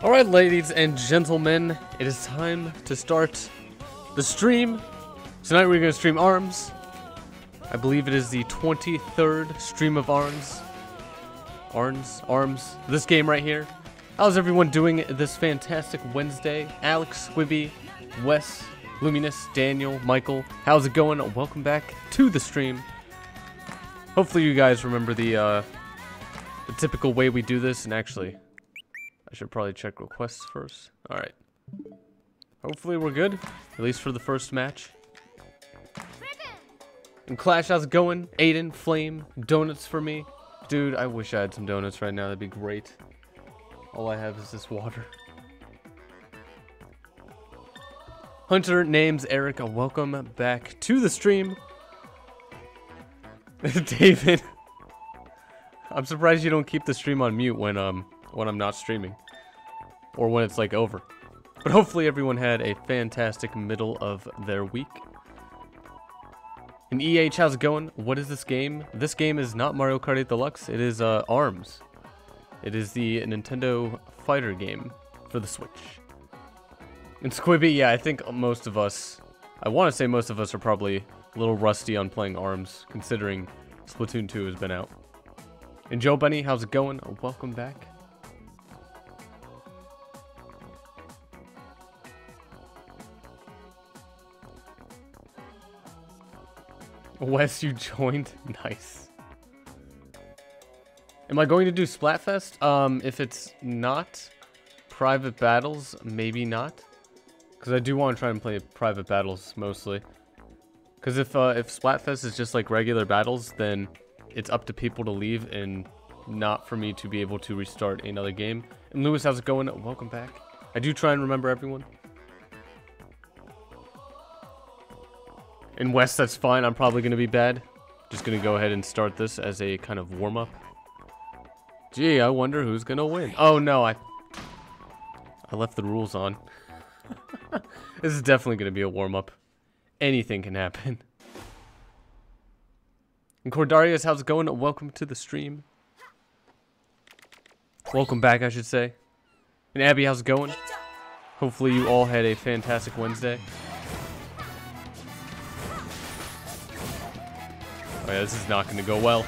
Alright, ladies and gentlemen, it is time to start the stream. Tonight we're going to stream ARMS. I believe it is the 23rd stream of ARMS. ARMS. This game right here. How's everyone doing this fantastic Wednesday? Alex, Squibby, Wes, Luminous, Daniel, Michael. How's it going? Welcome back to the stream. Hopefully you guys remember the typical way we do this, and actually I should probably check requests first. Alright. Hopefully we're good. At least for the first match. And Clash, how's it going? Aiden, Flame, donuts for me. Dude, I wish I had some donuts right now. That'd be great. All I have is this water. Hunter, name's Eric. Welcome back to the stream. David. I'm surprised you don't keep the stream on mute when I'm not streaming, or when it's like over. But hopefully everyone had a fantastic middle of their week. And EH, how's it going? What is this game? This game is not Mario Kart 8 Deluxe. It is ARMS. It is the Nintendo fighter game for the Switch. And Squibby, yeah, I think most of us, I want to say most of us are probably a little rusty on playing ARMS, considering Splatoon 2 has been out. And Joe Bunny, how's it going? Welcome back. Wes, you joined? Nice. Am I going to do Splatfest? If it's not private battles, maybe not. Because I do want to try and play private battles mostly. Because if Splatfest is just like regular battles, then it's up to people to leave and not for me to be able to restart another game. And Lewis, how's it going? Welcome back. I do try and remember everyone. In West, that's fine. I'm probably going to be bad. Just going to go ahead and start this as a kind of warm-up. Gee, I wonder who's going to win. Oh, no, I left the rules on. This is definitely going to be a warm-up. Anything can happen. And Cordarius, how's it going? Welcome to the stream. Welcome back, I should say. And Abby, how's it going? Hopefully you all had a fantastic Wednesday. Oh yeah, this is not going to go well.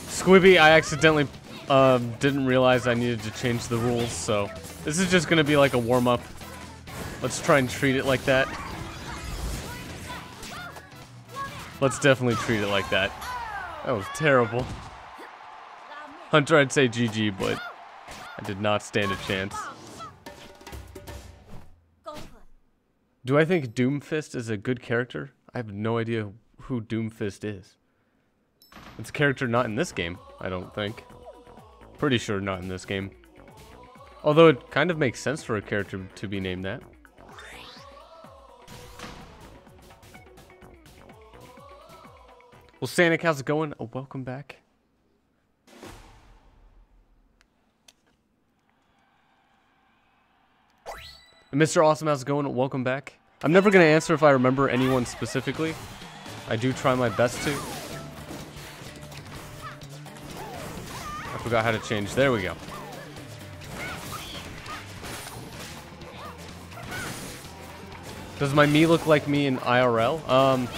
Squibby, I accidentally didn't realize I needed to change the rules, so this is just going to be like a warm-up. Let's try and treat it like that. Let's definitely treat it like that. That was terrible. Hunter, I'd say GG, but I did not stand a chance. Do I think Doomfist is a good character? I have no idea who Doomfist is. It's a character not in this game, I don't think. Pretty sure not in this game. Although it kind of makes sense for a character to be named that. Well, Sanic, how's it going? Oh, welcome back. And Mr. Awesome, how's it going? Welcome back. I'm never going to answer if I remember anyone specifically. I do try my best to. I forgot how to change. There we go. Does my me look like me in IRL?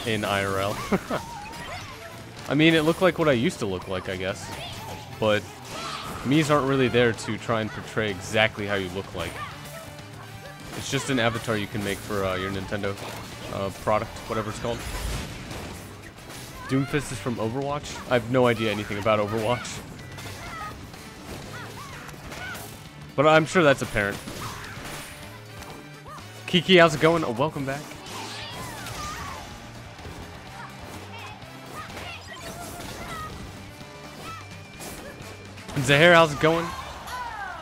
In IRL. I mean, it looked like what I used to look like, I guess. But me's aren't really there to try and portray exactly how you look like. It's just an avatar you can make for your Nintendo product, whatever it's called. Doomfist is from Overwatch? I have no idea anything about Overwatch. But I'm sure that's apparent. Kiki, how's it going? Oh, welcome back. Zahir, how's it going?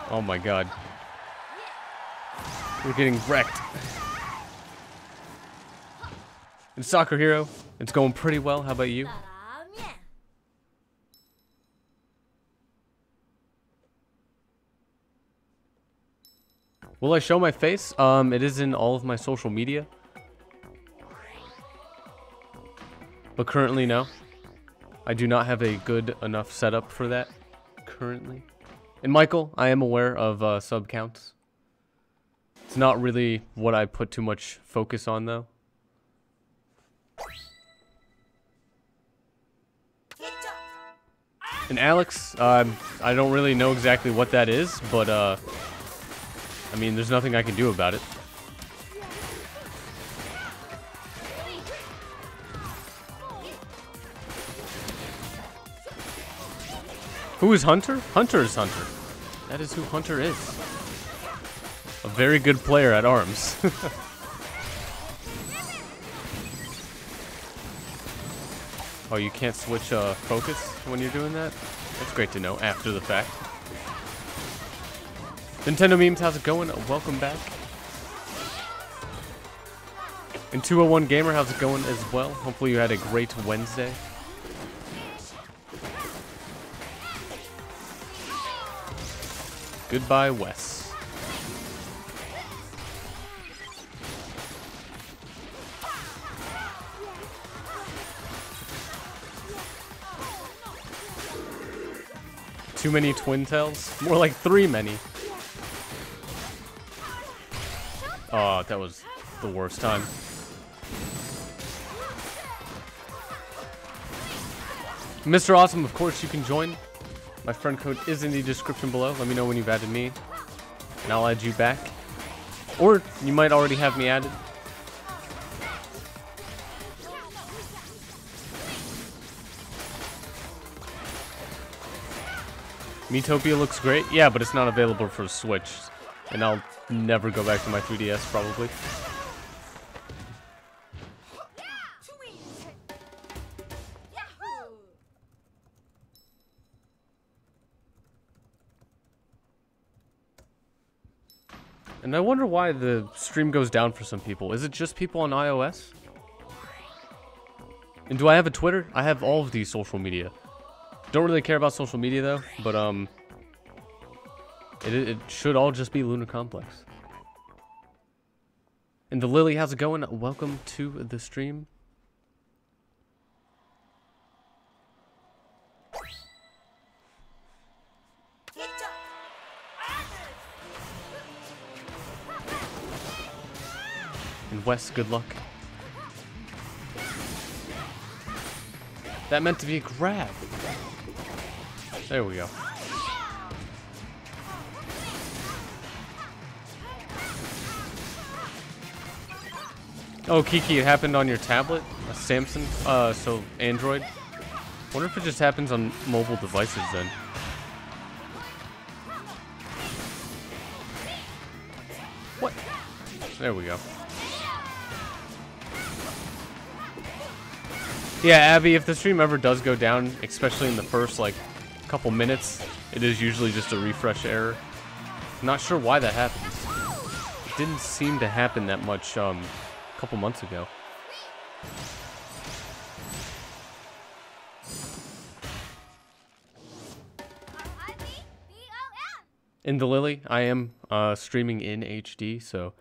Oh my god. We're getting wrecked. And Soccer Hero, it's going pretty well. How about you? Will I show my face? It is in all of my social media. But currently, no. I do not have a good enough setup for that currently. And Michael, I am aware of sub counts. It's not really what I put too much focus on, though. And Alex, I don't really know exactly what that is, but I mean, there's nothing I can do about it. Who is Hunter? Hunter is Hunter. That is who Hunter is. A very good player at arms. Oh, you can't switch focus when you're doing that? That's great to know after the fact. Nintendo Memes, how's it going? Welcome back. And 201 Gamer, how's it going as well? Hopefully you had a great Wednesday. Goodbye, Wes. Too many twin tails? More like 3 many. Oh, that was the worst time. Mr. Awesome, of course you can join. My friend code is in the description below. Let me know when you've added me, and I'll add you back. Or you might already have me added. Miitopia looks great. Yeah, but it's not available for Switch. And I'll never go back to my 3DS, probably. And I wonder why the stream goes down for some people. Is it just people on iOS? And do I have a Twitter? I have all of these social media. Don't really care about social media though, but it should all just be Lunarcomplex. And the Lily, how's it going? Welcome to the stream. And Wes, good luck. That meant to be a grab. There we go. Oh, Kiki, it happened on your tablet? A Samsung? So Android? Wonder if it just happens on mobile devices then. What? There we go. Yeah, Abby, if the stream ever does go down, especially in the first, like, couple minutes, it is usually just a refresh error. Not sure why that happens. It didn't seem to happen that much, a couple months ago. In the Lily, I am streaming in HD, so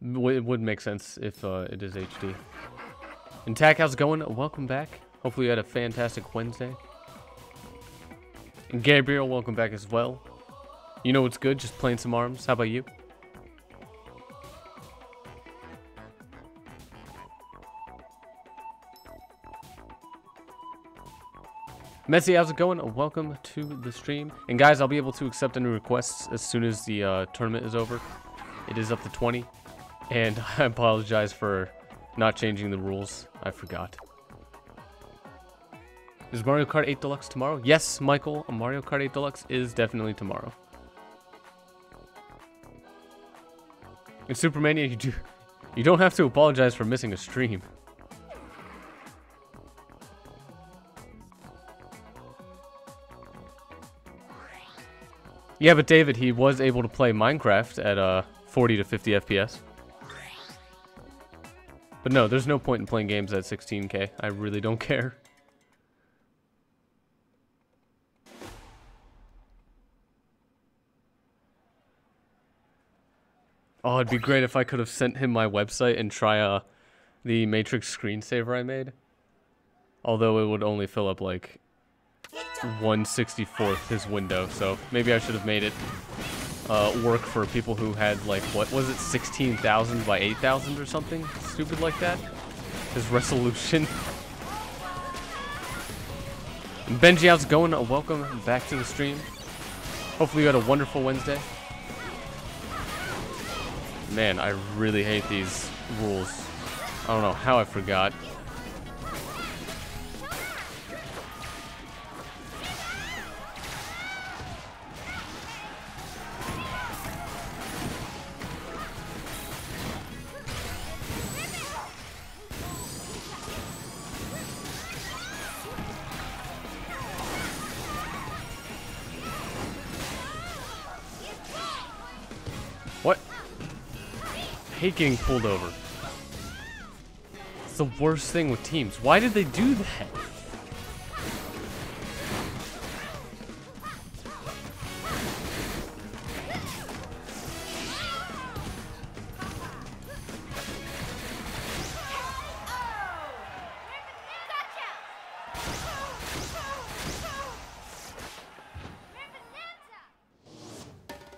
it would make sense if it is HD. And Tack, how's it going? Welcome back. Hopefully you had a fantastic Wednesday. And Gabriel, welcome back as well. You know what's good? Just playing some ARMS. How about you? Messi, how's it going? Welcome to the stream. And guys, I'll be able to accept any requests as soon as the tournament is over. It is up to 20. And I apologize for not changing the rules. I forgot. Is Mario Kart 8 Deluxe tomorrow? Yes, Michael. Mario Kart 8 Deluxe is definitely tomorrow. In Supermania, you don't have to apologize for missing a stream. Yeah, but David, he was able to play Minecraft at 40 to 50 FPS. But no, there's no point in playing games at 16K. I really don't care. Oh, it'd be great if I could have sent him my website and try the Matrix screensaver I made. Although it would only fill up like 1/64th his window, so maybe I should have made it work for people who had like, what was it, 16,000 by 8,000 or something stupid like that. His resolution. And Benji, how's it going? Welcome back to the stream. Hopefully you had a wonderful Wednesday. Man, I really hate these rules. I don't know how I forgot. What? I hate getting pulled over. It's the worst thing with teams. Why did they do that?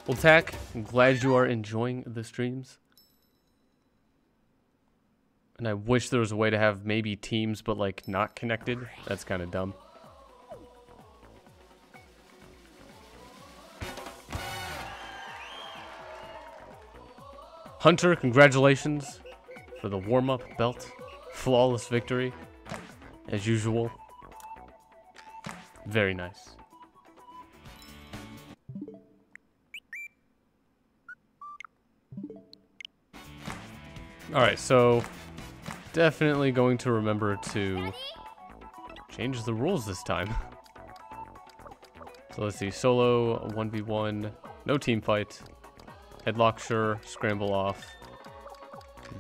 Well, Tack, I'm glad you are enjoying the streams. And I wish there was a way to have maybe teams, but like not connected. That's kind of dumb. Hunter, congratulations for the warm-up belt. Flawless victory, as usual. Very nice. Alright, so definitely going to remember to change the rules this time. So let's see, solo 1v1, no team fight, headlock sure, scramble off.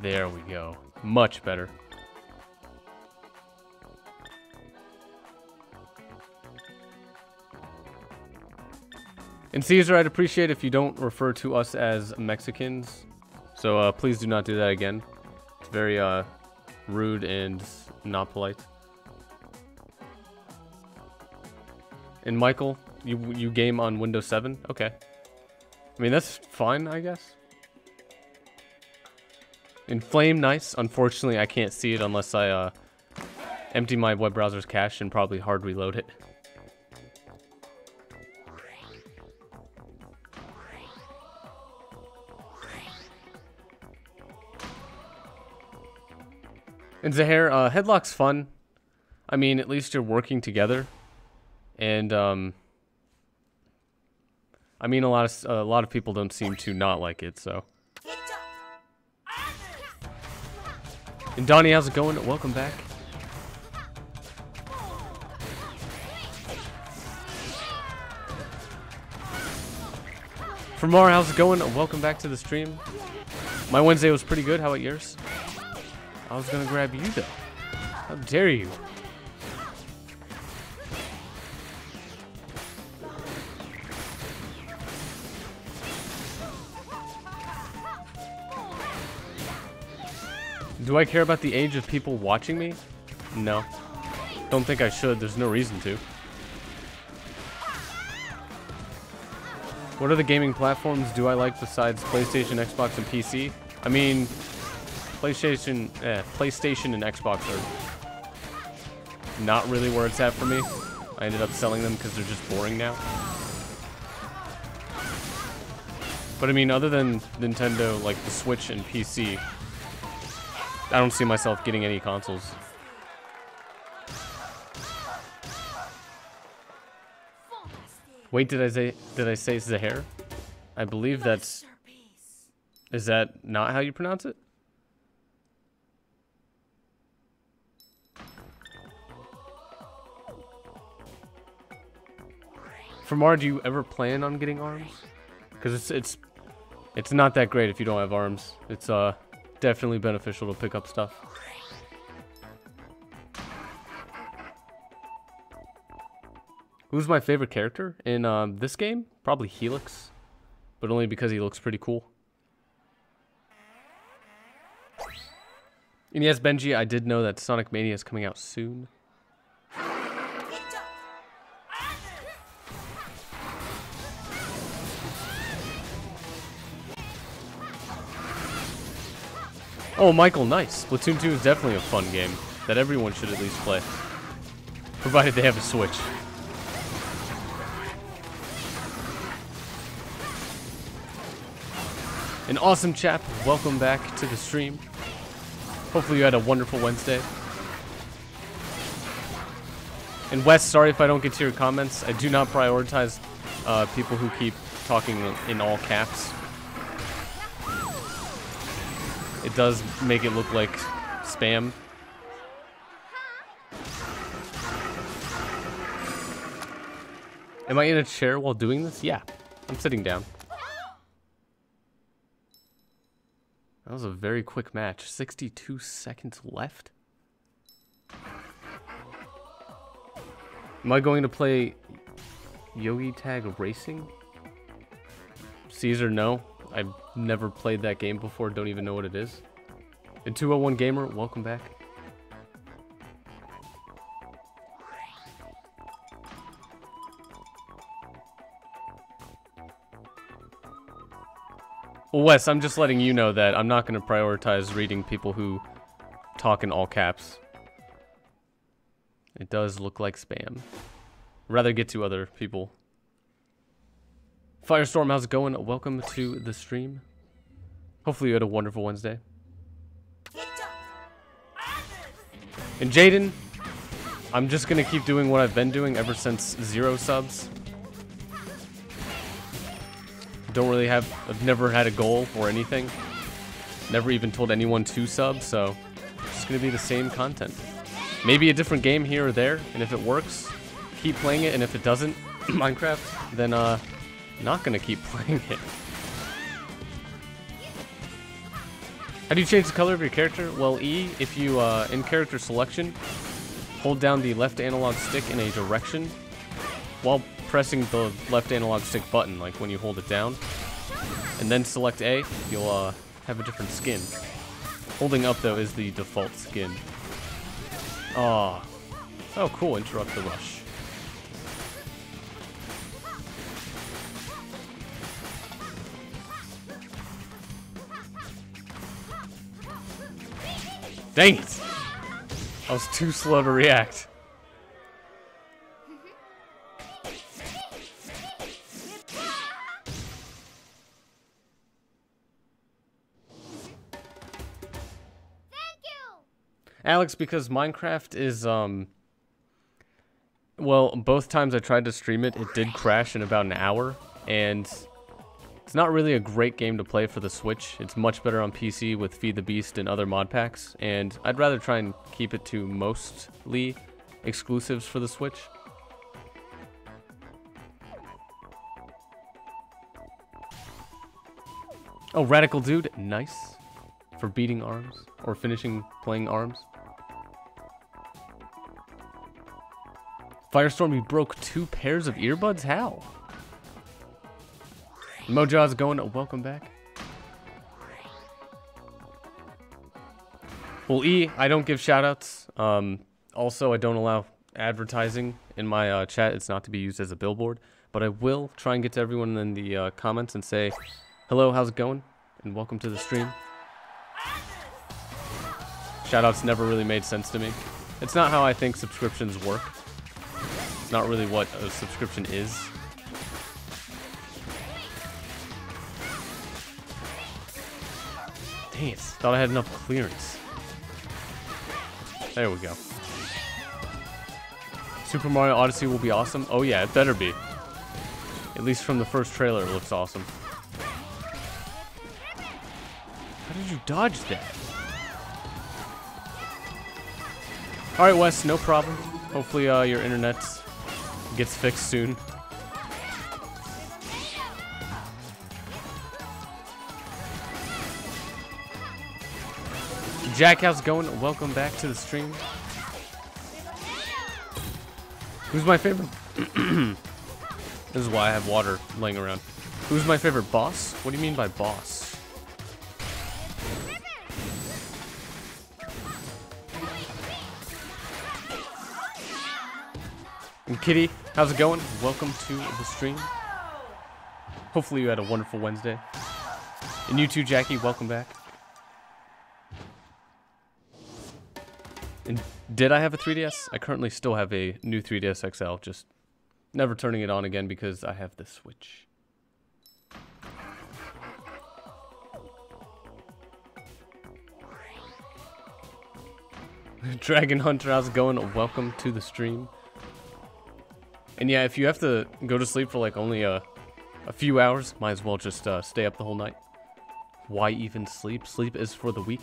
There we go. Much better. And Caesar, I'd appreciate if you don't refer to us as Mexicans. So please do not do that again. It's very rude and not polite. And Michael, you game on Windows 7? Okay. I mean, that's fine, I guess. In Flame, nice. Unfortunately, I can't see it unless I empty my web browser's cache and probably hard reload it. And Zahir, headlock's fun. I mean, at least you're working together. And I mean, a lot of people don't seem to not like it, so. And Donnie, how's it going? Welcome back. Famar, how's it going? Welcome back to the stream. My Wednesday was pretty good. How about yours? I was gonna grab you though. How dare you? Do I care about the age of people watching me? No. Don't think I should. There's no reason to. What are the gaming platforms do I like besides PlayStation, Xbox, and PC? I mean, PlayStation and Xbox are not really where it's at for me. I ended up selling them because they're just boring now. But I mean, other than Nintendo, like the Switch and PC, I don't see myself getting any consoles. Wait, did I say Zahir? I believe that's... Is that not how you pronounce it? Famar, do you ever plan on getting arms? Because it's not that great if you don't have arms. It's definitely beneficial to pick up stuff. Who's my favorite character in this game? Probably Helix, but only because he looks pretty cool. And yes, Benji, I did know that Sonic Mania is coming out soon. Oh, Michael, nice. Splatoon 2 is definitely a fun game that everyone should at least play, provided they have a Switch. An awesome chap, welcome back to the stream. Hopefully you had a wonderful Wednesday. And Wes, sorry if I don't get to your comments. I do not prioritize people who keep talking in all caps. It does make it look like spam. Am I in a chair while doing this? Yeah, I'm sitting down. That was a very quick match. 62 seconds left. Am I going to play Yogi Tag Racing? Caesar, no. I've never played that game before. Don't even know what it is. And 201 Gamer, welcome back. Well, Wes, I'm just letting you know that I'm not going to prioritize reading people who talk in all caps. It does look like spam. Rather get to other people. Firestorm, how's it going? Welcome to the stream. Hopefully you had a wonderful Wednesday. And Jaden, I'm just going to keep doing what I've been doing ever since 0 subs. Don't really have, I've never had a goal or anything. Never even told anyone to sub, so it's just gonna be the same content. Maybe a different game here or there, and if it works, keep playing it, and if it doesn't, Minecraft, then not gonna keep playing it. How do you change the color of your character? Well, E, if you, in character selection, hold down the left analog stick in a direction while pressing the left analog stick button, like when you hold it down, and then select A, you'll have a different skin. Holding up though is the default skin. Oh cool, interrupt the rush. Dang it! I was too slow to react. Alex, because Minecraft is, well, both times I tried to stream it, it did crash in about an hour, and it's not really a great game to play for the Switch. It's much better on PC with Feed the Beast and other mod packs, and I'd rather try and keep it to mostly exclusives for the Switch. Oh, Radical Dude, nice. For beating ARMS, or finishing playing ARMS. Firestorm, you broke 2 pairs of earbuds? How? Mojo's going, welcome back. Well, E, I don't give shoutouts. Also, I don't allow advertising in my chat. It's not to be used as a billboard. But I will try and get to everyone in the comments and say, hello, how's it going? And welcome to the stream. Shoutouts never really made sense to me. It's not how I think subscriptions work. It's not really what a subscription is. Dang it, thought I had enough clearance. There we go. Super Mario Odyssey will be awesome. Oh yeah, it better be. At least from the first trailer, it looks awesome. How did you dodge that? Alright, Wes, no problem. Hopefully your internet gets fixed soon. Jack, how's it going? Welcome back to the stream. Who's my favorite? This is why I have water laying around. Who's my favorite boss? What do you mean by boss? And Kitty, how's it going? Welcome to the stream. Hopefully you had a wonderful Wednesday. And you too, Jackie, welcome back. And did I have a 3DS? I currently still have a new 3DS XL, just never turning it on again because I have the Switch. Dragon Hunter, how's it going? Welcome to the stream. And yeah, if you have to go to sleep for like only a few hours, might as well just stay up the whole night. Why even sleep? Sleep is for the weak.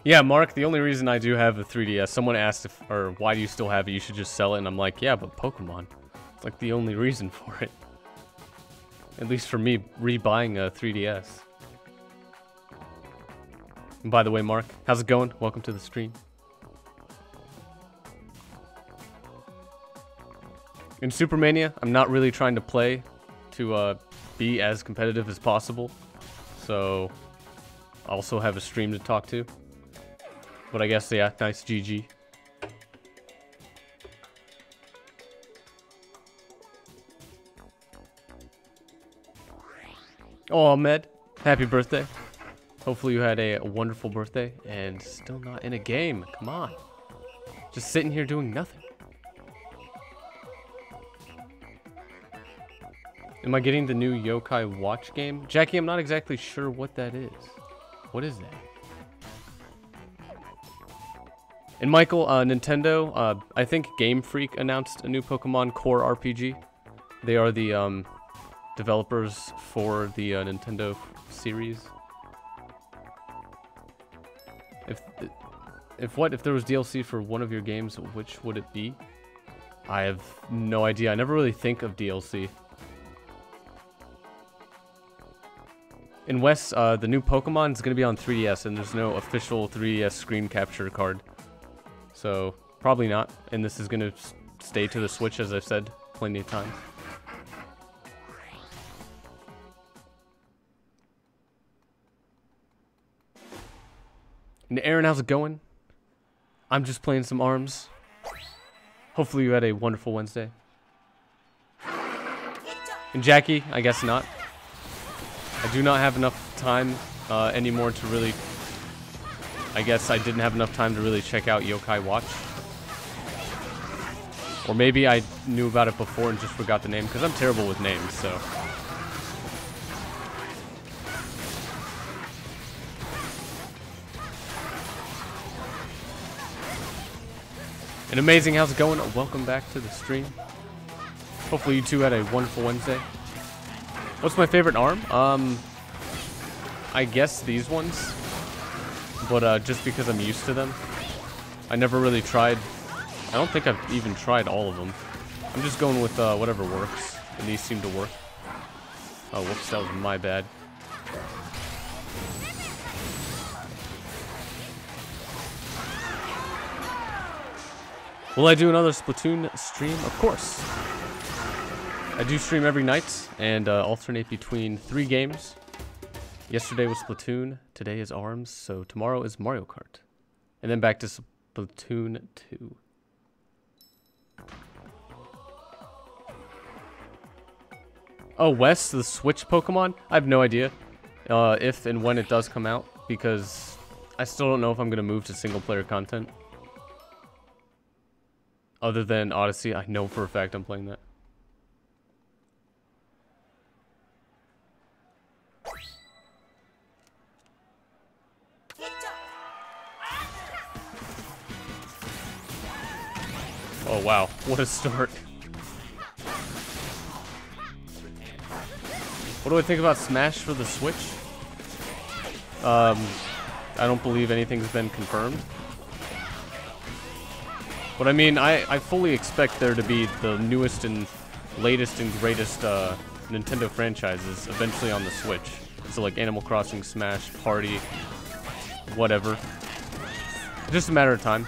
Yeah, Mark, the only reason I do have a 3DS, someone asked if, or why do you still have it, you should just sell it, and I'm like, yeah, but Pokemon. It's like the only reason for it. At least for me, rebuying a 3DS. And by the way, Mark, how's it going? Welcome to the stream. In Supermania, I'm not really trying to play to be as competitive as possible. So, I also have a stream to talk to. But I guess, yeah, nice GG. Oh, Ahmed, happy birthday. Hopefully you had a wonderful birthday and still not in a game. Come on. Just sitting here doing nothing. Am I getting the new Yokai Watch game? Jackie, I'm not exactly sure what that is. What is that? And Michael, Nintendo, I think Game Freak announced a new Pokemon Core RPG. They are the developers for the Nintendo series. If there was DLC for one of your games, which would it be? I have no idea. I never really think of DLC. In West, the new Pokemon is going to be on 3DS, and there's no official 3DS screen capture card. So, probably not. And this is going to stay to the Switch, as I've said plenty of times. And Aaron, how's it going? I'm just playing some ARMS. Hopefully you had a wonderful Wednesday. And Jackie, I guess not. I do not have enough time anymore to really... I guess I didn't have enough time to really check out Yokai Watch. Or maybe I knew about it before and just forgot the name, because I'm terrible with names, so... And Amazing, how's it going? Welcome back to the stream. Hopefully you two had a wonderful Wednesday. What's my favorite ARM? I guess these ones. But just because I'm used to them. I never really tried. I don't think I've even tried all of them. I'm just going with whatever works. And these seem to work. Oh, whoops, that was my bad. Will I do another Splatoon stream? Of course. I do stream every night and alternate between 3 games. Yesterday was Splatoon, today is ARMS, so tomorrow is Mario Kart. And then back to Splatoon 2. Oh, Wes, the Switch Pokemon? I have no idea if and when it does come out, because I still don't know if I'm going to move to single-player content. Other than Odyssey, I know for a fact I'm playing that. Oh wow, what a start. What do I think about Smash for the Switch? I don't believe anything's been confirmed. But I mean, I fully expect there to be the newest and latest and greatest Nintendo franchises eventually on the Switch. So like Animal Crossing, Smash, Party, whatever. Just a matter of time.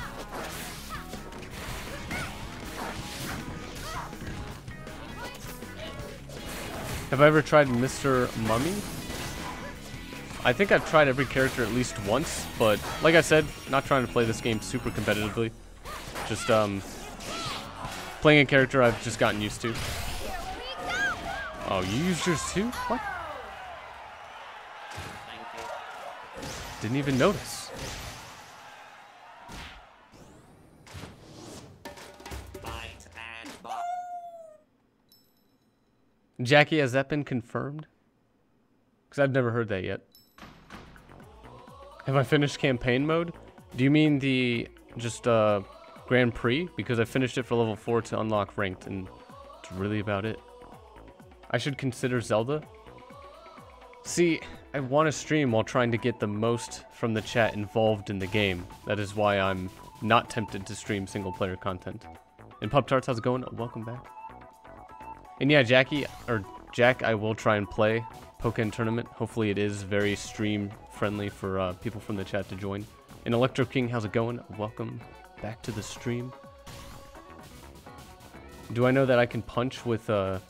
Have I ever tried Mr. Mummy? I think I've tried every character at least once, but like I said, not trying to play this game super competitively. Just playing a character I've just gotten used to. Oh, you used yours too? What? Didn't even notice. Jackie, has that been confirmed? Because I've never heard that yet. Have I finished campaign mode? Do you mean the just Grand Prix? Because I finished it for level 4 to unlock ranked, and it's really about it. I should consider Zelda. See, I want to stream while trying to get the most from the chat involved in the game. That is why I'm not tempted to stream single player content. And Pup Tarts, how's it going? Welcome back. And yeah, Jackie, or Jack, I will try and play Pokken Tournament. Hopefully it is very stream friendly for people from the chat to join. And Electro King, how's it going? Welcome back to the stream. Do I know that I can punch with ZR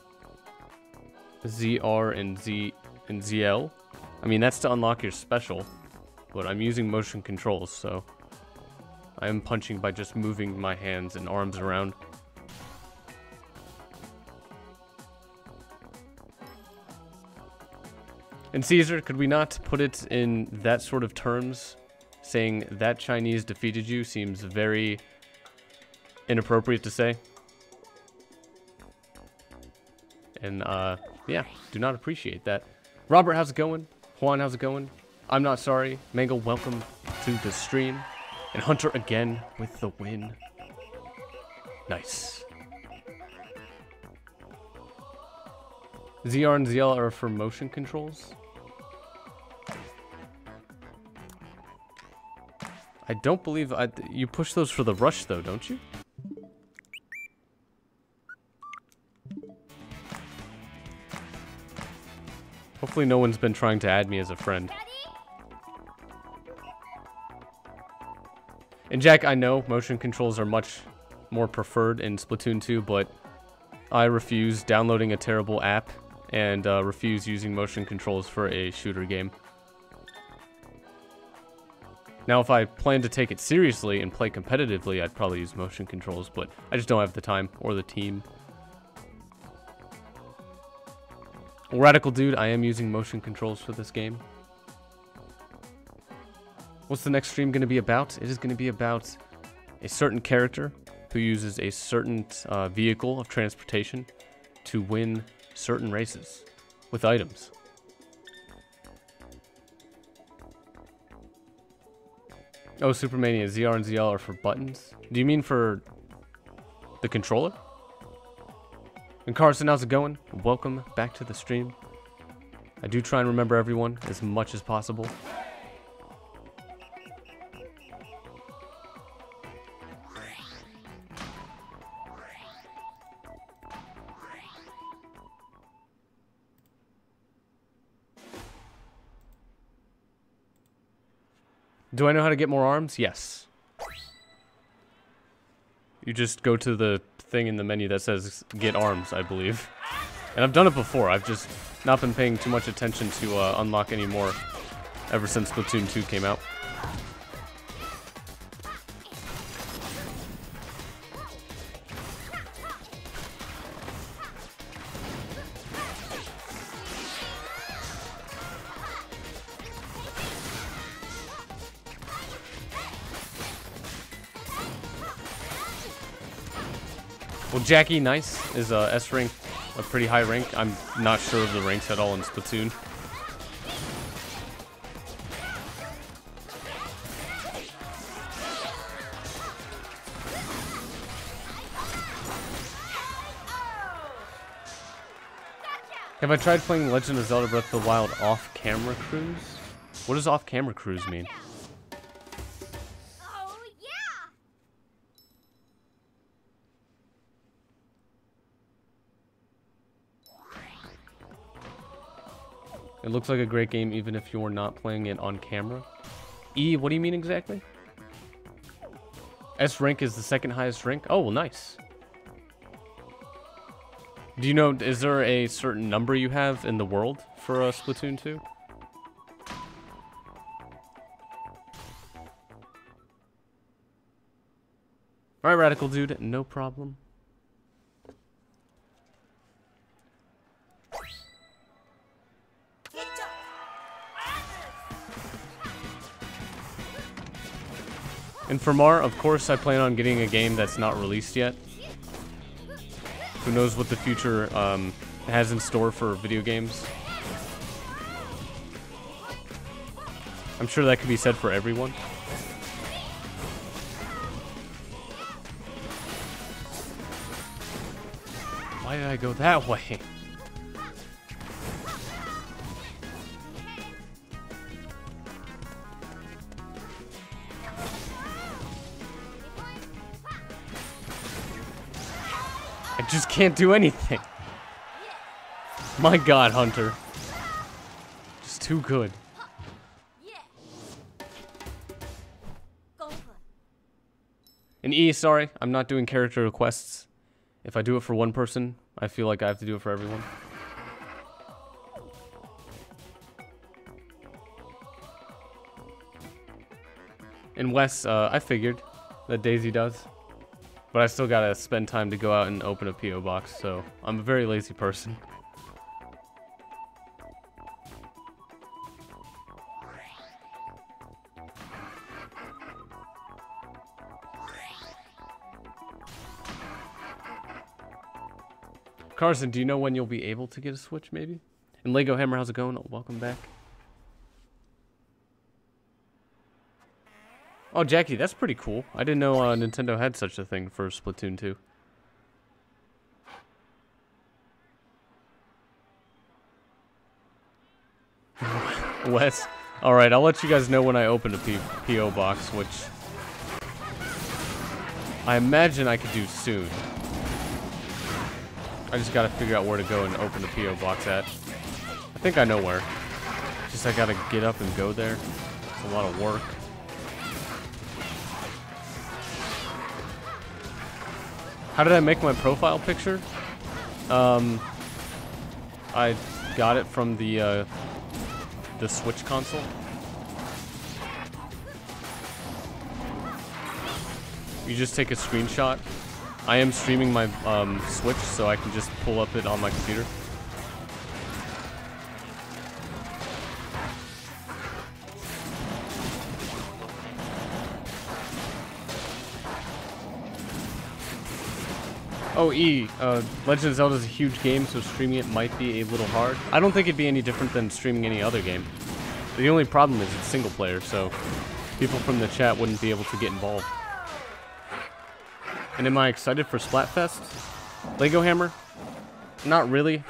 and ZL? I mean, that's to unlock your special, but I'm using motion controls, so I am punching by just moving my hands and arms around. And Caesar, could we not put it in that sort of terms? Saying that Chinese defeated you seems very inappropriate to say. And, yeah, do not appreciate that. Robert, how's it going? Juan, how's it going? I'm not sorry. Mango, welcome to the stream. And Hunter again with the win. Nice. ZR and ZL are for motion controls. I don't believe you push those for the rush though, don't you? Hopefully no one's been trying to add me as a friend. And Jack, I know motion controls are much more preferred in Splatoon 2, but I refuse downloading a terrible app and refuse using motion controls for a shooter game. Now, if I plan to take it seriously and play competitively, I'd probably use motion controls, but I just don't have the time or the team. Well, Radical Dude, I am using motion controls for this game. What's the next stream going to be about? It is going to be about a certain character who uses a certain vehicle of transportation to win certain races with items. Oh, Supermania, ZR and ZL are for buttons? Do you mean for the controller? And Carson, how's it going? Welcome back to the stream. I do try and remember everyone as much as possible. Do I know how to get more arms? Yes. You just go to the thing in the menu that says get arms, I believe. And I've done it before. I've just not been paying too much attention to unlock any more ever since Splatoon 2 came out. Well, Jackie, nice. Is S rank a pretty high rank? I'm not sure of the ranks at all in Splatoon. Have I tried playing Legend of Zelda Breath of the Wild off-camera cruise? What does off-camera cruise mean? It looks like a great game even if you're not playing it on camera. E, what do you mean exactly? S rank is the second highest rank? Oh, well, nice. Do you know, is there a certain number you have in the world for Splatoon 2? Alright, Radical Dude, no problem. And for Mar, of course, I plan on getting a game that's not released yet. Who knows what the future has in store for video games. I'm sure that could be said for everyone. Why did I go that way? I just can't do anything. My God, Hunter. Just too good. And E, sorry, I'm not doing character requests. If I do it for one person, I feel like I have to do it for everyone. And Wes, I figured that Daisy does. But I still gotta spend time to go out and open a P.O. box, so I'm a very lazy person. Carson, do you know when you'll be able to get a Switch, maybe? And Lego Hammer, how's it going? Welcome back. Oh, Jackie, that's pretty cool. I didn't know Nintendo had such a thing for Splatoon 2. Wes. Alright, I'll let you guys know when I open a P.O. box, which I imagine I could do soon. I just gotta figure out where to go and open the P.O. box at. I think I know where. Just I gotta get up and go there. It's a lot of work. How did I make my profile picture? I got it from the Switch console. You just take a screenshot. I am streaming my Switch, so I can just pull up it on my computer. Oh, E, Legend of Zelda is a huge game, so streaming it might be a little hard. I don't think it'd be any different than streaming any other game. The only problem is it's single player, so people from the chat wouldn't be able to get involved. And am I excited for Splatfest? Lego Hammer? Not really.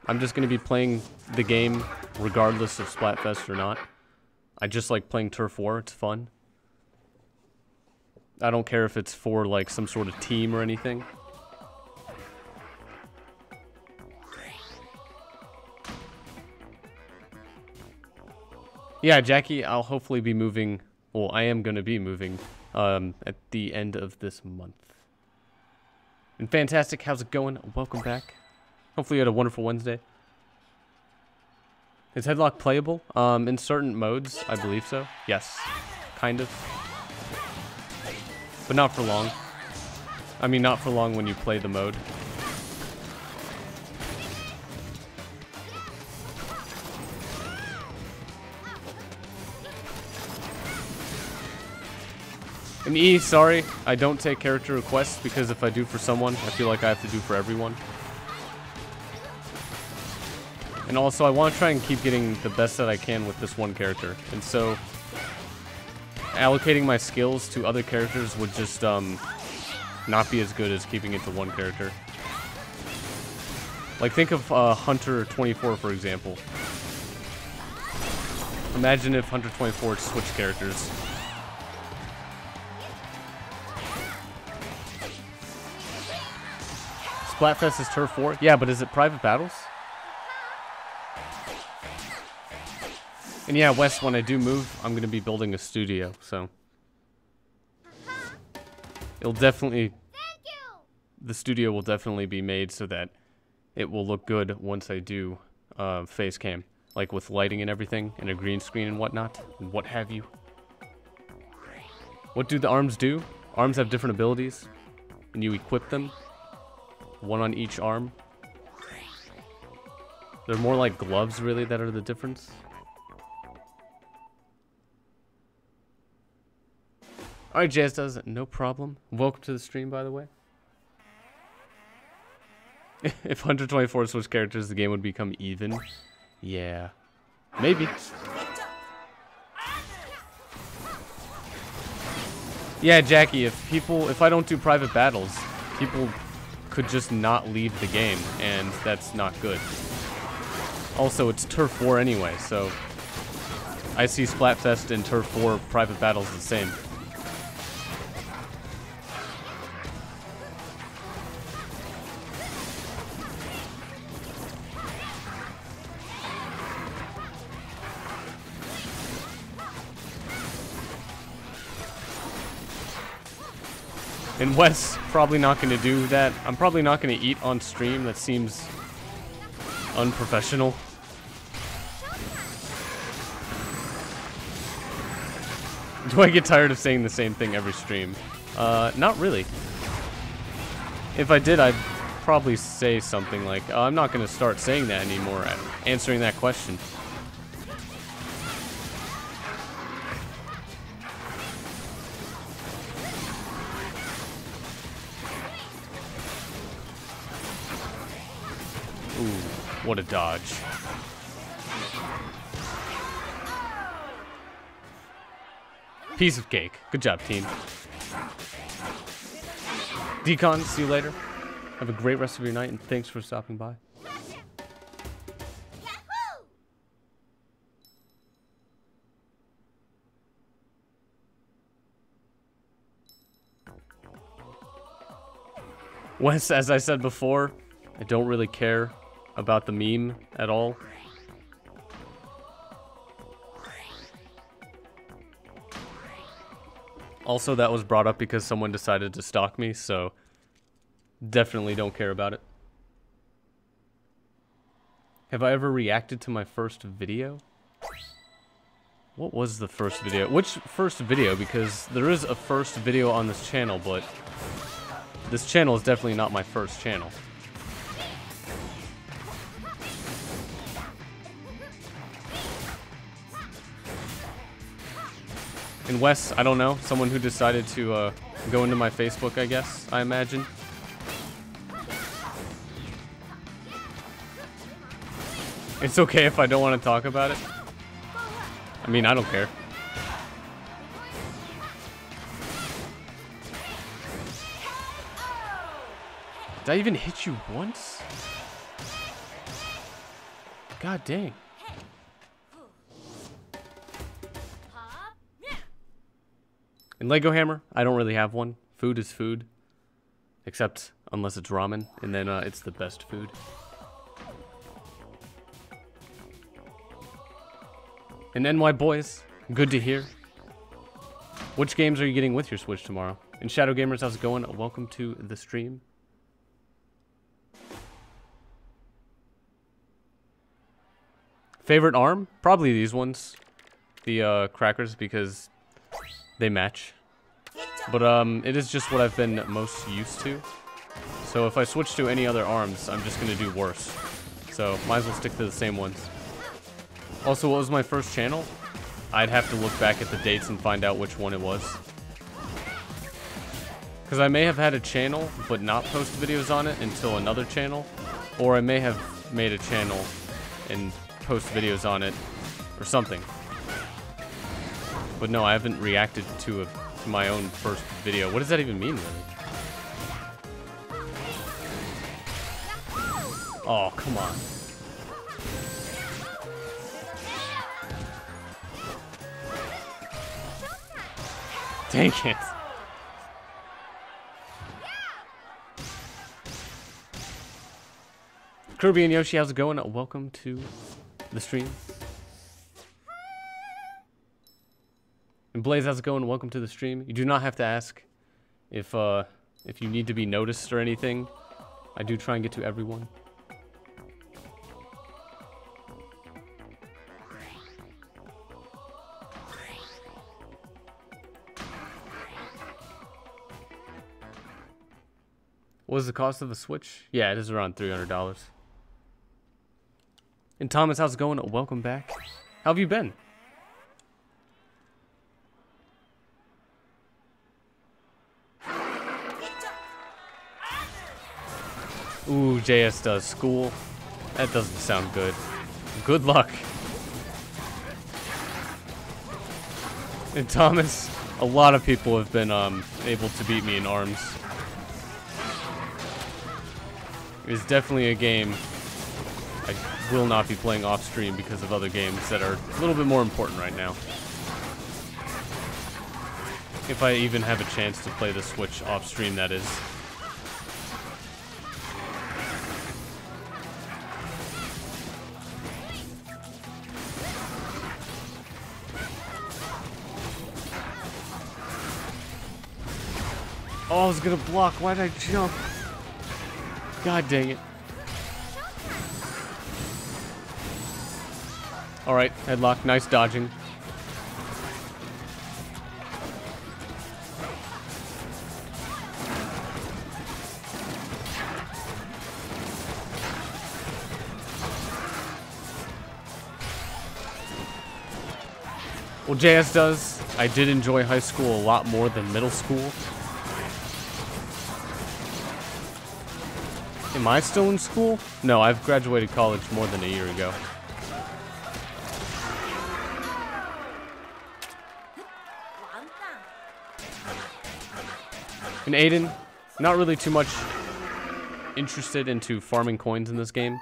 I'm just going to be playing the game regardless of Splatfest or not. I just like playing Turf War, it's fun. I don't care if it's for like some sort of team or anything. Yeah, Jackie, I'll hopefully be moving. Well, I am going to be moving at the end of this month. And fantastic, how's it going? Welcome back. Hopefully you had a wonderful Wednesday. Is Headlock playable? In certain modes, I believe so. Yes, kind of. But not for long. I mean, not for long when you play the mode. And E, sorry, I don't take character requests because if I do for someone, I feel like I have to do for everyone. And also, I want to try and keep getting the best that I can with this one character. And so, allocating my skills to other characters would just not be as good as keeping it to one character. Like, think of Hunter 24, for example. Imagine if Hunter 24 switched characters. Splatfest is Turf War? Yeah, but is it private battles? And yeah, Wes, when I do move, I'm going to be building a studio, so... It'll definitely... The studio will definitely be made so that it will look good once I do face cam. Like with lighting and everything, and a green screen and whatnot, and what have you. What do the arms do? Arms have different abilities, and you equip them. One on each arm. They're more like gloves, really, that are the difference. Alright, Jazz does, no problem. Welcome to the stream, by the way. If 124 Switch characters, the game would become even. Yeah. Maybe. Yeah, Jackie, if I don't do private battles, people could just not leave the game, and that's not good. Also, it's Turf War anyway, so I see Splatfest and Turf War private battles the same. And Wes, probably not going to do that. I'm probably not going to eat on stream. That seems unprofessional. Do I get tired of saying the same thing every stream? Not really. If I did, I'd probably say something like, I'm not going to start saying that anymore, answering that question. What a dodge. Piece of cake. Good job, team. Decon, see you later. Have a great rest of your night, and thanks for stopping by. Wes, as I said before, I don't really care about the meme at all. Also, that was brought up because someone decided to stalk me, so definitely don't care about it. Have I ever reacted to my first video? What was the first video? Which first video? Because there is a first video on this channel, but this channel is definitely not my first channel. And Wes, I don't know, someone who decided to go into my Facebook, I guess, I imagine. It's okay if I don't want to talk about it. I mean, I don't care. Did I even hit you once? God dang. And Lego Hammer, I don't really have one. Food is food. Except unless it's ramen, and then it's the best food. And NY boys, good to hear. Which games are you getting with your Switch tomorrow? And Shadow Gamers, how's it going? Welcome to the stream. Favorite ARM? Probably these ones. The crackers, because they match. But it is just what I've been most used to. So if I switch to any other ARMs, I'm just gonna do worse. So might as well stick to the same ones. Also, what was my first channel? I'd have to look back at the dates and find out which one it was. Because I may have had a channel, but not post videos on it until another channel. Or I may have made a channel and post videos on it, or something. But no, I haven't reacted to my own first video. What does that even mean, really? Oh, come on. Dang it. Kirby and Yoshi, how's it going? Welcome to the stream. And Blaze, how's it going? Welcome to the stream. You do not have to ask if you need to be noticed or anything. I do try and get to everyone. What was the cost of a Switch? Yeah, it is around $300. And Thomas, how's it going? Welcome back. How have you been? Ooh, JS does. School. That doesn't sound good. Good luck. And Thomas, a lot of people have been able to beat me in ARMS. It's definitely a game I will not be playing off stream because of other games that are a little bit more important right now. If I even have a chance to play the Switch off stream, that is. Oh, I was gonna block. Why did I jump? God dang it. Alright, headlock. Nice dodging. Well, JS does. I did enjoy high school a lot more than middle school. Am I still in school? No, I've graduated college more than a year ago. And Aiden, not really too much interested into farming coins in this game.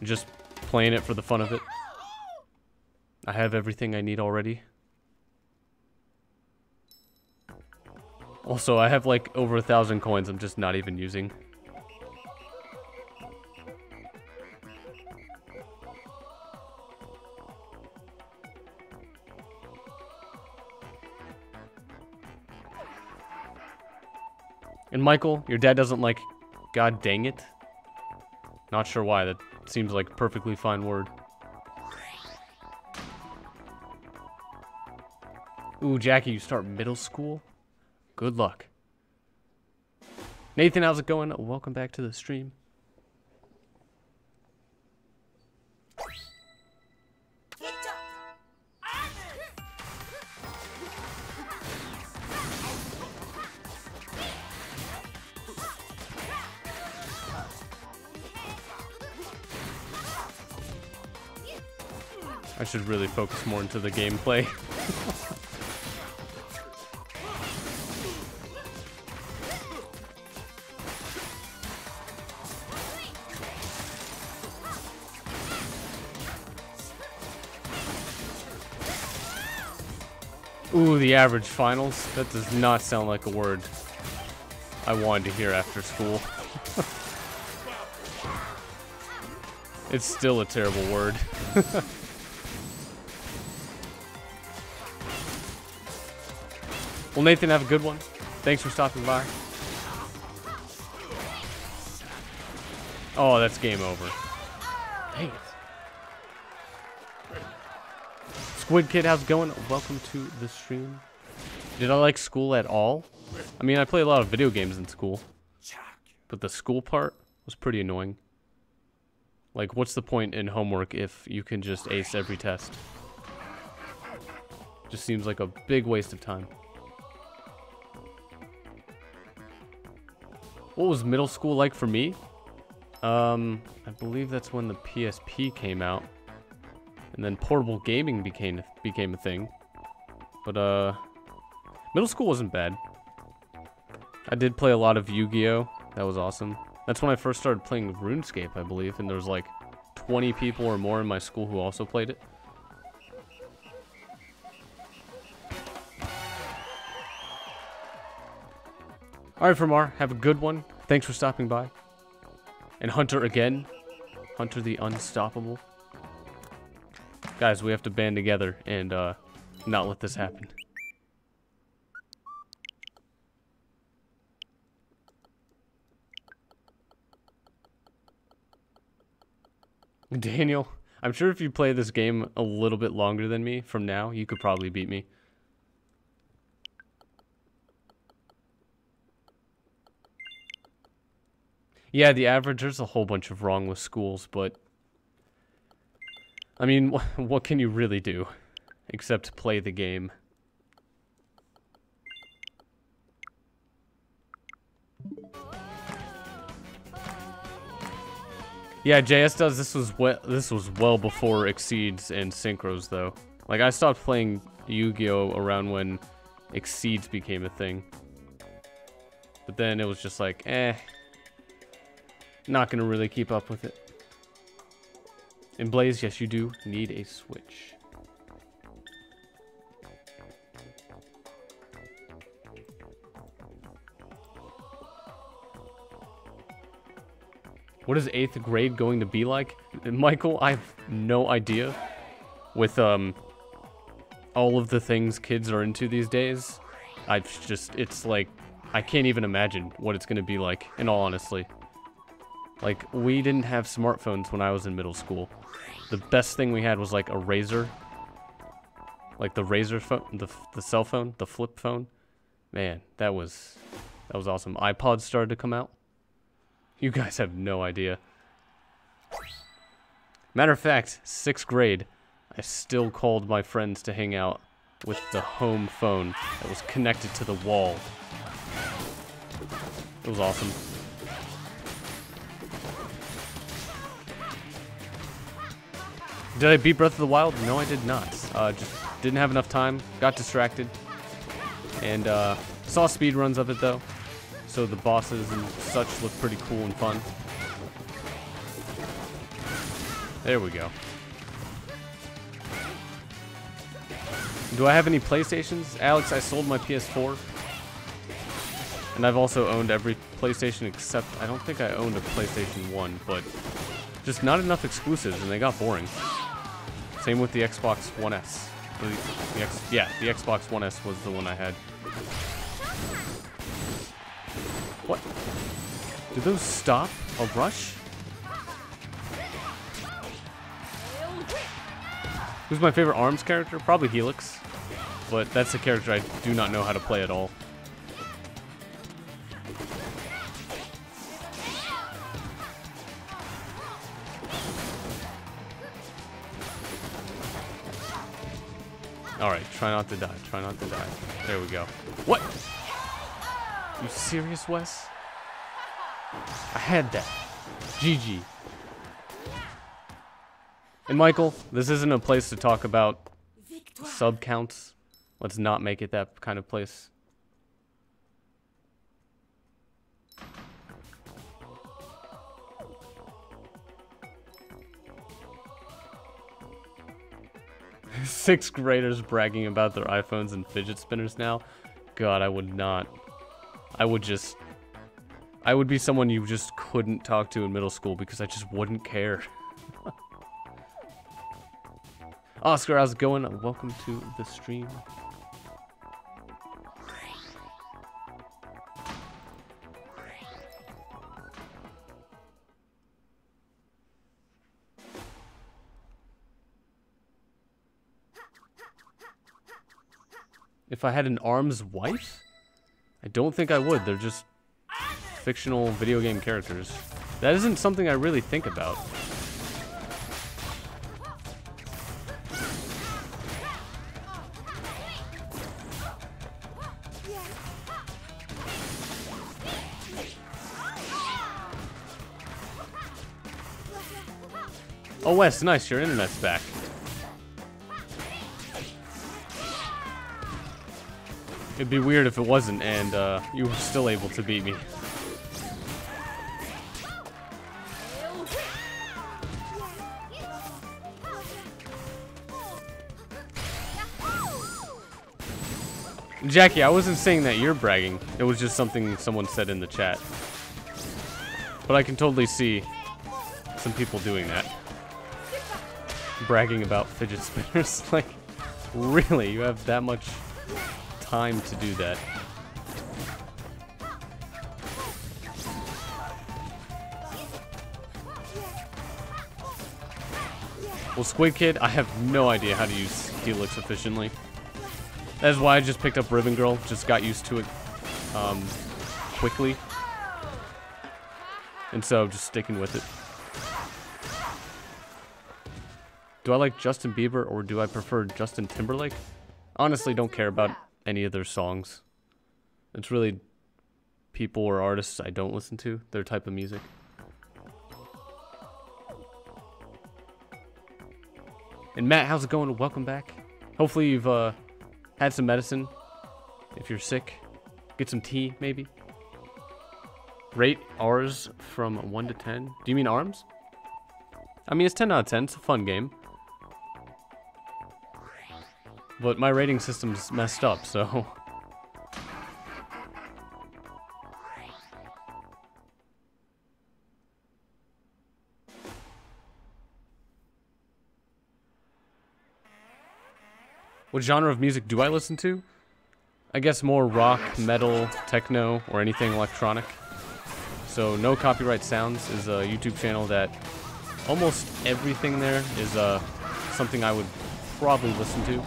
Just playing it for the fun of it. I have everything I need already. Also, I have like over 1,000 coins I'm just not even using. And Michael, your dad doesn't like God dang it? Not sure why. That seems like a perfectly fine word. Ooh, Jackie, you start middle school? Good luck. Nathan, how's it going? Welcome back to the stream. I should really focus more into the gameplay. Ooh, the average finals? That does not sound like a word I wanted to hear after school. It's still a terrible word. Well, Nathan, have a good one. Thanks for stopping by. Oh, that's game over. Dang it. Squid Kid, how's it going? Welcome to the stream. Did I like school at all? I mean, I play a lot of video games in school. But the school part was pretty annoying. Like, what's the point in homework if you can just ace every test? Just seems like a big waste of time. What was middle school like for me? I believe that's when the PSP came out. And then portable gaming became a thing. But, middle school wasn't bad. I did play a lot of Yu-Gi-Oh! That was awesome. That's when I first started playing RuneScape, I believe. And there was like 20 people or more in my school who also played it. Alright, Fermar, have a good one. Thanks for stopping by. And Hunter again. Hunter the Unstoppable. Guys, we have to band together and not let this happen. Daniel, I'm sure if you play this game a little bit longer than me from now, you could probably beat me. Yeah, the average, there's a whole bunch of wrong with schools, but... I mean, what can you really do? Except play the game. Yeah, JS does. This was well before Exceeds and Synchros, though. Like, I stopped playing Yu-Gi-Oh! Around when Exceeds became a thing. But then it was just like, not gonna really keep up with it. In Blaze, yes, you do need a Switch. What is 8th grade going to be like? Michael, I have no idea. With, all of the things kids are into these days, it's like, I can't even imagine what it's gonna be like, in all honesty. Like, we didn't have smartphones when I was in middle school. The best thing we had was, like, a Razor. Like, the Razor phone, the cell phone, the flip phone. Man, that was awesome. iPods started to come out. You guys have no idea. Matter of fact, 6th grade, I still called my friends to hang out with the home phone that was connected to the wall. It was awesome. Did I beat Breath of the Wild? No, I did not. Just didn't have enough time, got distracted, and saw speedruns of it though. So the bosses and such look pretty cool and fun. There we go. Do I have any PlayStations? Alex, I sold my PS4. And I've also owned every PlayStation except, I don't think I owned a PlayStation 1, but just not enough exclusives and they got boring. Same with the Xbox One S. The Xbox One S was the one I had. What? Did those stop a rush? Who's my favorite ARMS character? Probably Helix. But that's a character I do not know how to play at all. Alright, try not to die. Try not to die. There we go. What? You serious, Wes? I had that. GG. And Michael, this isn't a place to talk about sub counts. Let's not make it that kind of place. Sixth graders bragging about their iPhones and fidget spinners now. God, I would not. I would be someone you just couldn't talk to in middle school because I just wouldn't care. Oscar, how's it going? Welcome to the stream. If I had an ARMS wife? I don't think I would. They're just fictional video game characters. That isn't something I really think about. Oh, Wes, nice. Your internet's back. It'd be weird if it wasn't, and you were still able to beat me. Jackie, I wasn't saying that you're bragging. It was just something someone said in the chat. But I can totally see some people doing that. Bragging about fidget spinners. Like, really? You have that much time to do that? Well, Squid Kid, I have no idea how to use Helix efficiently. That's why I just picked up Ribbon Girl. Just got used to it quickly. And so just sticking with it. Do I like Justin Bieber or do I prefer Justin Timberlake? Honestly, don't care about any of their songs. It's really people or artists I don't listen to, their type of music. And Matt, how's it going? Welcome back. Hopefully you've had some medicine. If you're sick, get some tea, maybe. Rate ours from 1 to 10. Do you mean ARMS? I mean, it's 10 out of 10. It's a fun game. But my rating system's messed up, so... What genre of music do I listen to? I guess more rock, metal, techno, or anything electronic. So No Copyright Sounds is a YouTube channel that almost everything there is something I would probably listen to.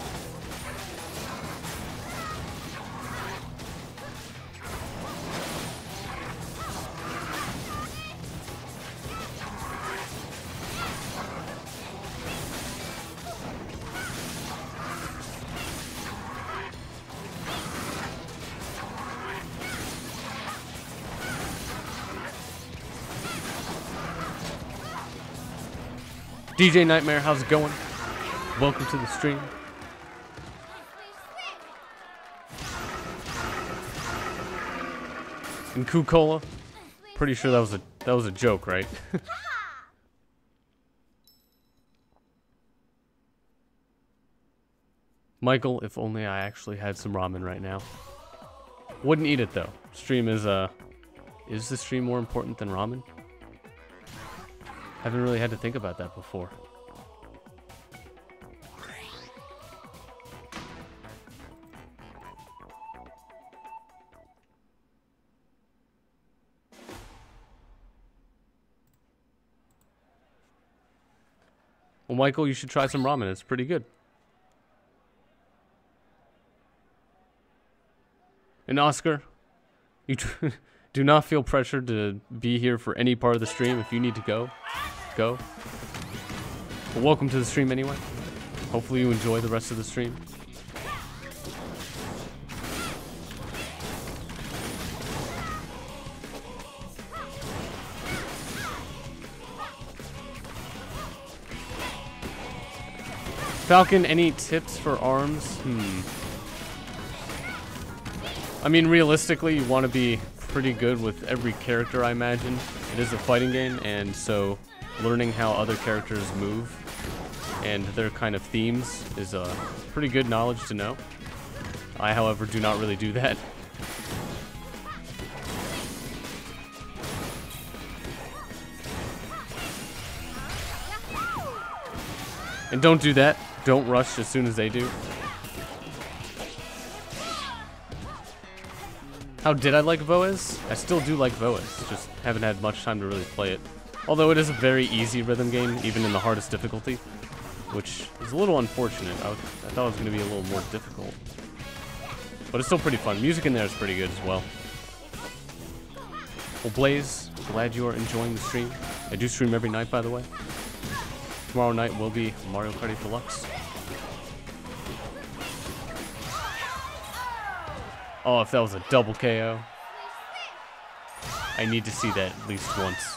DJ Nightmare, how's it going? Welcome to the stream. And Coca-Cola, pretty sure that was a joke, right? Michael, if only I actually had some ramen right now. Wouldn't eat it though. Stream is the stream more important than ramen? Haven't really had to think about that before. Well, Michael, you should try some ramen. It's pretty good. And Oscar, you do not feel pressured to be here for any part of the stream. If you need to go, go. But welcome to the stream anyway. Hopefully you enjoy the rest of the stream. Falcon, any tips for ARMS? I mean, realistically, you want to be pretty good with every character, I imagine. It is a fighting game, and so learning how other characters move and their kind of themes is a pretty good knowledge to know. I, however, do not really do that. And don't do that. Don't rush as soon as they do. How did I like Voez? I still do like Voez, just haven't had much time to really play it. Although it is a very easy rhythm game, even in the hardest difficulty, which is a little unfortunate. I thought it was going to be a little more difficult. But it's still pretty fun. Music in there is pretty good as well. Well, Blaze, glad you are enjoying the stream. I do stream every night, by the way. Tomorrow night will be Mario Kart 8 Deluxe. Oh, if that was a double KO. I need to see that at least once.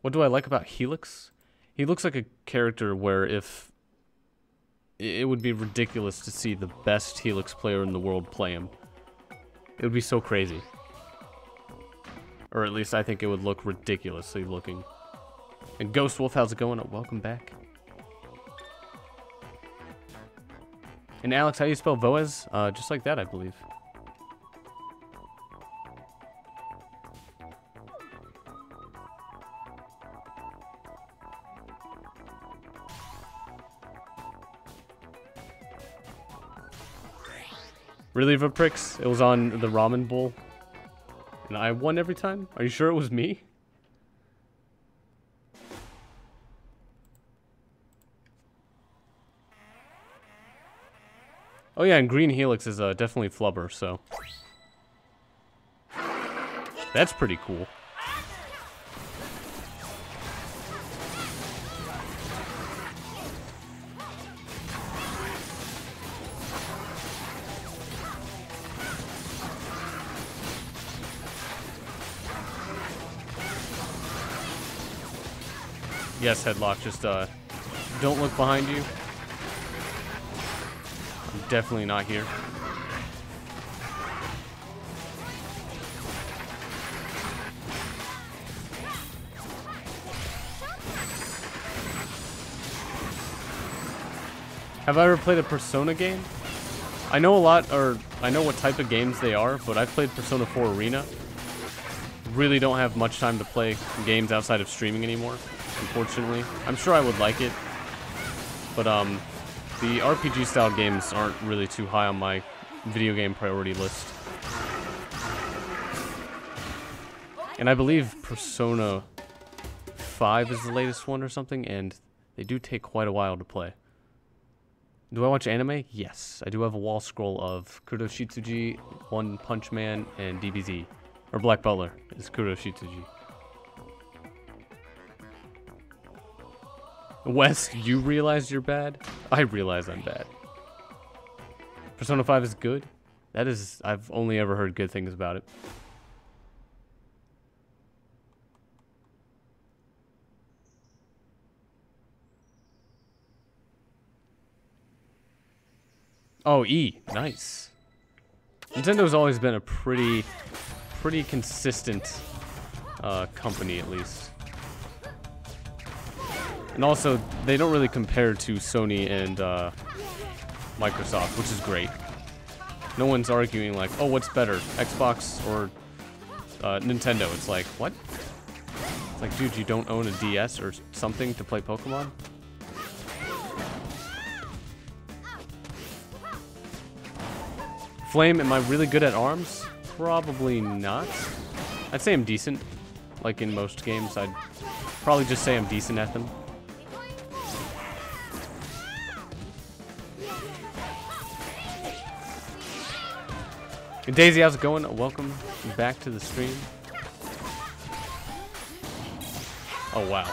What do I like about Helix? He looks like a character where if... It would be ridiculous to see the best Helix player in the world play him. It would be so crazy. Or at least I think it would look ridiculously looking. And Ghost Wolf, how's it going? Welcome back. And Alex, how do you spell Voez? Just like that, I believe. Really, Vaprix? It was on the ramen bowl. And I won every time? Are you sure it was me? Oh yeah, and Green Helix is definitely flubber, so that's pretty cool. Yes, Headlock, just don't look behind you. I'm definitely not here. Have I ever played a Persona game? I know a lot, or I know what type of games they are, but I've played Persona 4 Arena. Really don't have much time to play games outside of streaming anymore, unfortunately. I'm sure I would like it, but the RPG style games aren't really too high on my video game priority list. And I believe Persona 5 is the latest one or something, and they do take quite a while to play. Do I watch anime? Yes. I do have a wall scroll of Kuro Shitsuji, One Punch Man, and DBZ. Or Black Butler is Kuro Shitsuji. Wes, you realize you're bad? I realize I'm bad. Persona 5 is good? That is... I've only ever heard good things about it. Oh, E. Nice. Nintendo's always been a pretty consistent company, at least. And also, they don't really compare to Sony and Microsoft, which is great. No one's arguing like, oh, what's better, Xbox or Nintendo? It's like, what? It's like, dude, you don't own a DS or something to play Pokemon? Flame, am I really good at arms? Probably not. I'd say I'm decent. Like in most games, I'd probably just say I'm decent at them. And Daisy, how's it going? Welcome back to the stream. Oh, wow.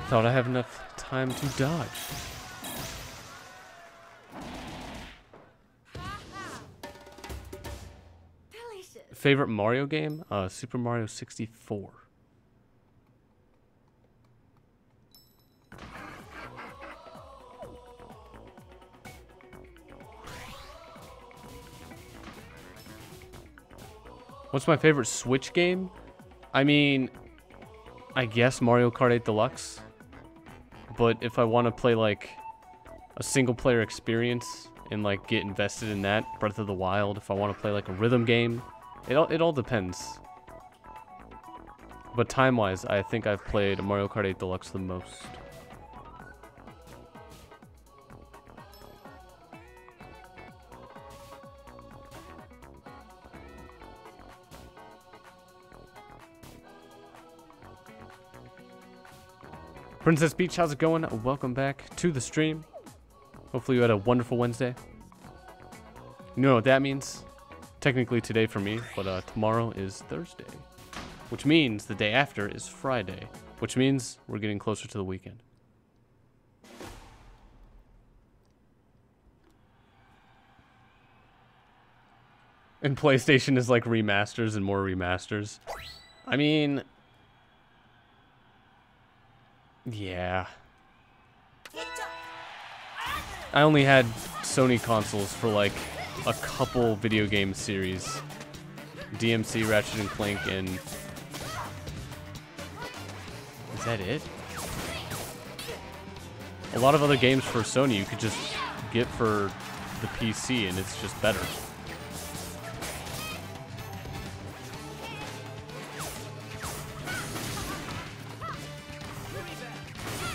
Thought I have enough time to dodge. Favorite Mario game? Super Mario 64. What's my favorite Switch game? I mean, I guess Mario Kart 8 Deluxe. But if I want to play like a single player experience and like get invested in that, Breath of the Wild. If I want to play like a rhythm game, it all depends. But time-wise, I think I've played Mario Kart 8 Deluxe the most. Princess Beach, how's it going? Welcome back to the stream. Hopefully you had a wonderful Wednesday. You know what that means? Technically today for me, but tomorrow is Thursday. Which means the day after is Friday. Which means we're getting closer to the weekend. And PlayStation is like remasters and more remasters. I mean... yeah. I only had Sony consoles for like a couple video game series. DMC, Ratchet and Clank, and... is that it? A lot of other games for Sony you could just get for the PC and it's just better.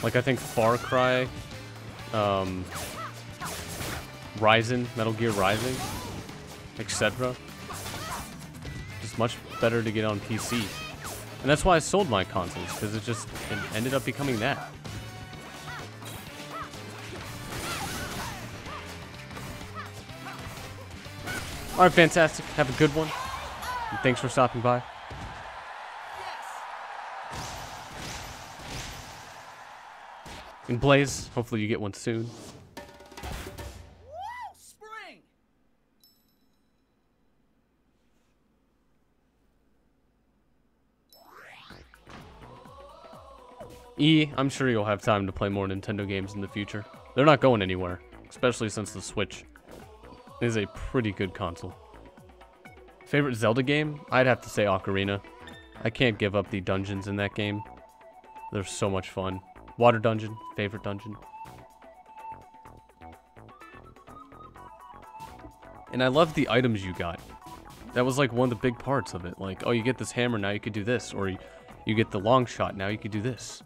Like I think Far Cry, Ryzen, Metal Gear Rising, etc. Just much better to get on PC. And that's why I sold my consoles, because it ended up becoming that. Alright, fantastic. Have a good one. And thanks for stopping by. And Blaze, hopefully you get one soon. Spring. E, I'm sure you'll have time to play more Nintendo games in the future. They're not going anywhere, especially since the Switch is a pretty good console. Favorite Zelda game? I'd have to say Ocarina. I can't give up the dungeons in that game. They're so much fun. Water dungeon, favorite dungeon. And I love the items you got. That was like one of the big parts of it. Like, oh, you get this hammer, now you could do this. Or you get the long shot, now you could do this.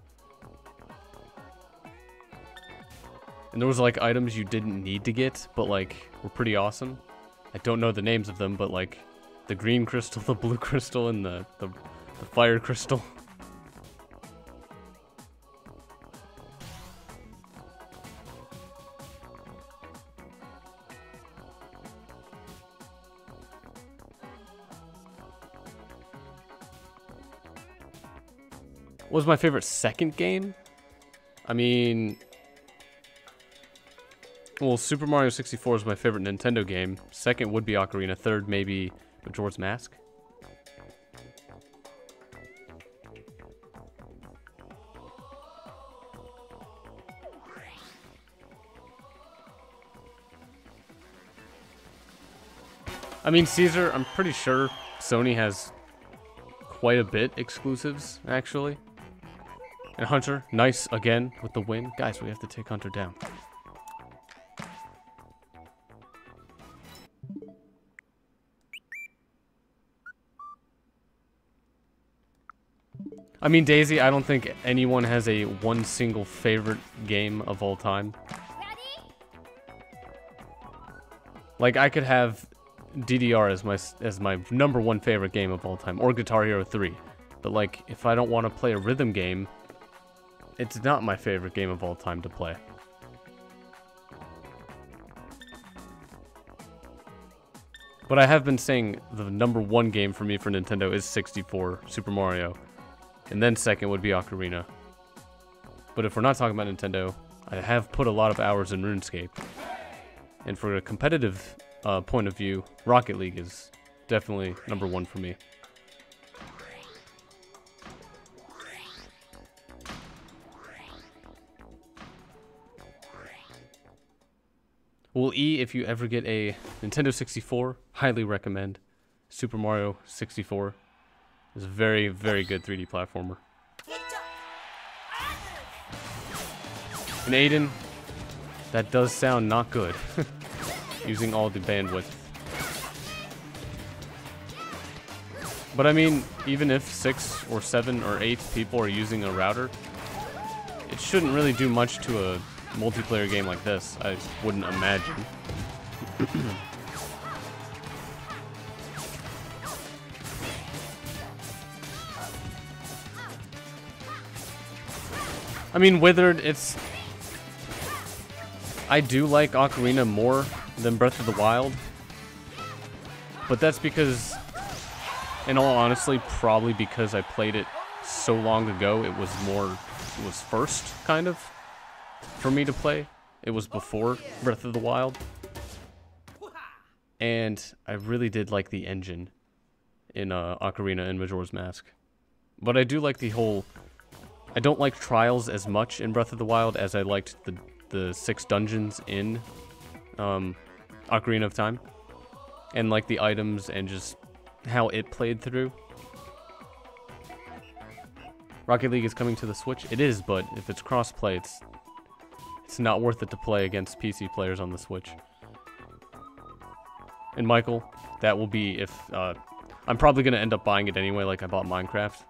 And there was like items you didn't need to get, but like were pretty awesome. I don't know the names of them, but like the green crystal, the blue crystal, and the fire crystal. What was my favorite second game? I mean, well, Super Mario 64 is my favorite Nintendo game. Second would be Ocarina. Third, maybe Majora's Mask. I mean, Caesar, I'm pretty sure Sony has quite a bit exclusives, actually. And Hunter, nice again with the win. Guys, we have to take Hunter down. I mean, Daisy, I don't think anyone has a one single favorite game of all time. Like, I could have DDR as my number one favorite game of all time, or Guitar Hero 3. But like, if I don't want to play a rhythm game, it's not my favorite game of all time to play. But I have been saying the number one game for me for Nintendo is 64, Super Mario. And then second would be Ocarina. But if we're not talking about Nintendo, I have put a lot of hours in RuneScape. And for a competitive point of view, Rocket League is definitely number one for me. Well, E, if you ever get a Nintendo 64, highly recommend. Super Mario 64 is a very, very good 3D platformer. And Aiden, that does sound not good. Using all the bandwidth. But I mean, even if 6 or 7 or 8 people are using a router, it shouldn't really do much to a multiplayer game like this, I wouldn't imagine. I mean, Withered, I do like Ocarina more than Breath of the Wild. But that's because, in all honesty, probably because I played it so long ago, it was first, kind of, for me to play. It was before Breath of the Wild. And I really did like the engine in Ocarina and Majora's Mask. But I do like the whole... I don't like Trials as much in Breath of the Wild as I liked the 6 dungeons in Ocarina of Time. And like the items and just how it played through. Rocket League is coming to the Switch. It is, but if it's cross-play, it's not worth it to play against PC players on the Switch. And Michael, that will be if... I'm probably going to end up buying it anyway, like I bought Minecraft.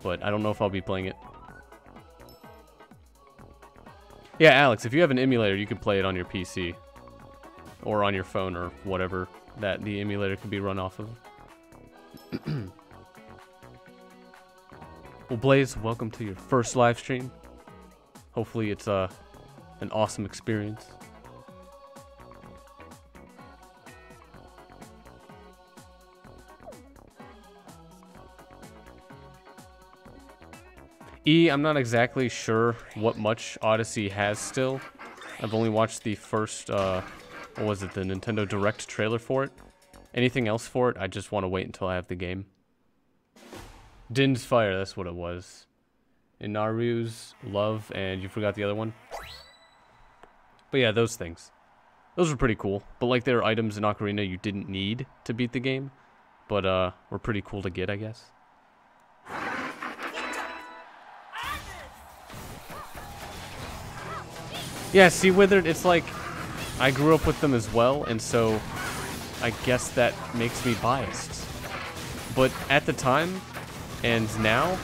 But I don't know if I'll be playing it. Yeah, Alex, if you have an emulator, you could play it on your PC. Or on your phone, or whatever that the emulator could be run off of. Well, Blaze, welcome to your first live stream. Hopefully it's an awesome experience. E, I'm not exactly sure what much Odyssey has still. I've only watched the first, what was it, the Nintendo Direct trailer for it. Anything else for it, I just want to wait until I have the game. Din's Fire, that's what it was. Inaru's Love, and you forgot the other one? But yeah, those things. Those were pretty cool. But like, there are items in Ocarina you didn't need to beat the game. But, were pretty cool to get, I guess. Yeah, see, Withered, it's like, I grew up with them as well, and so I guess that makes me biased. But at the time, and now,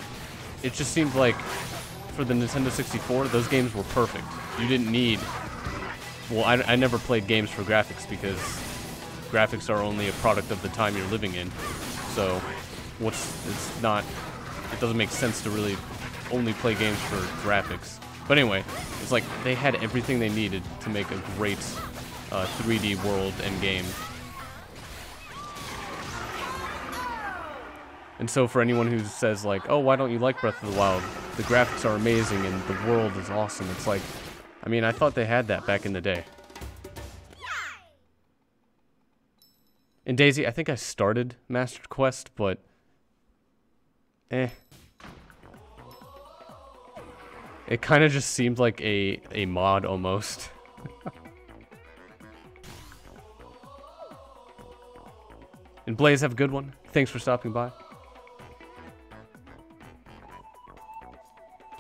it just seemed like, for the Nintendo 64, those games were perfect. You didn't need... Well, I never played games for graphics, because graphics are only a product of the time you're living in. So, it's not... It doesn't make sense to really only play games for graphics. But anyway, it's like they had everything they needed to make a great 3D world and game. And so for anyone who says like, oh, why don't you like Breath of the Wild? The graphics are amazing and the world is awesome. It's like, I mean, I thought they had that back in the day. In Daisy, I think I started Master Quest, but... It kind of just seemed like a mod almost. And Blaze, have a good one. Thanks for stopping by.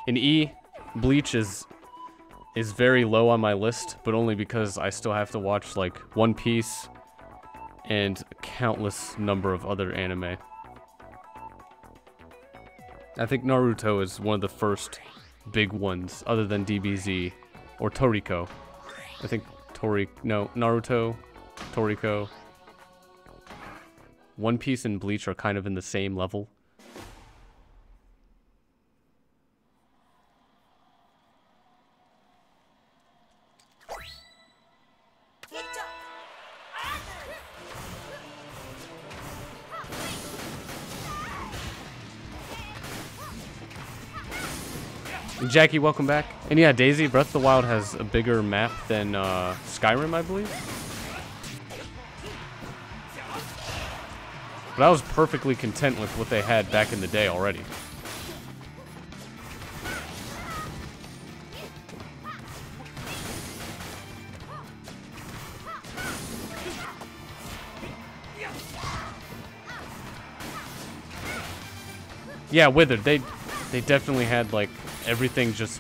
In E, Bleach is very low on my list, but only because I still have to watch like One Piece and a countless number of other anime. I think Naruto is one of the first big ones, other than DBZ or Toriko. I think Naruto, Toriko. One Piece and Bleach are kind of in the same level. Jackie, welcome back. And yeah, Daisy, Breath of the Wild has a bigger map than Skyrim, I believe. But I was perfectly content with what they had back in the day already. Yeah, Withered, they definitely had like everything just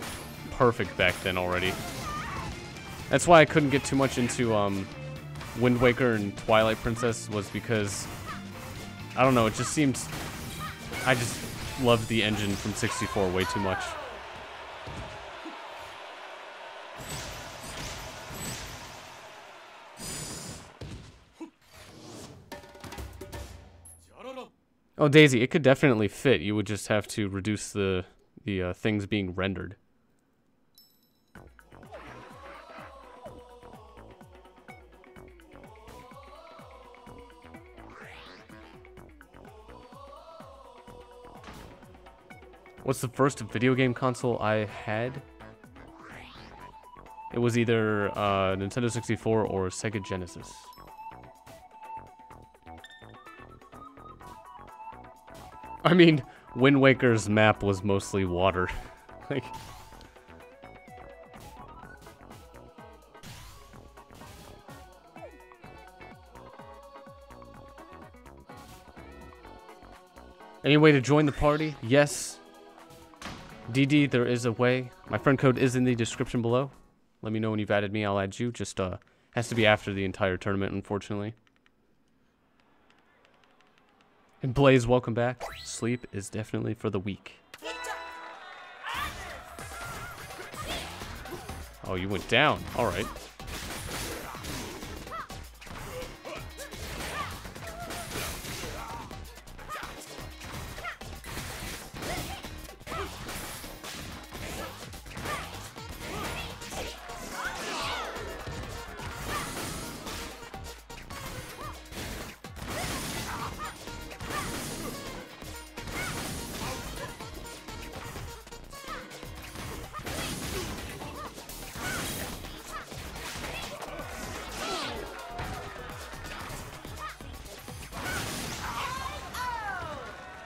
perfect back then already. That's why I couldn't get too much into Wind Waker and Twilight Princess, was because I don't know, it just seemed I just loved the engine from 64 way too much. Oh, Daisy, it could definitely fit. You would just have to reduce the things being rendered. What's the first video game console I had? It was either Nintendo 64 or Sega Genesis. I mean, Wind Waker's map was mostly water. Like, any way to join the party? Yes. DD, there is a way. My friend code is in the description below. Let me know when you've added me. I'll add you. Just has to be after the entire tournament, unfortunately. And Blaze, welcome back. Sleep is definitely for the weak. Oh, you went down. All right.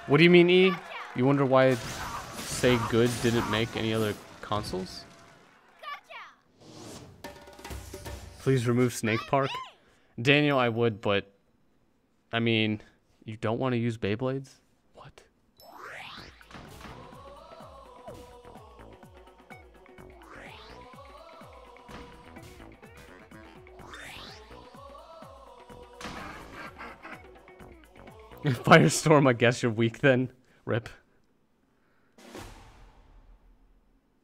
What do you mean, E? You wonder why Say Good didn't make any other consoles? Please remove Snake Park. Daniel, I would, but I mean, you don't want to use Beyblades? What? Firestorm, I guess you're weak then. Rip.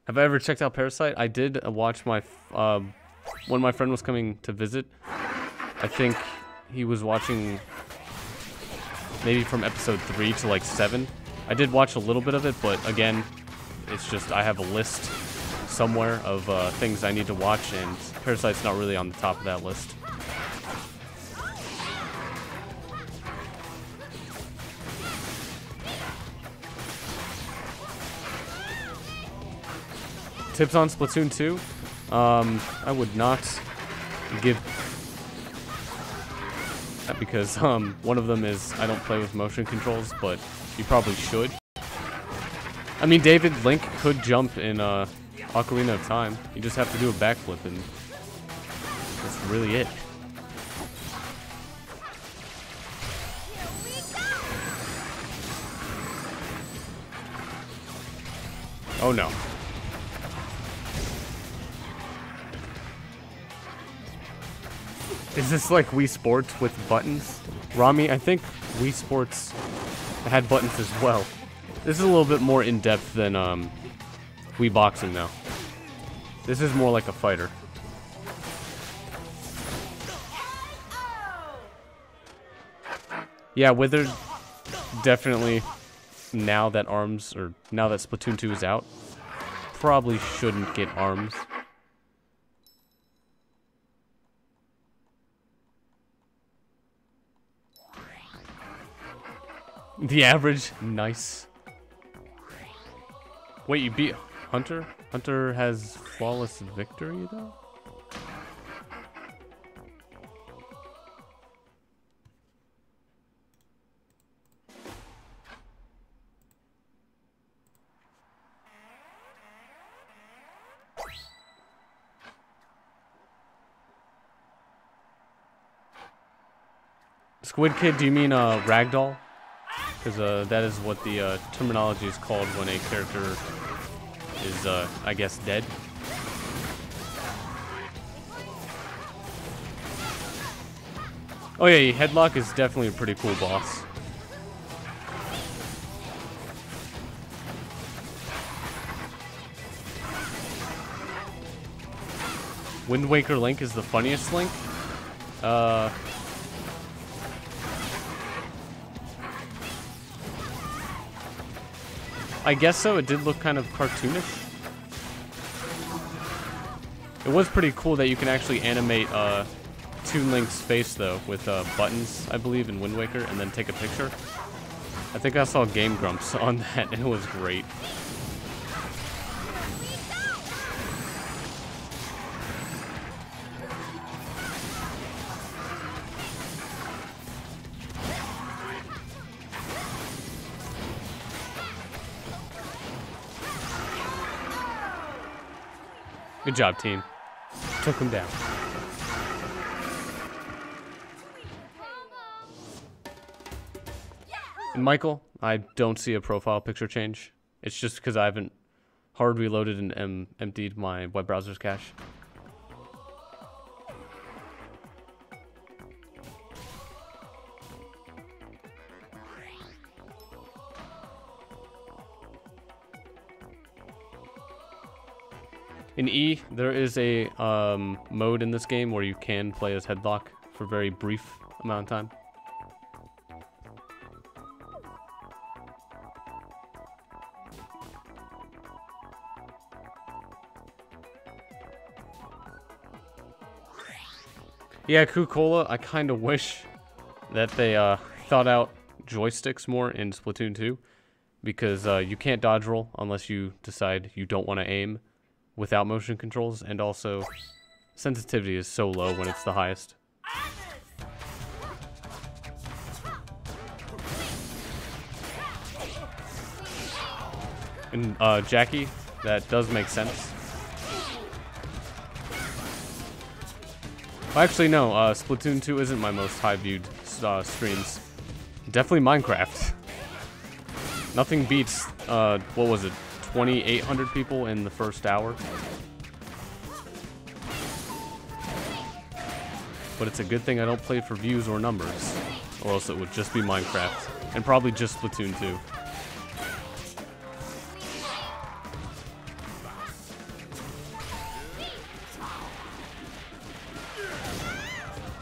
Have I ever checked out Parasite? I did watch my, when my friend was coming to visit. I think he was watching maybe from episode 3 to like 7. I did watch a little bit of it, but again, it's just I have a list somewhere of things I need to watch, and Parasite's not really on the top of that list. Tips on Splatoon 2? I would not give that because one of them is I don't play with motion controls, but you probably should. I mean, David, Link could jump in Ocarina of Time. You just have to do a backflip, and that's really it. Oh no. Is this like Wii Sports with buttons? Rami, I think Wii Sports had buttons as well. This is a little bit more in-depth than Wii Boxing now. This is more like a fighter. Yeah, Withered, definitely now that ARMS, or now that Splatoon 2 is out, probably shouldn't get ARMS. The average, nice. Wait, you beat Hunter? Hunter has flawless victory, though? Squid Kid, do you mean Ragdoll? Because that is what the terminology is called when a character is, I guess, dead. Oh yeah, Headlock is definitely a pretty cool boss. Wind Waker Link is the funniest Link? I guess so. It did look kind of cartoonish. It was pretty cool that you can actually animate Toon Link's face, though, with buttons, I believe, in Wind Waker, and then take a picture. I think I saw Game Grumps on that, and it was great. Good job, team. Took him down. And Michael, I don't see a profile picture change. It's just because I haven't hard reloaded and emptied my web browser's cache. In E, there is a mode in this game where you can play as Headlock for a very brief amount of time. Yeah, Coca-Cola, I kind of wish that they thought out joysticks more in Splatoon 2, because you can't dodge roll unless you decide you don't want to aim without motion controls, and also sensitivity is so low when it's the highest. And Jackie, that does make sense. Well, actually, no. Splatoon 2 isn't my most high-viewed streams. Definitely Minecraft. Nothing beats, what was it, 2,800 people in the first hour. But it's a good thing I don't play for views or numbers, or else it would just be Minecraft. And probably just Splatoon 2.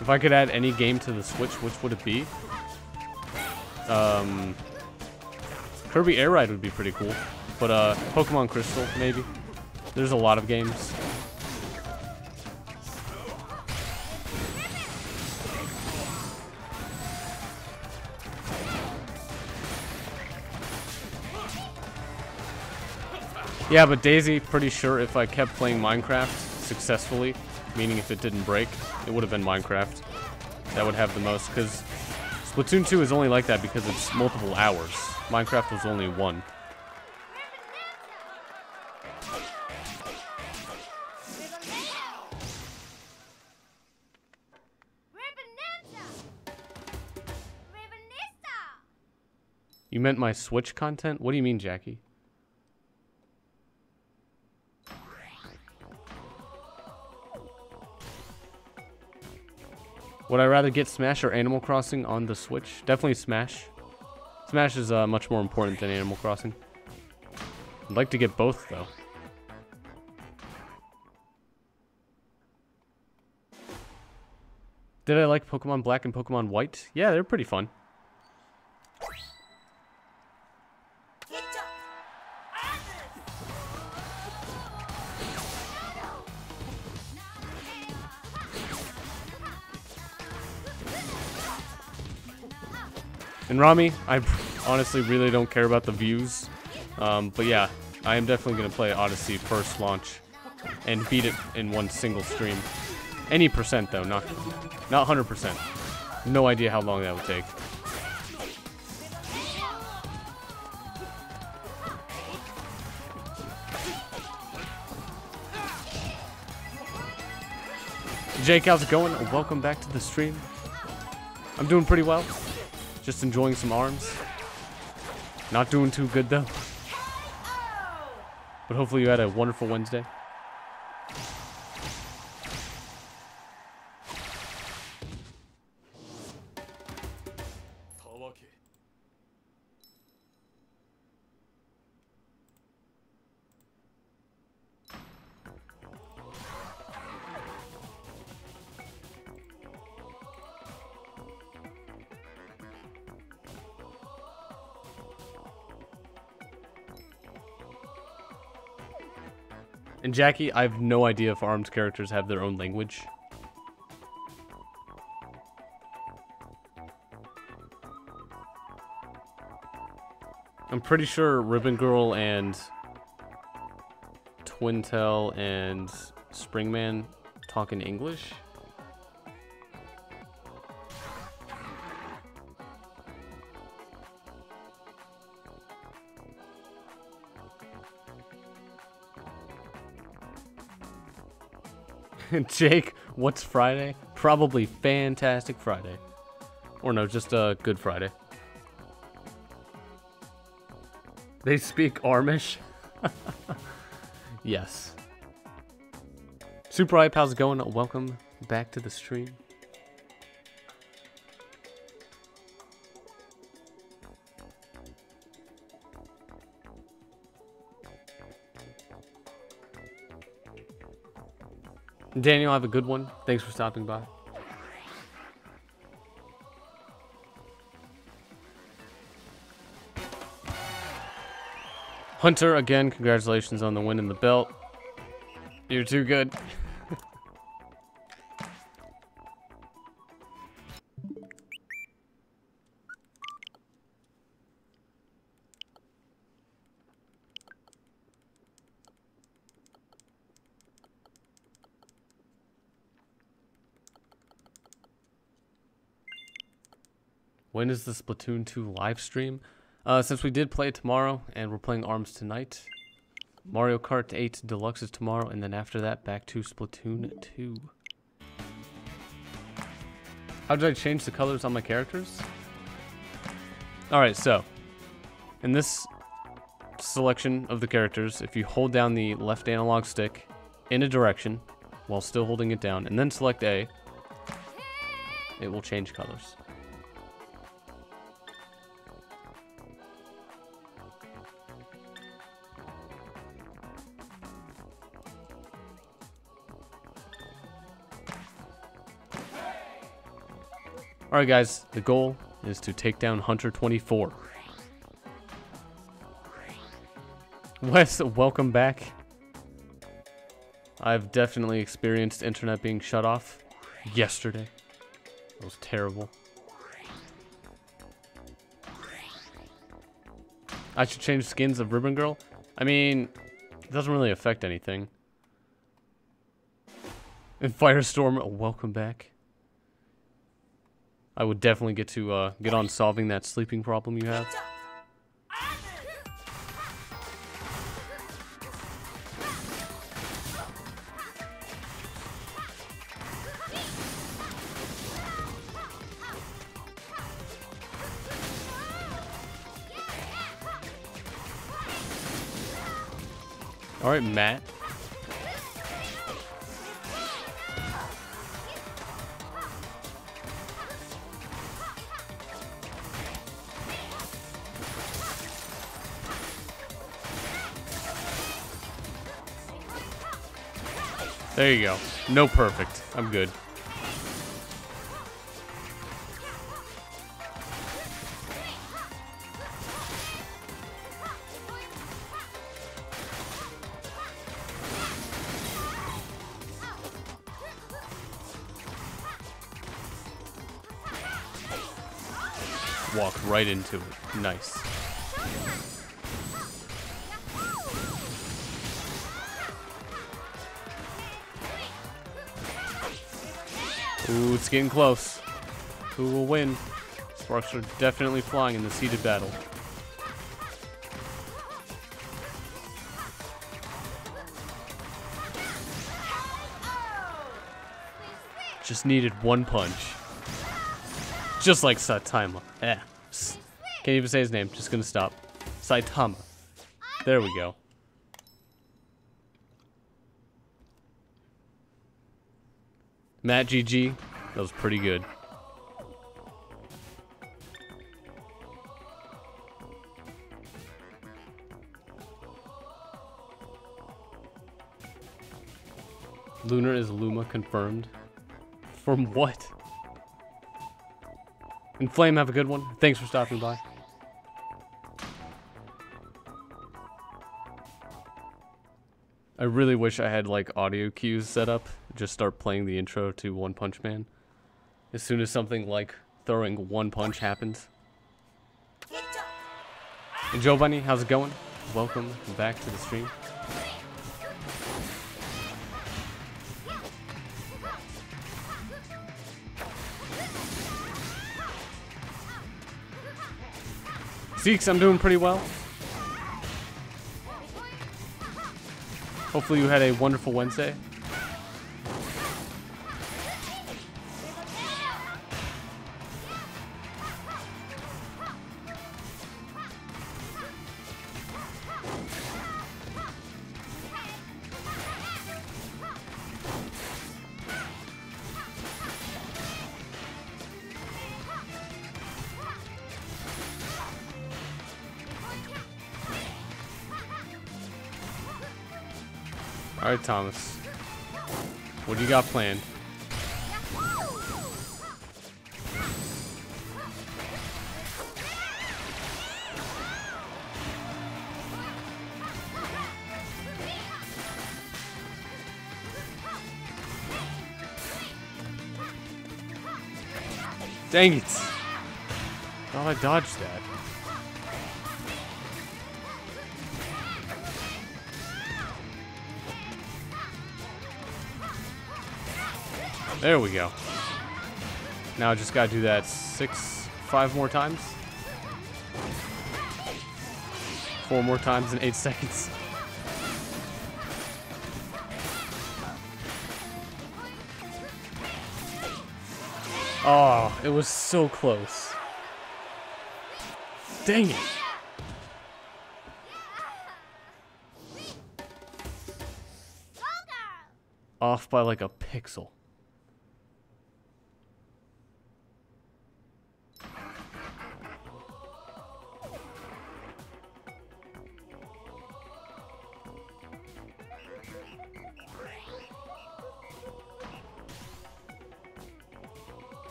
If I could add any game to the Switch, which would it be? Kirby Air Ride would be pretty cool. But Pokemon Crystal, maybe. There's a lot of games. Yeah, but Daisy, pretty sure if I kept playing Minecraft successfully, meaning if it didn't break, it would have been Minecraft. That would have the most, because Splatoon 2 is only like that because it's multiple hours. Minecraft was only one. You meant my Switch content? What do you mean, Jackie? Would I rather get Smash or Animal Crossing on the Switch? Definitely Smash. Smash is much more important than Animal Crossing. I'd like to get both, though. Did I like Pokemon Black and Pokemon White? Yeah, they're pretty fun. And Rami, I honestly really don't care about the views. But yeah, I am definitely going to play Odyssey first launch and beat it in one single stream. Any percent though, not 100%. No idea how long that would take. Jake, how's it going? Welcome back to the stream. I'm doing pretty well. Just enjoying some arms. Not doing too good though. But hopefully you had a wonderful Wednesday. And Jackie, I have no idea if ARMS characters have their own language. I'm pretty sure Ribbon Girl and Twintel and Springman talk in English. Jake, what's Friday? Probably Fantastic Friday. Or no, just a Good Friday. They speak Armish? Yes. Super Hype, how's it going? Welcome back to the stream. Daniel, have a good one. Thanks for stopping by. Hunter, again, congratulations on the win in the belt. You're too good. When is the Splatoon 2 live stream? Since we did play it tomorrow, and we're playing ARMS tonight, Mario Kart 8 Deluxe is tomorrow, and then after that, back to Splatoon 2. How did I change the colors on my characters? Alright, so, in this selection of the characters, if you hold down the left analog stick in a direction, while still holding it down, and then select A, it will change colors. Alright guys, the goal is to take down Hunter 24. Wes, welcome back. I've definitely experienced internet being shut off yesterday. It was terrible. I should change skins of Ribbon Girl? I mean, it doesn't really affect anything. And Firestorm, welcome back. I would definitely get on solving that sleeping problem you have. All right, Matt. There you go. No perfect. I'm good. Walk right into it. Nice. Ooh, it's getting close. Who will win? Sparks are definitely flying in this heated battle. Just needed one punch. Just like Saitama. Can't even say his name. Just gonna stop. Saitama. There we go. Matt GG. That was pretty good. Lunar is Luma confirmed. From what? And Flame, have a good one. Thanks for stopping by. I really wish I had like audio cues set up. Just start playing the intro to One Punch Man as soon as something like throwing one punch happens. And Joe Bunny, how's it going? Welcome back to the stream. Zeeks, I'm doing pretty well. Hopefully you had a wonderful Wednesday. Alright, Thomas. What do you got planned? Dang it! Thought I dodged that. There we go. Now I just gotta do that 5 more times. 4 more times in 8 seconds. Oh, it was so close. Dang it. Off by like a pixel.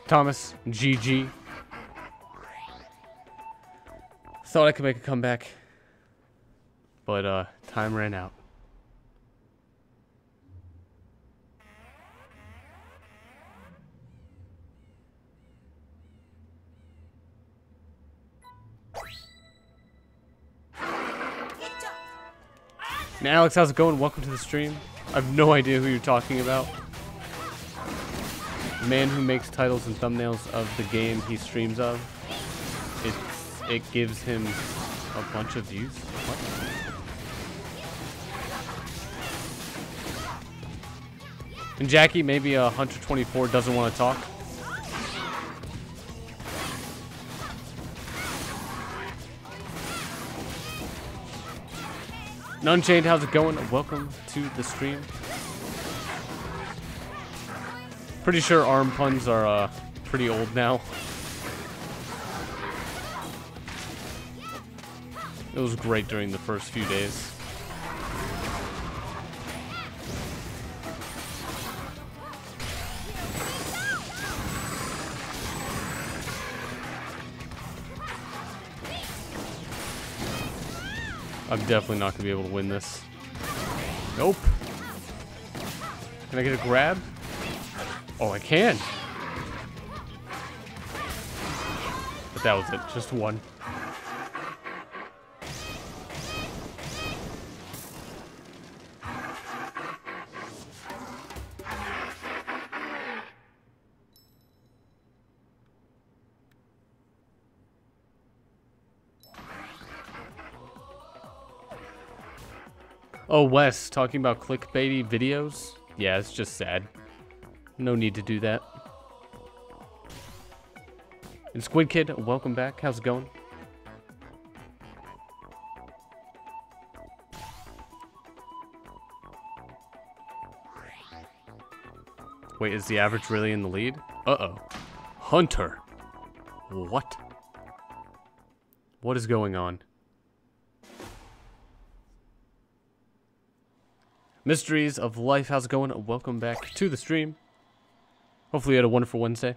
Thomas, GG. Thought I could make a comeback, but time ran out. And Alex, how's it going? Welcome to the stream. I have no idea who you're talking about. The man who makes titles and thumbnails of the game he streams of. It gives him a bunch of views. What? And Jackie, maybe Hunter24 doesn't want to talk. Unchained, how's it going? Welcome to the stream. Pretty sure arm puns are pretty old now. It was great during the first few days. I'm definitely not going to be able to win this. Nope. Can I get a grab? Oh, I can. But that was it. Just one. Oh, Wes, talking about clickbaity videos? Yeah, it's just sad. No need to do that. And Squid Kid, welcome back. How's it going? Wait, is the average really in the lead? Uh-oh. Hunter. What? What is going on? Mysteries of Life, how's it going? Welcome back to the stream. Hopefully you had a wonderful Wednesday.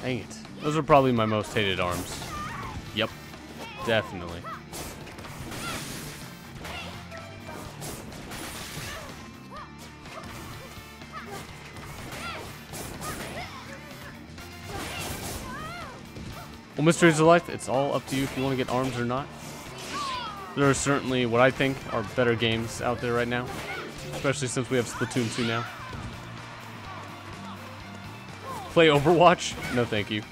Dang it. Those are probably my most hated arms. Yep. Definitely. Well, Mysteries of Life, it's all up to you if you want to get arms or not. There are certainly what I think are better games out there right now. Especially since we have Splatoon 2 now. Play Overwatch? No thank you.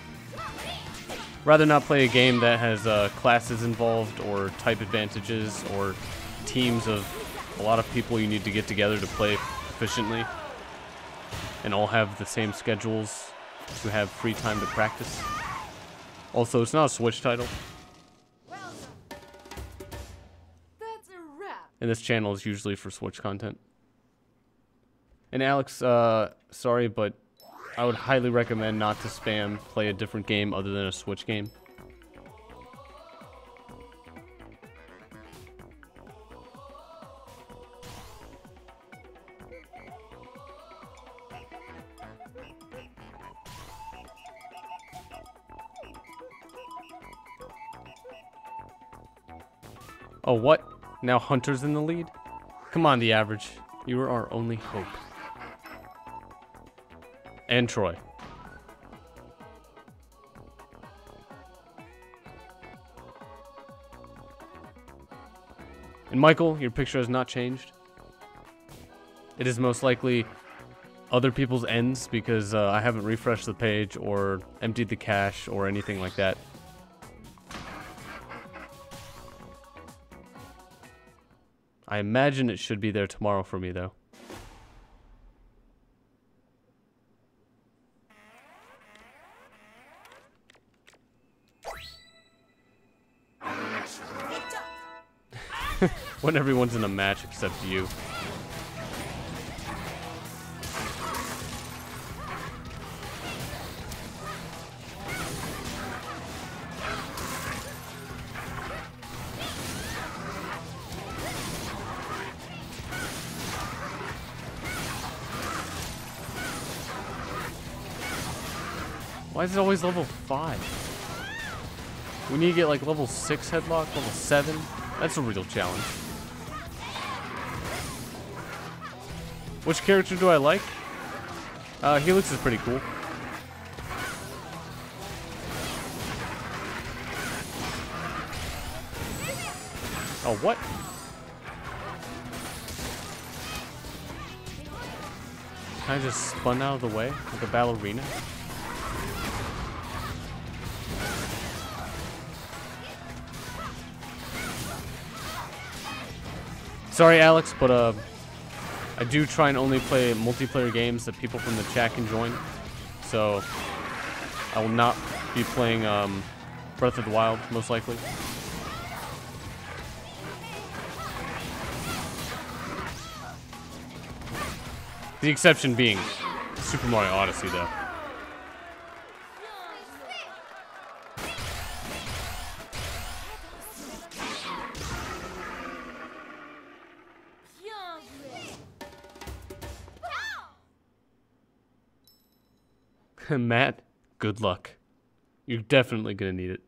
Rather not play a game that has classes involved or type advantages or teams of a lot of people you need to get together to play efficiently and all have the same schedules to have free time to practice. Also, it's not a Switch title. That's a wrap. And this channel is usually for Switch content. And Alex, sorry, but I would highly recommend not to spam play a different game other than a Switch game. Oh, what? Now Hunter's in the lead? Come on, the average. You are our only hope. And Troy. And Michael, your picture has not changed. It is most likely other people's ends because I haven't refreshed the page or emptied the cache or anything like that. I imagine it should be there tomorrow for me, though. When everyone's in a match except you. Why is it always level 5? We need to get like level 6 headlock, level 7. That's a real challenge. Which character do I like? Helix is pretty cool. Oh, what? Kind of just spun out of the way like a ballerina. Sorry, Alex, but I do try and only play multiplayer games that people from the chat can join. So I will not be playing Breath of the Wild, most likely. The exception being Super Mario Odyssey, though. Matt, good luck. You're definitely gonna need it.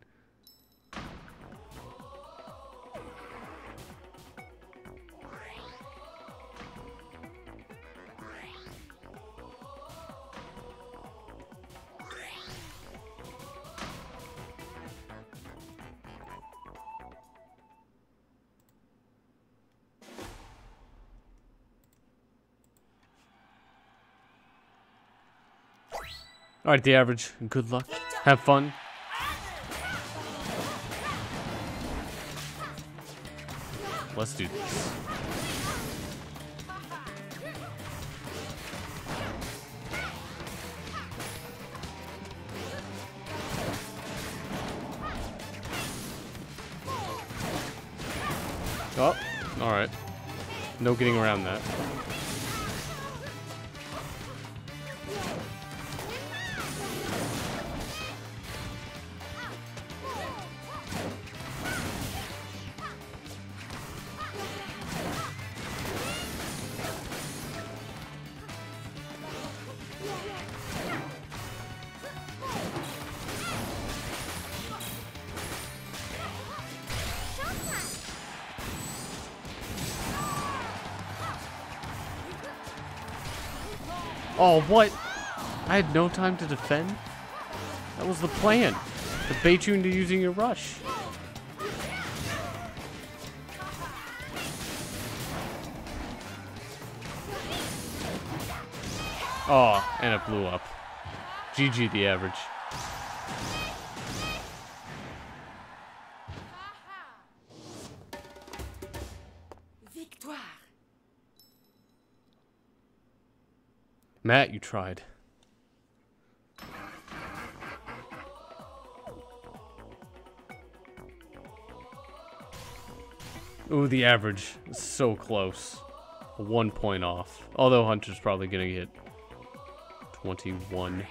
Alright, the average. Good luck. Have fun. Let's do this. Oh, alright. No getting around that. Oh, what? I had no time to defend? That was the plan. To bait you into using your rush. Oh, and it blew up. GG the average. Victoire. Matt, you tried. Ooh, the average is so close. 1 point off. Although Hunter's probably gonna get 21.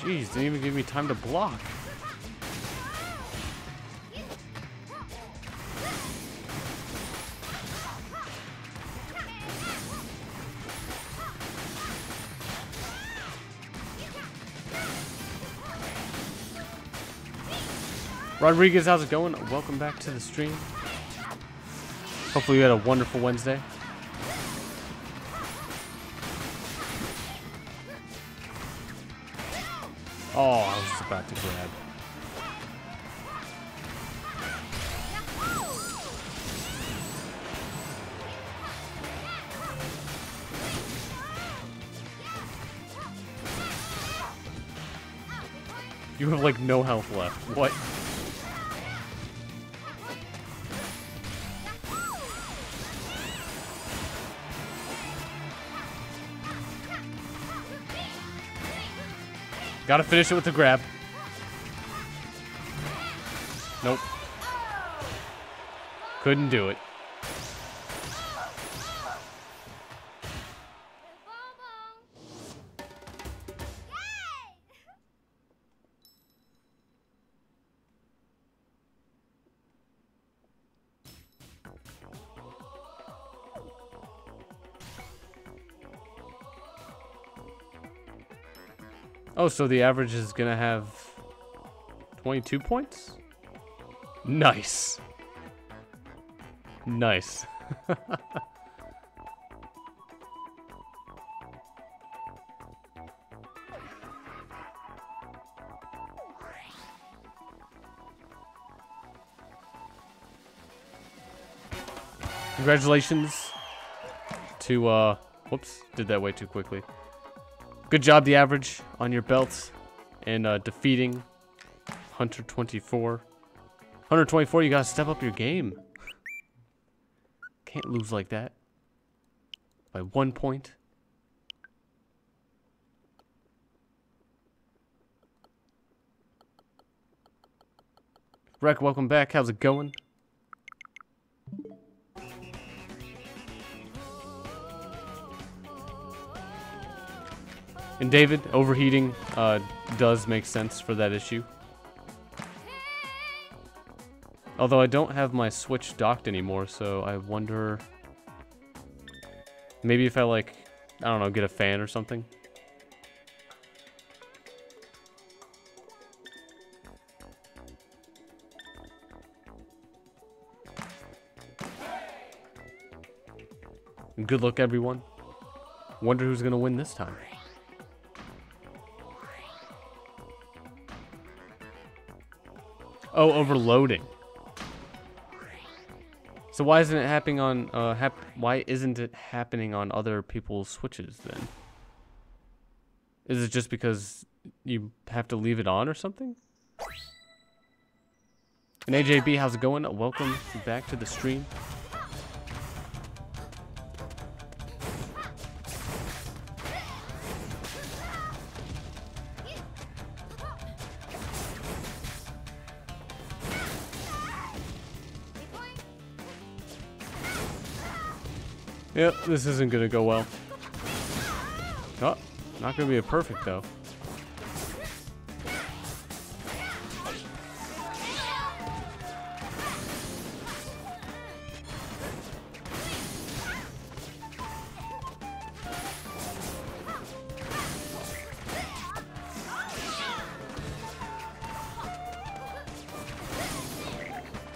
Jeez, didn't even give me time to block. Rodriguez, how's it going? Welcome back to the stream. Hopefully you had a wonderful Wednesday. Oh, I was just about to grab. You have like no health left. What? Gotta finish it with the grab. Nope. Couldn't do it. Oh, so the average is gonna have 22 points? Nice. Nice. Congratulations to, whoops, did that way too quickly. Good job, the average, on your belt and defeating Hunter 24. Hunter 24, you gotta step up your game. Can't lose like that. By 1 point. Rec, welcome back. How's it going? And David, overheating does make sense for that issue. Although I don't have my Switch docked anymore, so I wonder... Maybe if I, like, I don't know, get a fan or something. And good luck, everyone. Wonder who's gonna win this time. Oh, overloading. So why isn't it happening on why isn't it happening on other people's Switches then? Is it just because you have to leave it on or something? And AJB, how's it going? Welcome back to the stream. Yep, this isn't gonna go well. Oh, not gonna be a perfect though.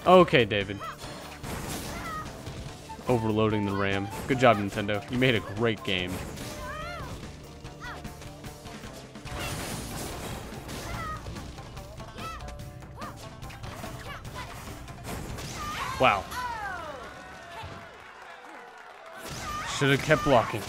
Okay, David. Overloading the RAM. Good job, Nintendo. You made a great game. Wow. Should have kept blocking.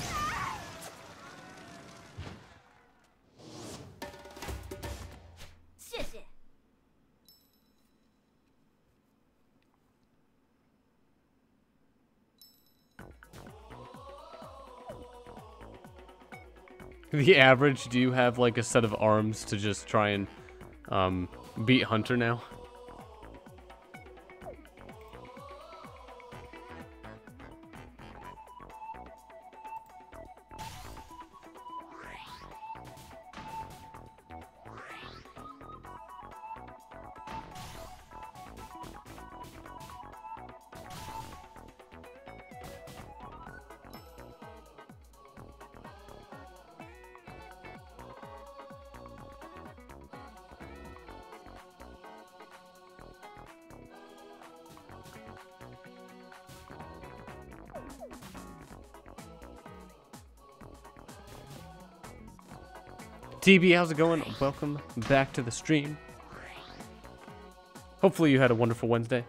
The average, do you have like a set of arms to just try and beat Hunter now? TB, how's it going? Welcome back to the stream. Hopefully you had a wonderful Wednesday.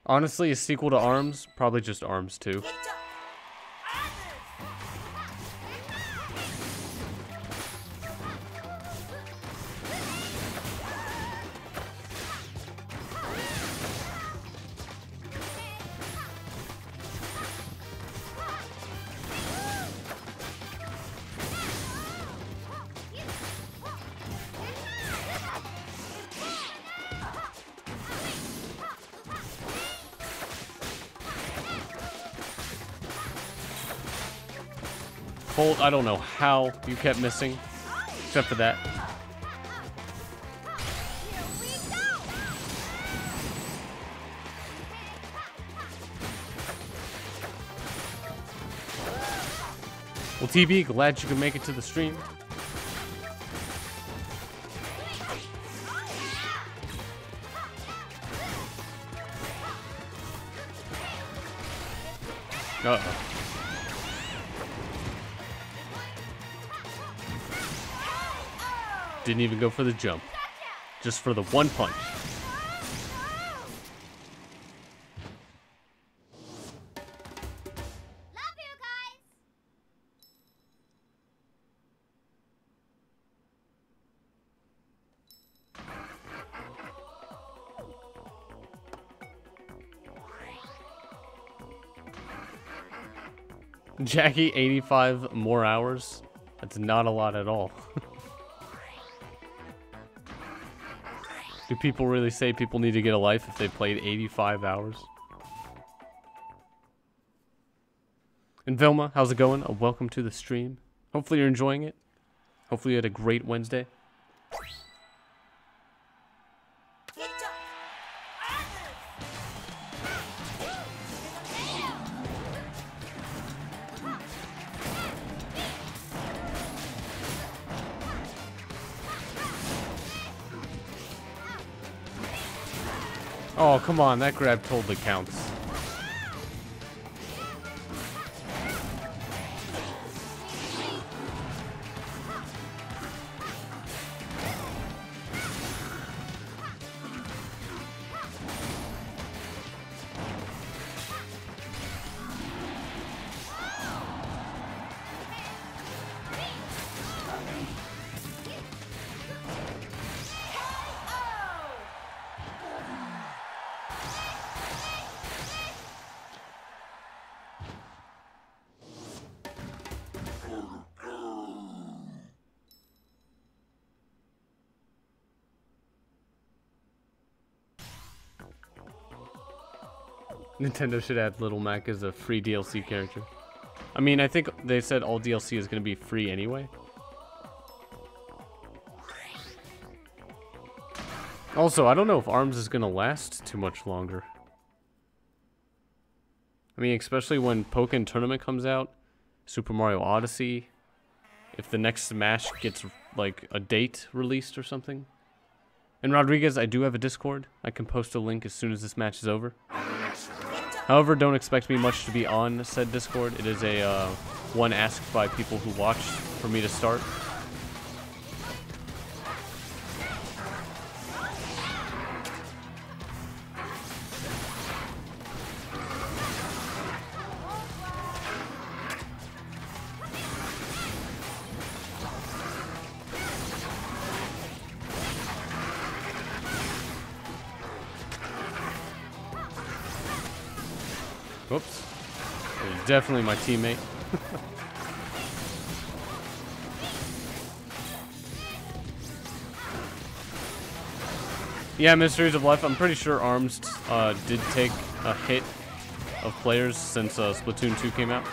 Honestly, a sequel to ARMS? Probably just ARMS 2. Colt, I don't know how you kept missing, except for that. Well, TB, glad you could make it to the stream. Uh-oh. Didn't even go for the jump. Just for the one punch. Love you guys. Jackie, 85 more hours? That's not a lot at all. Do people really say people need to get a life if they played 85 hours? And Vilma, how's it going? Welcome to the stream. Hopefully you're enjoying it. Hopefully you had a great Wednesday. Oh, come on, that grab totally counts. Nintendo should add Little Mac as a free DLC character. I mean, I think they said all DLC is going to be free anyway. Also, I don't know if ARMS is going to last too much longer. I mean, especially when Pokken Tournament comes out, Super Mario Odyssey, if the next Smash gets, like, a date released or something. And Rodriguez, I do have a Discord. I can post a link as soon as this match is over. However, don't expect me much to be on said Discord. It is a one asked by people who watch for me to start. Whoops. It was definitely my teammate. Yeah, Mysteries of Life. I'm pretty sure ARMS did take a hit of players since Splatoon 2 came out.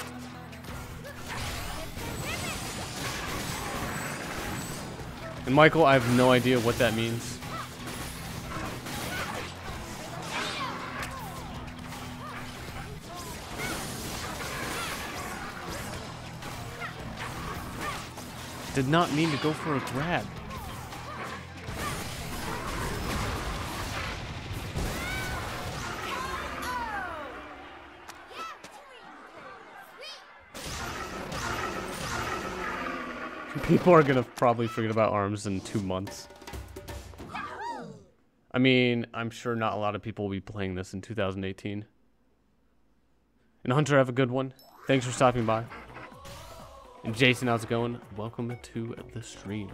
And Michael, I have no idea what that means. Did not mean to go for a grab. People are gonna probably forget about ARMS in 2 months. I mean, I'm sure not a lot of people will be playing this in 2018. And Hunter, have a good one. Thanks for stopping by. And Jason, how's it going? Welcome to the stream.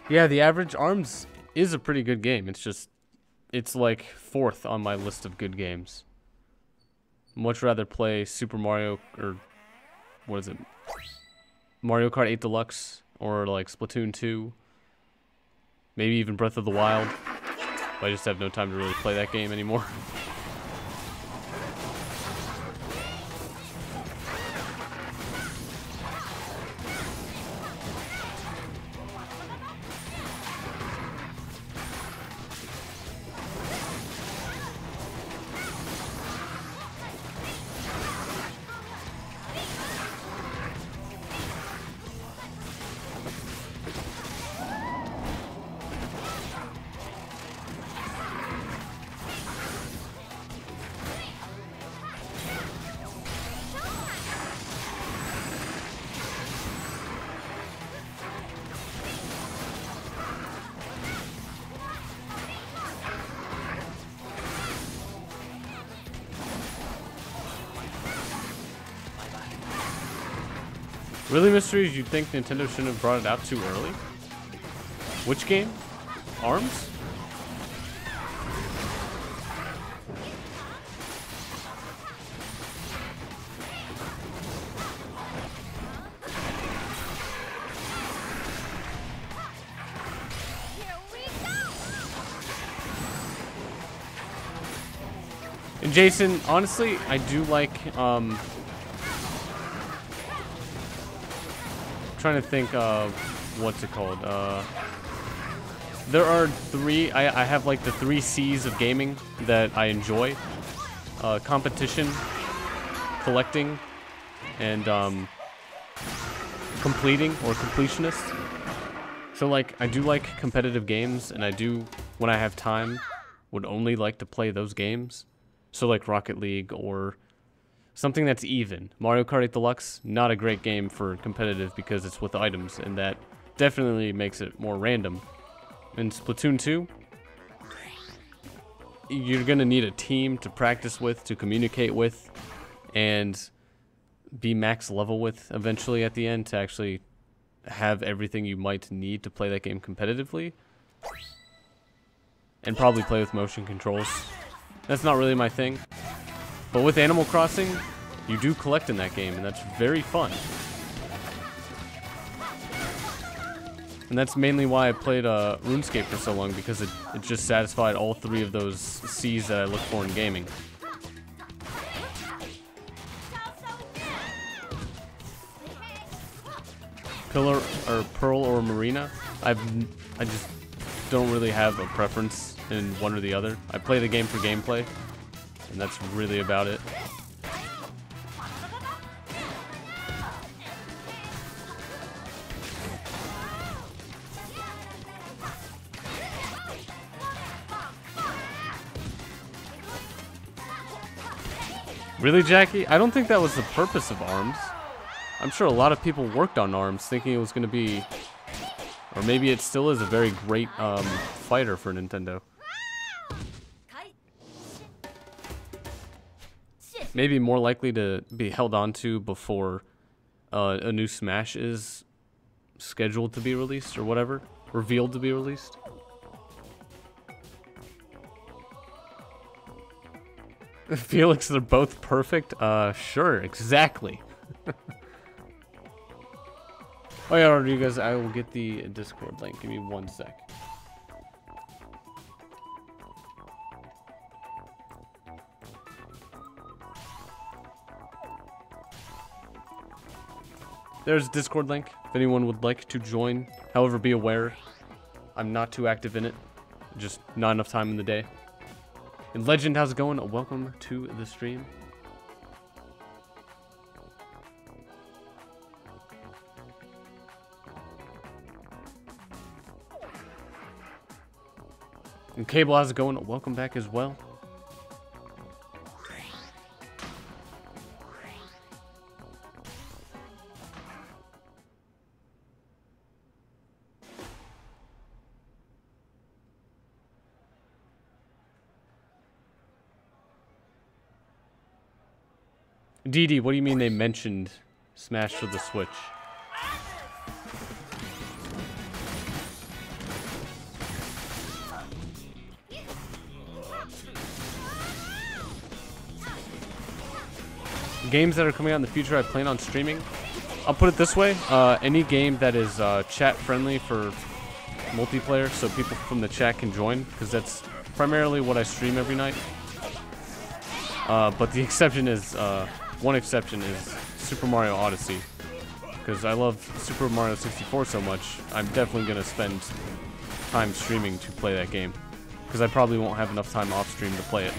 Yeah, the average ARMS is a pretty good game. It's like 4th on my list of good games. Much rather play Super Mario, or what is it? Mario Kart 8 Deluxe, or like Splatoon 2. Maybe even Breath of the Wild. But I just have no time to really play that game anymore. Really, Mysteries, you think Nintendo shouldn't have brought it out too early? Which game? ARMS? And Jason, honestly, I do like, trying to think of what's it called. There are three. I have like the 3 C's of gaming that I enjoy: competition, collecting, and completing or completionist. So like I do like competitive games, and I do, when I have time, would only like to play those games. So like Rocket League or something that's even. Mario Kart 8 Deluxe, not a great game for competitive because it's with items, and that definitely makes it more random. In Splatoon 2, you're going to need a team to practice with, to communicate with, and be max level with eventually at the end to actually have everything you might need to play that game competitively. And probably play with motion controls. That's not really my thing. But with Animal Crossing, you do collect in that game, and that's very fun. And that's mainly why I played RuneScape for so long, because it just satisfied all 3 of those C's that I look for in gaming. Pillar or Pearl or Marina, I just don't really have a preference in one or the other. I play the game for gameplay, and that's really about it. Really, Jackie? I don't think that was the purpose of ARMS. I'm sure a lot of people worked on ARMS thinking it was going to be, or maybe it still is, a very great fighter for Nintendo. Maybe more likely to be held on to before a new Smash is scheduled to be released or whatever, revealed to be released. Felix, they're both perfect? Sure, exactly. Oh yeah, Rodriguez, I will get the Discord link. Give me 1 sec. There's a Discord link if anyone would like to join. However, be aware, I'm not too active in it. Just not enough time in the day. And Legend, how's it going? Welcome to the stream. And Cable, how's it going? Welcome back as well. DD, what do you mean they mentioned Smash for the Switch? Games that are coming out in the future I plan on streaming. I'll put it this way, any game that is chat friendly for multiplayer so people from the chat can join, because that's primarily what I stream every night. But the exception is, one exception is Super Mario Odyssey, because I love Super Mario 64 so much, I'm definitely going to spend time streaming to play that game, because I probably won't have enough time off stream to play it.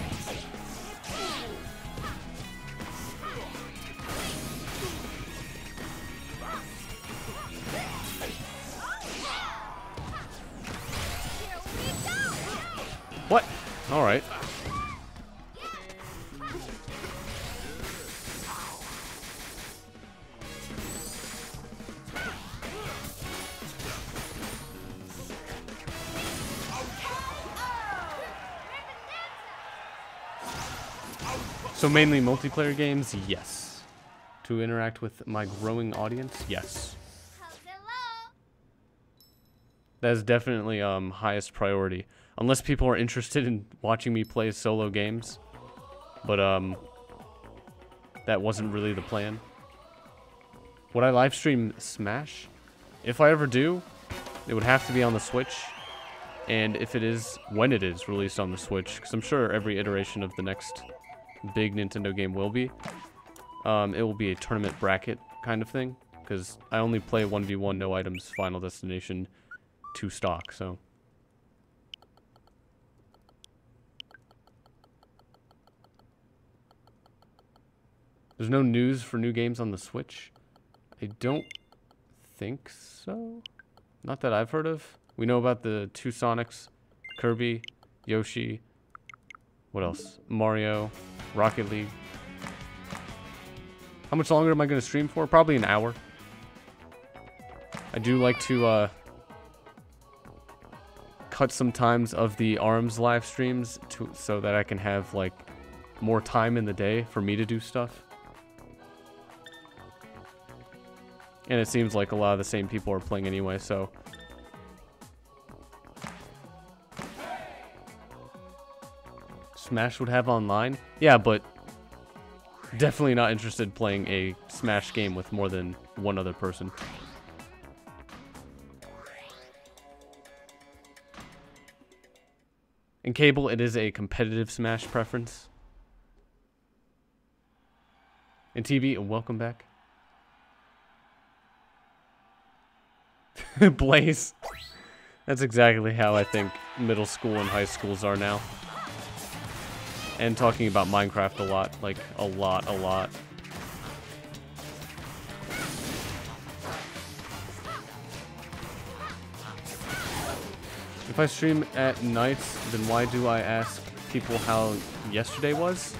What? Alright. So mainly multiplayer games, yes. To interact with my growing audience, yes. That is definitely highest priority. Unless people are interested in watching me play solo games. But that wasn't really the plan. Would I live stream Smash? If I ever do, it would have to be on the Switch. And if it is, when it is released on the Switch, because I'm sure every iteration of the next big Nintendo game will be. It will be a tournament bracket kind of thing, because I only play 1v1 no items Final Destination 2 stock, so. There's no news for new games on the Switch? I don't think so. Not that I've heard of. We know about the 2 Sonics, Kirby, Yoshi, what else? Mario, Rocket League. How much longer am I going to stream for? Probably an hour. I do like to cut some times of the ARMS live streams so that I can have like more time in the day for me to do stuff. And it seems like a lot of the same people are playing anyway, so. Smash would have online? Yeah, but definitely not interested in playing a Smash game with more than one other person. In Cable, it is a competitive Smash preference. In TV, welcome back. Blaze. That's exactly how I think middle school and high schools are now. And talking about Minecraft a lot. Like, a lot. If I stream at nights, then why do I ask people how yesterday was?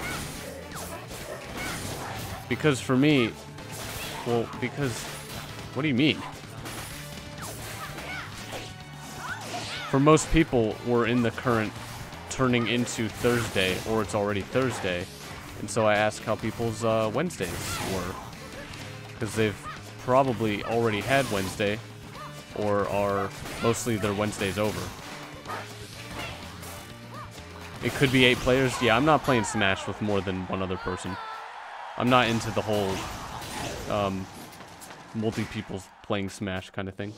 Because for me... Well, because... What do you mean? For most people, we're in the current turning into Thursday, or it's already Thursday, and so I ask how people's Wednesdays were, because they've probably already had Wednesday, or are mostly their Wednesdays over. It could be 8 players. Yeah, I'm not playing Smash with more than one other person. I'm not into the whole multi-people playing Smash kind of thing.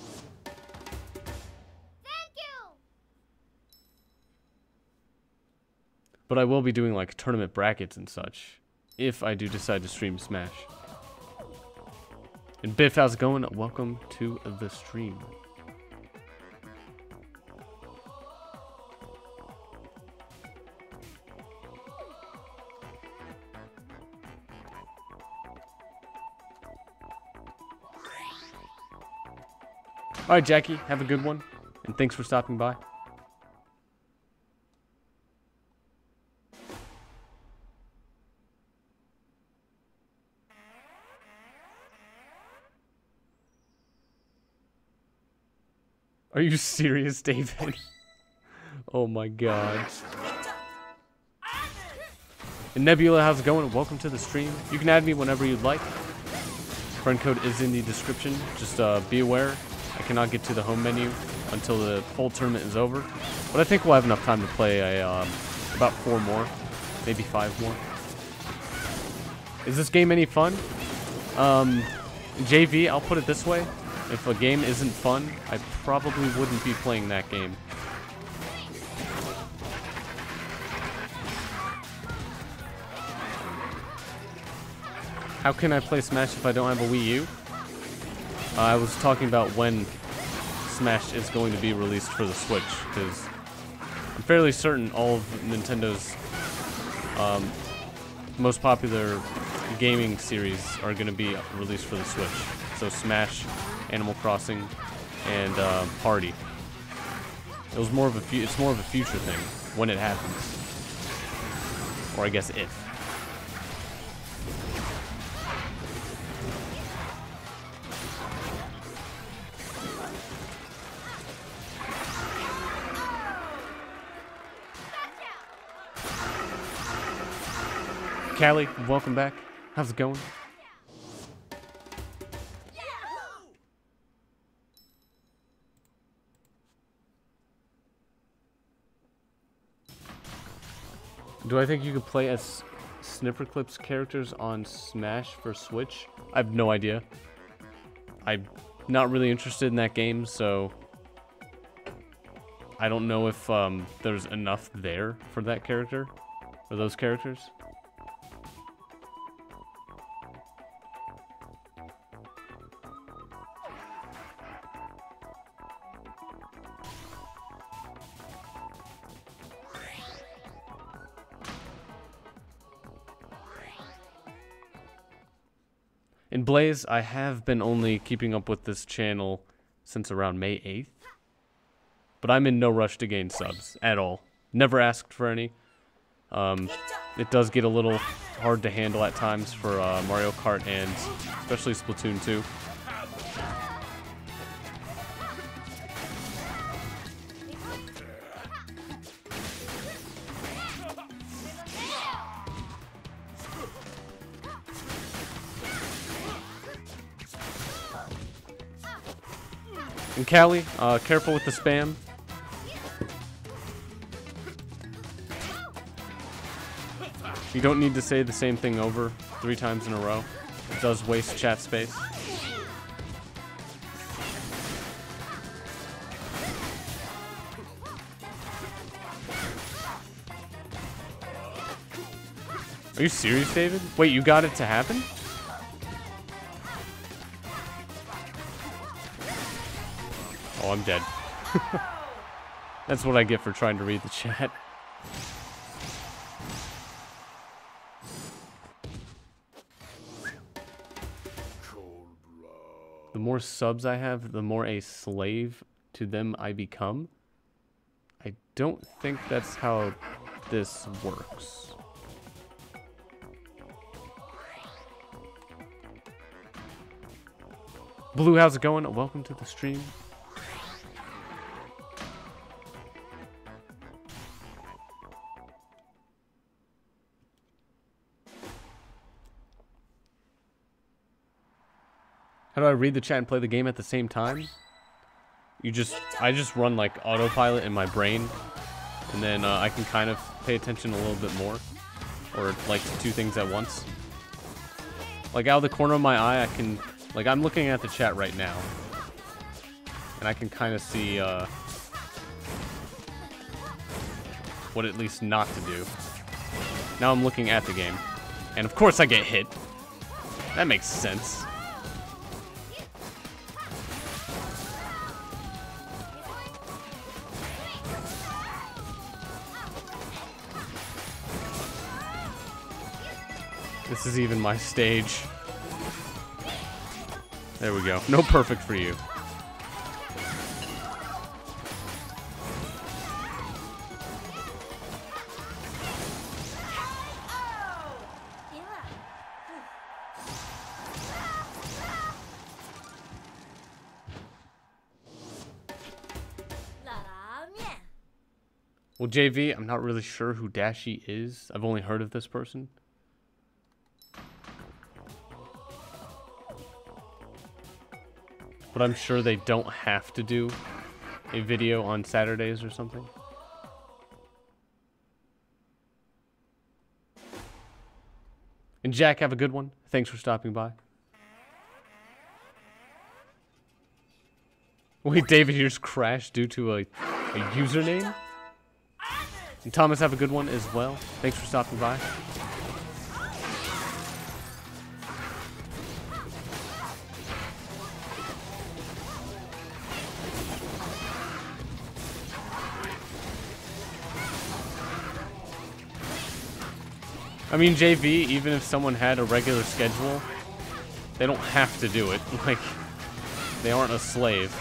But I will be doing like tournament brackets and such if I do decide to stream Smash. And Biff, how's it going? Welcome to the stream. All right, Jackie, have a good one, and thanks for stopping by. Are you serious, David? Oh my god. And Nebula, how's it going? Welcome to the stream. You can add me whenever you'd like. Friend code is in the description. Just be aware, I cannot get to the home menu until the whole tournament is over. But I think we'll have enough time to play about 4 more, maybe 5 more. Is this game any fun? JV, I'll put it this way. If a game isn't fun, I probably wouldn't be playing that game. How can I play Smash if I don't have a Wii U? I was talking about when Smash is going to be released for the Switch, because I'm fairly certain all of Nintendo's most popular gaming series are going to be released for the Switch. So Smash, Animal Crossing, and Party. It's more of a future thing when it happens, or I guess if. Callie, welcome back. How's it going? Do I think you could play as Snipperclips characters on Smash for Switch? I have no idea. I'm not really interested in that game, so I don't know if there's enough there for that character, or those characters. In Blaze, I have been only keeping up with this channel since around May 8th. But I'm in no rush to gain subs at all. Never asked for any. It does get a little hard to handle at times for Mario Kart and especially Splatoon 2. And Callie, careful with the spam. You don't need to say the same thing over 3 times in a row. It does waste chat space. Are you serious, David? Wait, you got it to happen? Oh, I'm dead. That's what I get for trying to read the chat. The more subs I have, the more a slave to them I become. I don't think that's how this works. Blue, how's it going? Welcome to the stream. How do I read the chat and play the game at the same time? I just run like autopilot in my brain, and then I can kind of pay attention a little bit more, or like 2 things at once. Like out of the corner of my eye, I can, like I'm looking at the chat right now, and I can kind of see what at least not to do. Now I'm looking at the game, and of course I get hit. That makes sense. This is even my stage. There we go. No perfect for you. Well, JV, I'm not really sure who Dashi is. I've only heard of this person. But I'm sure they don't have to do a video on Saturdays or something. And Jack, have a good one. Thanks for stopping by. Wait, David, you just crashed due to a username? And Thomas, have a good one as well. Thanks for stopping by. I mean, JV, even if someone had a regular schedule, they don't have to do it. Like, they aren't a slave.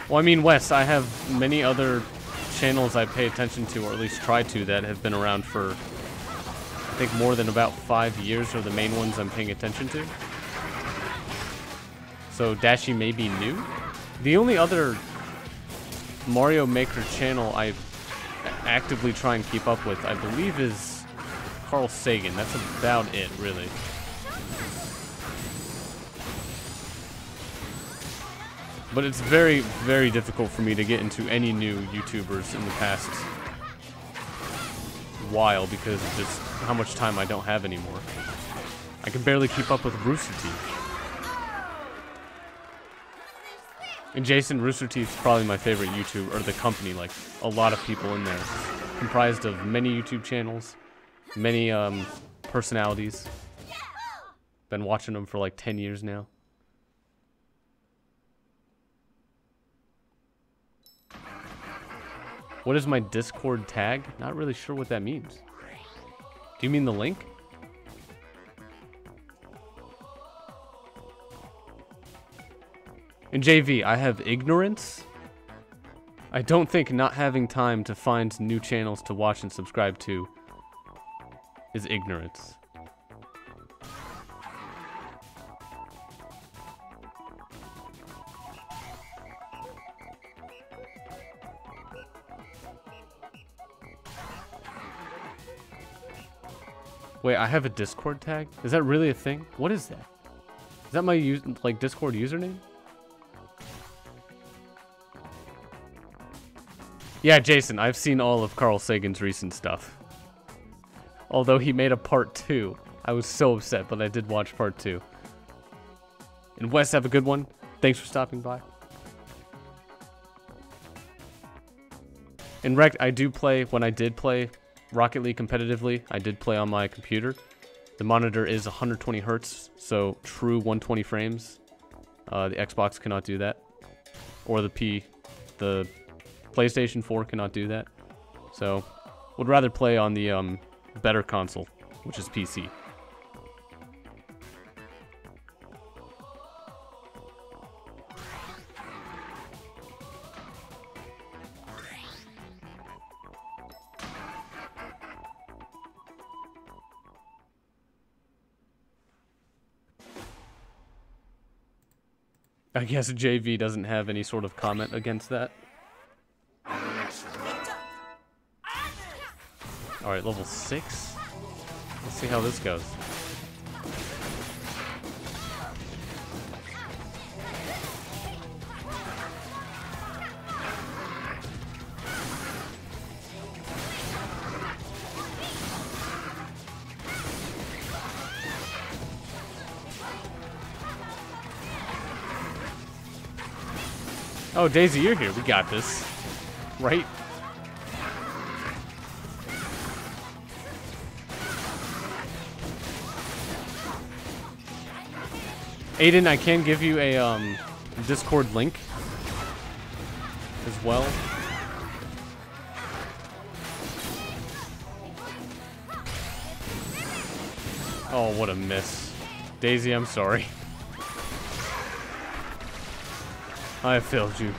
Well, I mean, Wes, I have many other channels I pay attention to, or at least try to, that have been around for, I think, more than about 5 years, are the main ones I'm paying attention to. So Dashi may be new. The only other Mario Maker channel I actively try and keep up with, I believe, is Carl Sagan. That's about it, really. But it's very, very difficult for me to get into any new YouTubers in the past while because of just how much time I don't have anymore. I can barely keep up with Rooster Teeth. And Jason, Rooster Teeth is probably my favorite YouTuber, or the company, like a lot of people in there. Comprised of many YouTube channels, many personalities. Been watching them for like 10 years now. What is my Discord tag? Not really sure what that means. Do you mean the link? In JV, I have ignorance. I don't think not having time to find new channels to watch and subscribe to is ignorance. Wait, I have a Discord tag? Is that really a thing? What is that? Is that my Discord username? Yeah, Jason, I've seen all of Carl Sagan's recent stuff. Although he made a part 2. I was so upset, but I did watch part 2. And Wes, have a good one. Thanks for stopping by. And Rect, I do play, when I did play Rocket League competitively, I did play on my computer. The monitor is 120 hertz, so true 120 frames. The Xbox cannot do that. Or the PlayStation 4 cannot do that. So, would rather play on the better console, which is PC. I guess JV doesn't have any sort of comment against that. Alright, level 6. Let's see how this goes. Oh, Daisy, you're here. We got this. Right? Aiden, I can give you a Discord link as well. Oh, what a miss. Daisy, I'm sorry. I failed you.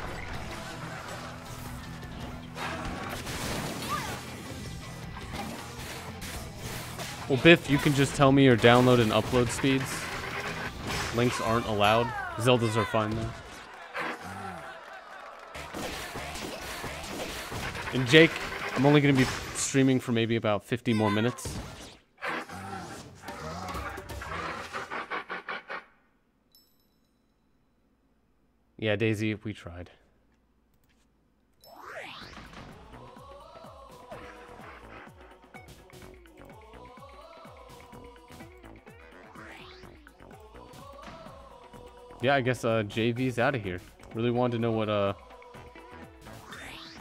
Well, Biff, you can just tell me your download and upload speeds. Links aren't allowed. Zeldas are fine though. And Jake, I'm only going to be streaming for maybe about 50 more minutes. Yeah, Daisy, we tried. Yeah, I guess JV's out of here. Really wanted to know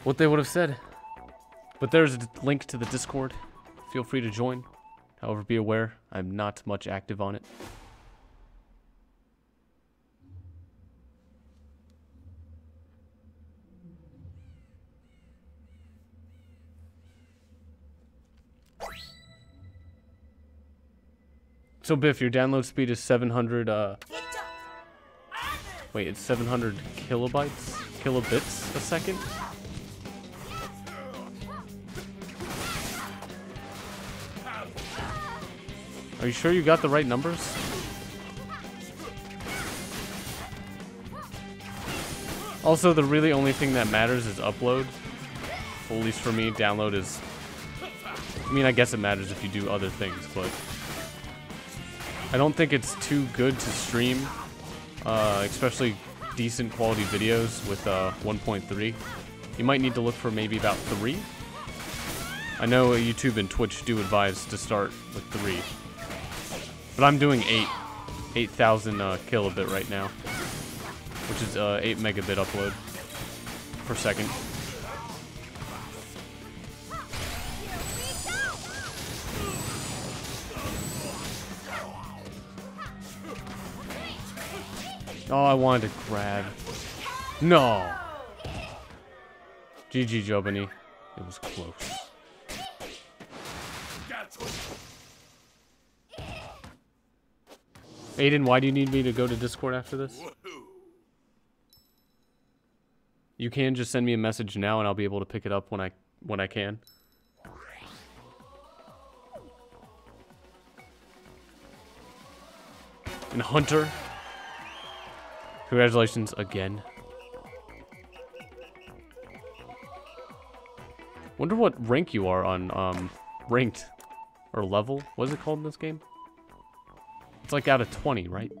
what they would have said. But there's a link to the Discord. Feel free to join. However, be aware, I'm not much active on it. So Biff, your download speed is 700, wait, it's 700 kilobits a second? Are you sure you got the right numbers? Also, the really only thing that matters is upload. Well, at least for me, download is... I mean, I guess it matters if you do other things, but... I don't think it's too good to stream, especially decent quality videos with 1.3. You might need to look for maybe about 3. I know YouTube and Twitch do advise to start with 3. But I'm doing 8,000 kilobit right now, which is 8 megabit upload per second. Oh, I wanted to grab. No. GG, Jobany. It was close. Aiden, why do you need me to go to Discord after this? You can just send me a message now and I'll be able to pick it up when I can. And Hunter, congratulations again. Wonder what rank you are on ranked or level. What is it called in this game? It's like out of 20, right?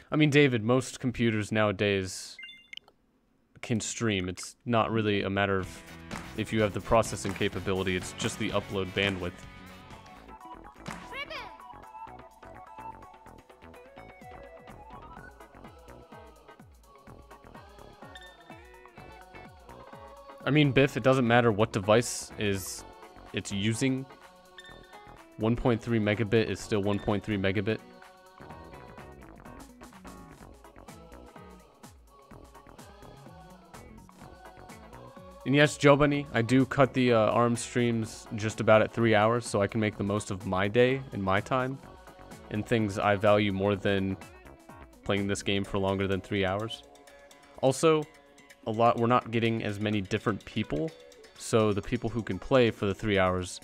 I mean, David, most computers nowadays can stream. It's not really a matter of if you have the processing capability, it's just the upload bandwidth. I mean, Biff, it doesn't matter what device it's using. 1.3 megabit is still 1.3 megabit. And yes, Jobany, I do cut the ARM streams just about at 3 hours, so I can make the most of my day and my time, and things I value more than playing this game for longer than 3 hours. Also, we're not getting as many different people, so the people who can play for the 3 hours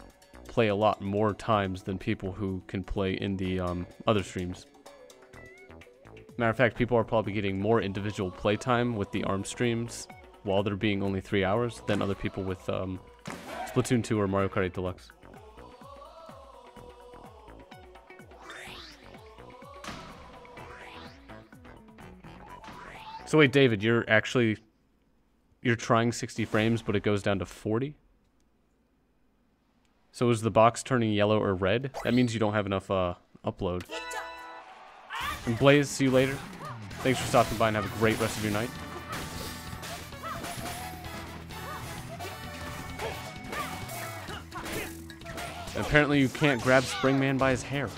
play a lot more times than people who can play in the other streams. Matter of fact, people are probably getting more individual playtime with the ARM streams while they're being only 3 hours than other people with Splatoon 2 or Mario Kart 8 Deluxe. So wait, David, you're trying 60 frames, but it goes down to 40? So is the box turning yellow or red? That means you don't have enough upload. And Blaze, see you later. Thanks for stopping by and have a great rest of your night. And apparently you can't grab Springman by his hair.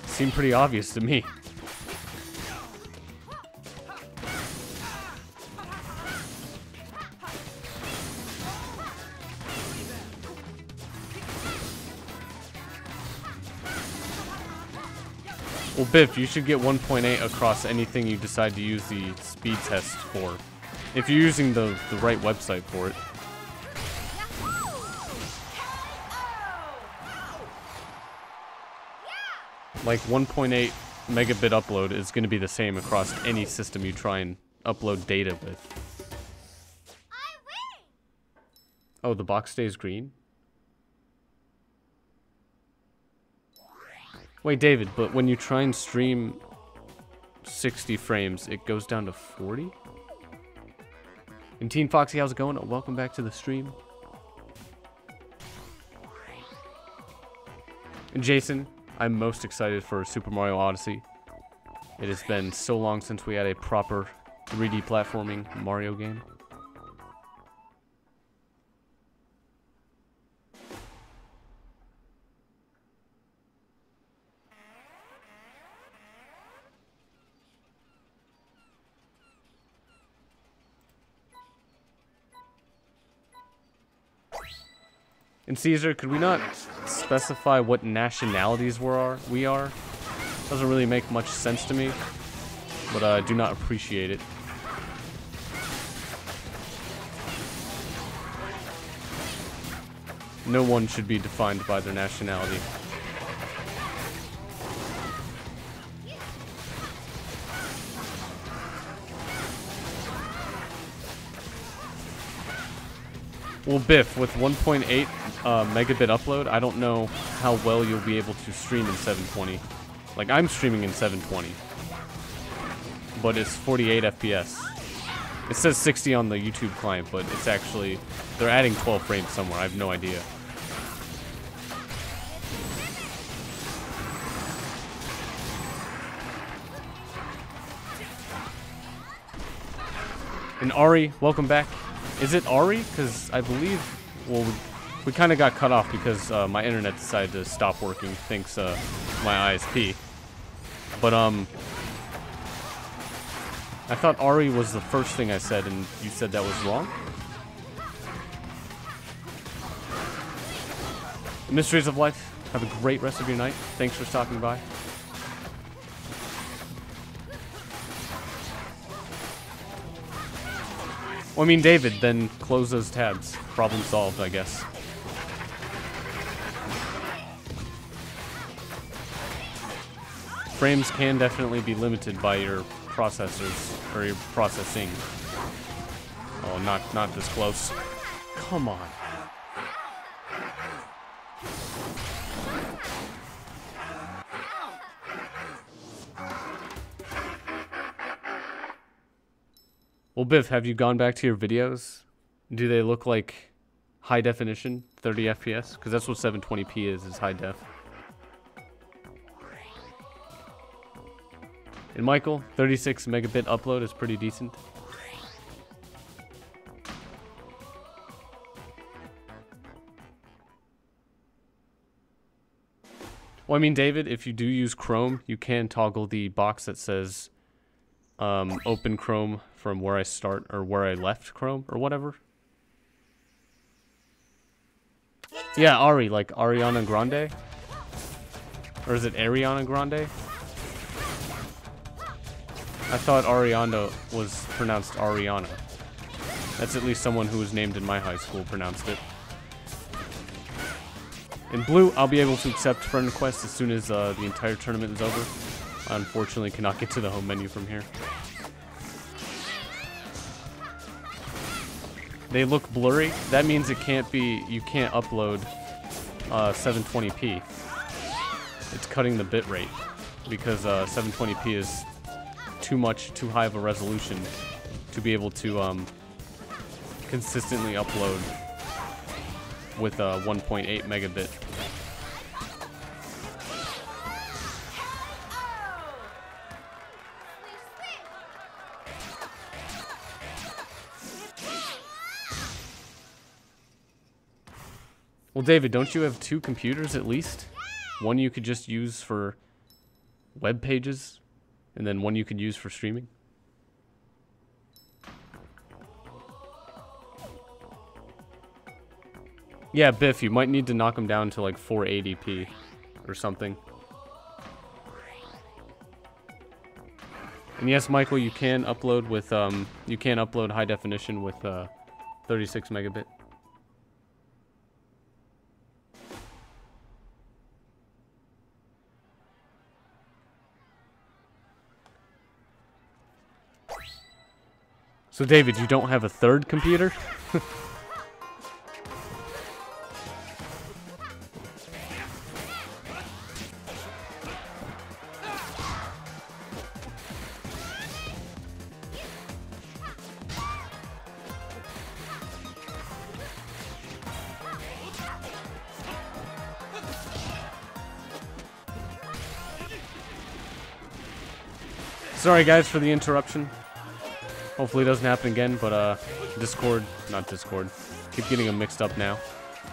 Seemed pretty obvious to me. Well, Biff, you should get 1.8 across anything you decide to use the speed test for. If you're using the right website for it. Like 1.8 megabit upload is going to be the same across any system you try and upload data with. Oh, the box stays green? Wait, David, but when you try and stream 60 frames, it goes down to 40? And Teen Foxy, how's it going? Welcome back to the stream. And Jason, I'm most excited for Super Mario Odyssey. It has been so long since we had a proper 3D platforming Mario game. And Caesar, could we not specify what nationalities we are? Doesn't really make much sense to me, but I do not appreciate it. No one should be defined by their nationality. Well, Biff, with 1.8 megabit upload, I don't know how well you'll be able to stream in 720. Like, I'm streaming in 720, but it's 48 FPS. It says 60 on the YouTube client, but it's actually, they're adding 12 frames somewhere. I have no idea. And Ari, welcome back. Is it Ari? Because I believe, well, we kind of got cut off because my internet decided to stop working, thanks my ISP. But I thought Ari was the first thing I said, and you said that was wrong? The Mysteries of Life, have a great rest of your night. Thanks for stopping by. Well, I mean, David, then close those tabs. Problem solved, I guess. Frames can definitely be limited by your processors, or your processing. Oh, not this close. Come on. Well, Biff, have you gone back to your videos? Do they look like high definition, 30 FPS? Because that's what 720p is high def. And Michael, 36 megabit upload is pretty decent. Well, I mean, David, if you do use Chrome, you can toggle the box that says open Chrome from where I start or where I left Chrome or whatever. Yeah, Ari, like Ariana Grande? Or is it Ariana Grande? I thought Ariana was pronounced Ariana. That's at least someone who was named in my high school pronounced it. In blue, I'll be able to accept friend requests as soon as the entire tournament is over. I unfortunately cannot get to the home menu from here. They look blurry. That means it can't be, you can't upload 720p. It's cutting the bit rate because 720p is too high of a resolution to be able to consistently upload with 1.8 megabit. Well, David, don't you have 2 computers at least? One you could just use for web pages, and then one you could use for streaming? Yeah, Biff, you might need to knock them down to like 480p or something. And yes, Michael, you can upload with you can upload high definition with 36 megabit. So David, you don't have a 3rd computer? Sorry guys for the interruption. Hopefully it doesn't happen again, but Discord, not Discord. Keep getting them mixed up now.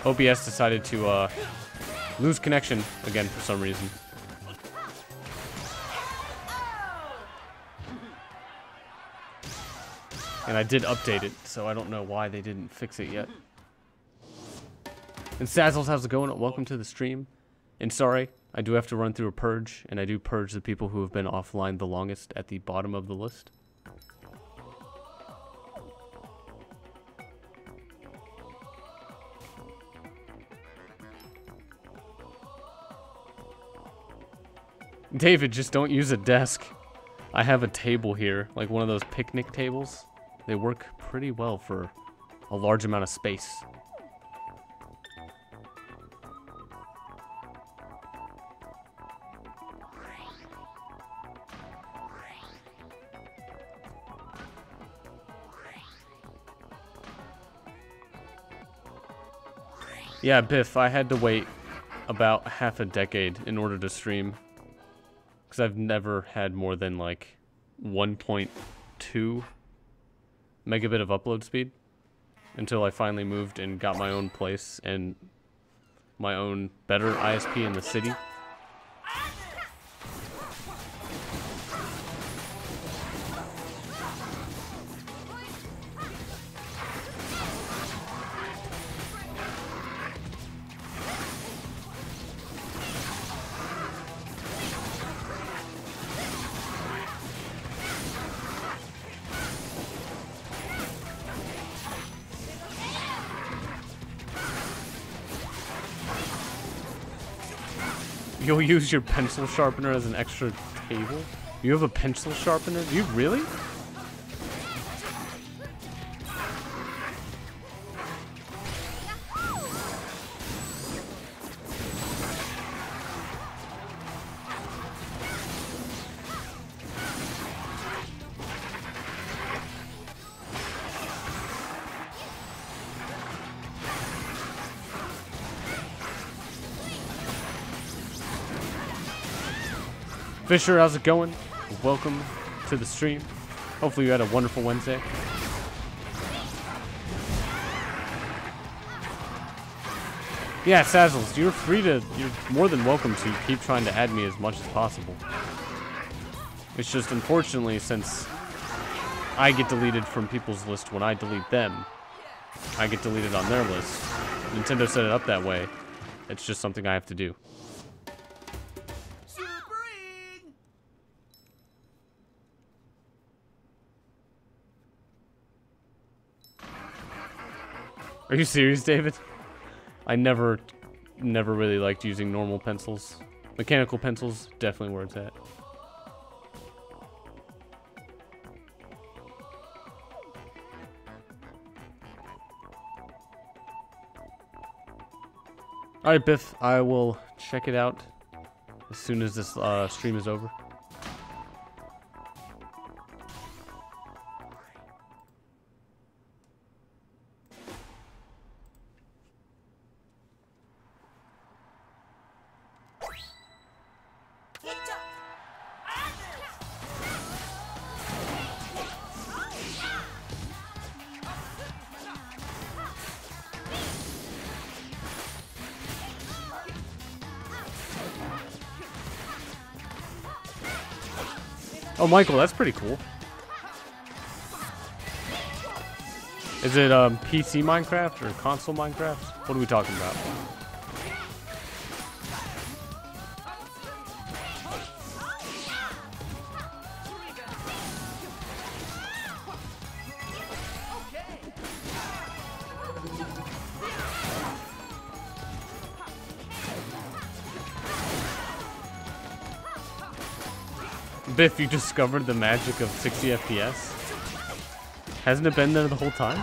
OBS decided to lose connection again for some reason. And I did update it, so I don't know why they didn't fix it yet. And Sazzles, how's it going? Welcome to the stream. And sorry, I do have to run through a purge, and I do purge the people who have been offline the longest at the bottom of the list. David, just don't use a desk. I have a table here, like one of those picnic tables. They work pretty well for a large amount of space. Yeah, Biff, I had to wait about half a decade in order to stream. Because I've never had more than like 1.2 megabit of upload speed. Until I finally moved and got my own place and my own better ISP in the city. You'll use your pencil sharpener as an extra table? You have a pencil sharpener? Do you really? Fisher, how's it going? Welcome to the stream. Hopefully you had a wonderful Wednesday. Yeah, Sazzles, you're more than welcome to keep trying to add me as much as possible. It's just, unfortunately, since I get deleted from people's list when I delete them, I get deleted on their list. Nintendo set it up that way. It's just something I have to do. Are you serious, David? I never really liked using normal pencils. Mechanical pencils, definitely where it's at. Alright, Biff, I will check it out as soon as this stream is over. Oh, Michael, that's pretty cool. Is it PC Minecraft or console Minecraft? What are we talking about? Biff, you discovered the magic of 60 FPS? Hasn't it been there the whole time?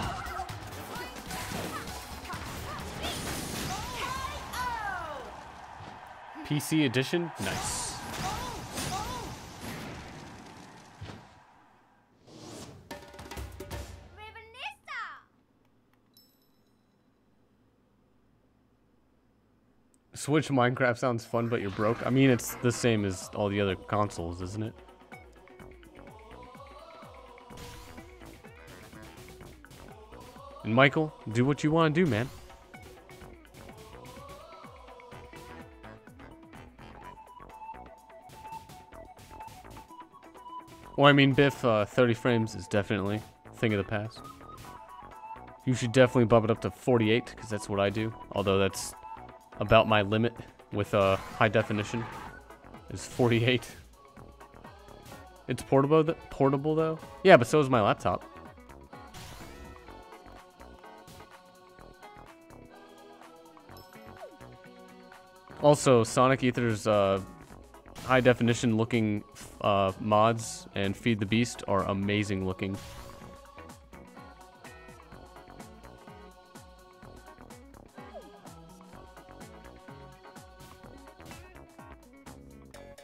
PC edition? Nice. Switch Minecraft sounds fun, but you're broke. I mean, it's the same as all the other consoles, isn't it? And Michael, do what you want to do, man. Well, I mean, Biff, 30 frames is definitely a thing of the past. You should definitely bump it up to 48, because that's what I do. Although that's about my limit with high definition, is 48. It's portable though? Yeah, but so is my laptop. Also, Sonic Ether's high definition looking mods and Feed the Beast are amazing looking.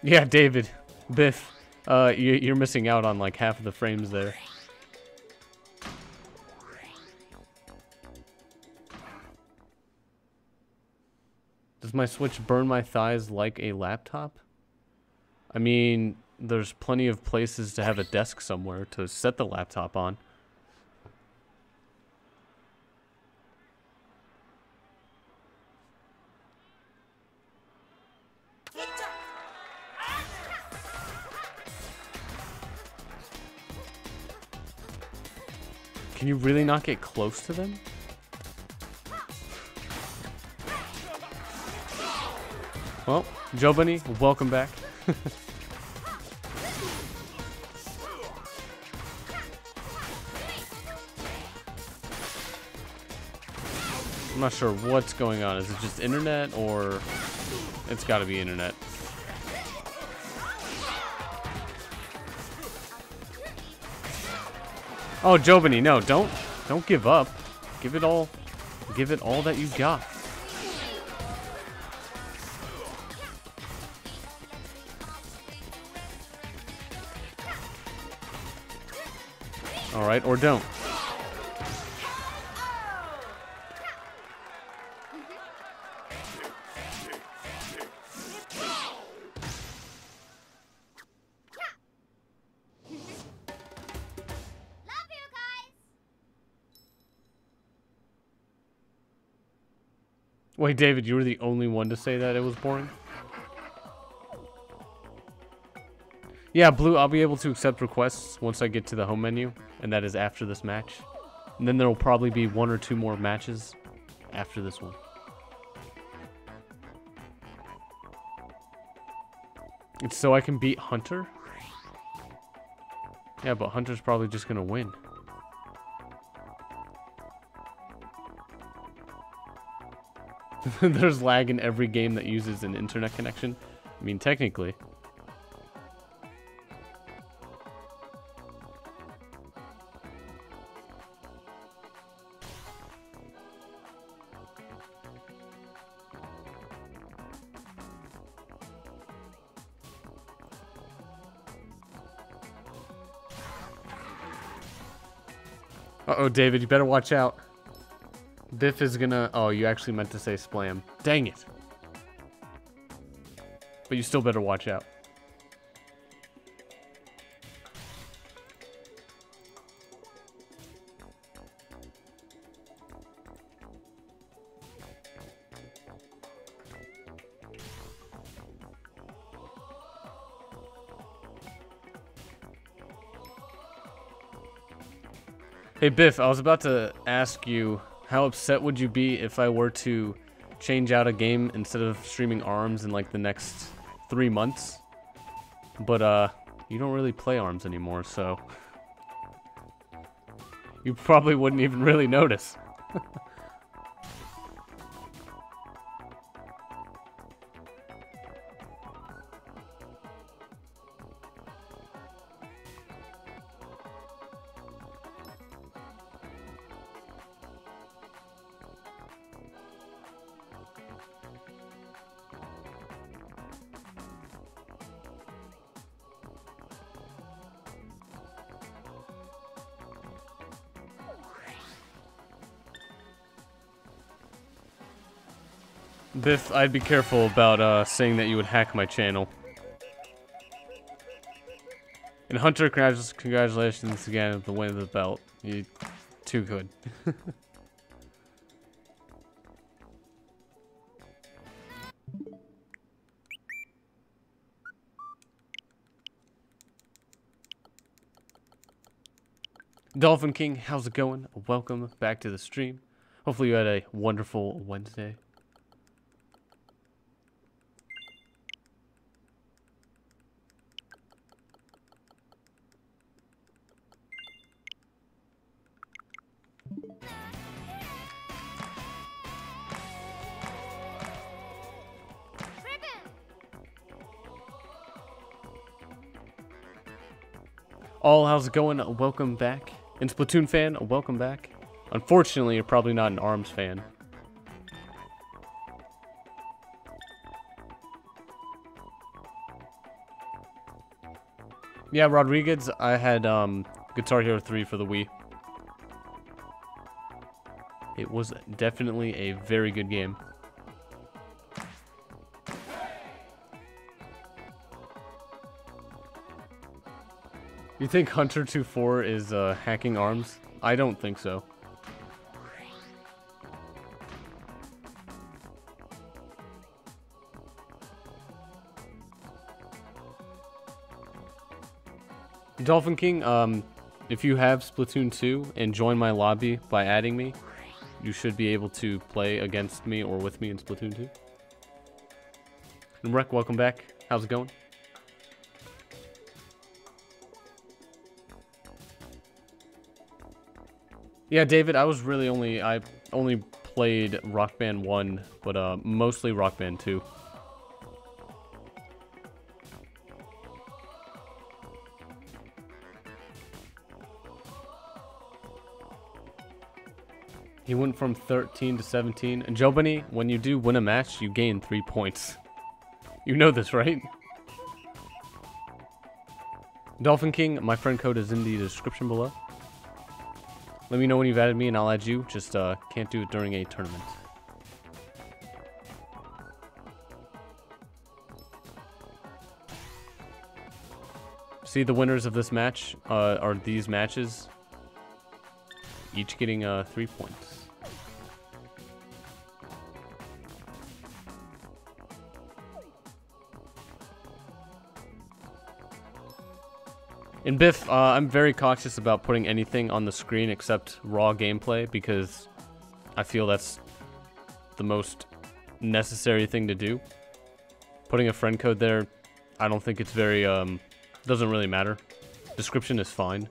Yeah, David, Biff, you're missing out on like half of the frames there. Does my Switch burn my thighs like a laptop? I mean, there's plenty of places to have a desk somewhere to set the laptop on. Can you really not get close to them? Well, Joe Bunny, welcome back. I'm not sure what's going on. Is it just internet or it's got to be internet? Oh, Jobany, no, don't give up. Give it all that you got. All right, or don't. Wait, David, you were the only one to say that it was boring? Yeah, Blue, I'll be able to accept requests once I get to the home menu, and that is after this match. And then there will probably be 1 or 2 more matches after this one. It's so I can beat Hunter? Yeah, but Hunter's probably just gonna win. There's lag in every game that uses an internet connection. I mean, technically. Uh-oh, David, you better watch out. Biff is gonna... Oh, you actually meant to say splam. Dang it. But you still better watch out. Hey Biff, I was about to ask you, how upset would you be if I were to change out a game instead of streaming ARMS in like the next 3 months? But you don't really play ARMS anymore, so you probably wouldn't even really notice. Biff, I'd be careful about saying that you would hack my channel. And Hunter, congratulations again on the win of the belt. You too good. Dolphin King, how's it going? Welcome back to the stream. Hopefully you had a wonderful Wednesday. All, how's it going? Welcome back. And Splatoon fan, welcome back. Unfortunately, you're probably not an ARMS fan. Yeah, Rodriguez, I had Guitar Hero 3 for the Wii. It was definitely a very good game. You think Hunter 2.4 is hacking ARMS? I don't think so. Dolphin King, if you have Splatoon 2 and join my lobby by adding me, you should be able to play against me or with me in Splatoon 2. And Rek, welcome back. How's it going? Yeah, David, I only played Rock Band 1, but mostly Rock Band 2. He went from 13 to 17. And Jobani, when you do win a match, you gain 3 points. You know this, right? Dolphin King, my friend code is in the description below. Let me know when you've added me and I'll add you. Just can't do it during a tournament. See, the winners of this match are these matches. Each getting 3 points. In Biff, I'm very cautious about putting anything on the screen except raw gameplay because I feel that's the most necessary thing to do. Putting a friend code there, I don't think it's very, doesn't really matter. Description is fine.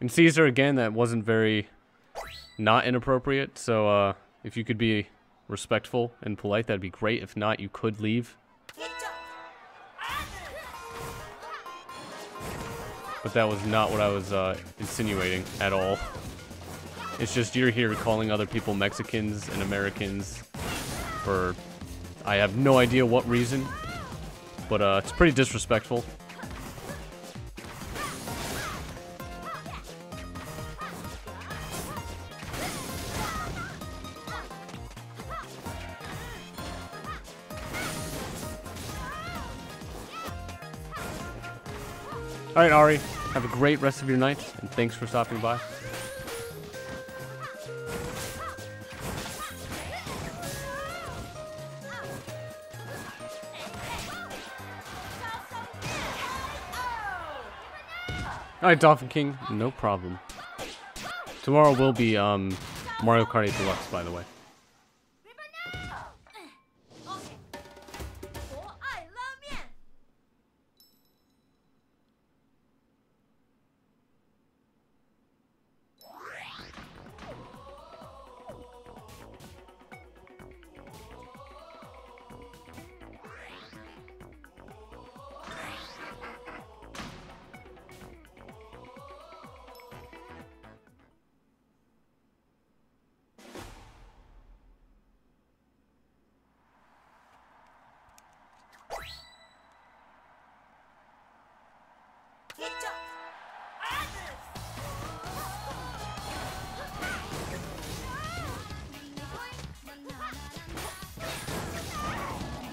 And Caesar, again, that wasn't very not inappropriate, so if you could be respectful and polite, that'd be great. If not, you could leave. But that was not what I was insinuating at all. It's just you're here calling other people Mexicans and Americans for I have no idea what reason, but it's pretty disrespectful. Alright, Ari. Have a great rest of your night, and thanks for stopping by. Alright, Dolphin King, no problem. Tomorrow will be Mario Kart 8 Deluxe, by the way.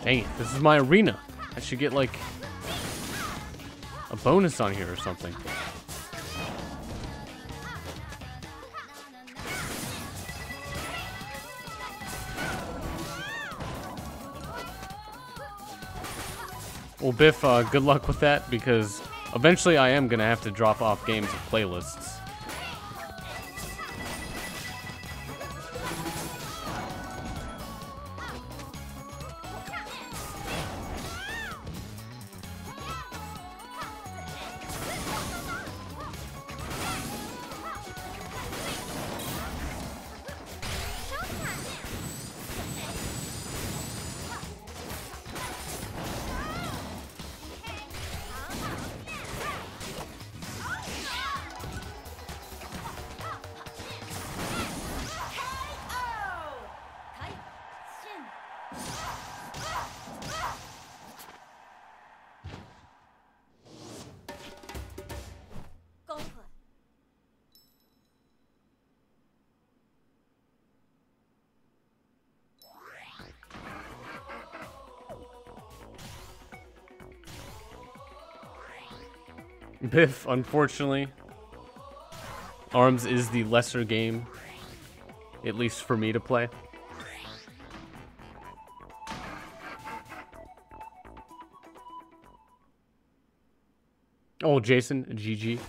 Dang it, this is my arena. I should get like a bonus on here or something. Well, Biff, good luck with that, because eventually I am going to have to drop off games of playlists. Biff, unfortunately, ARMS is the lesser game, at least for me to play. Oh, Jason, GG.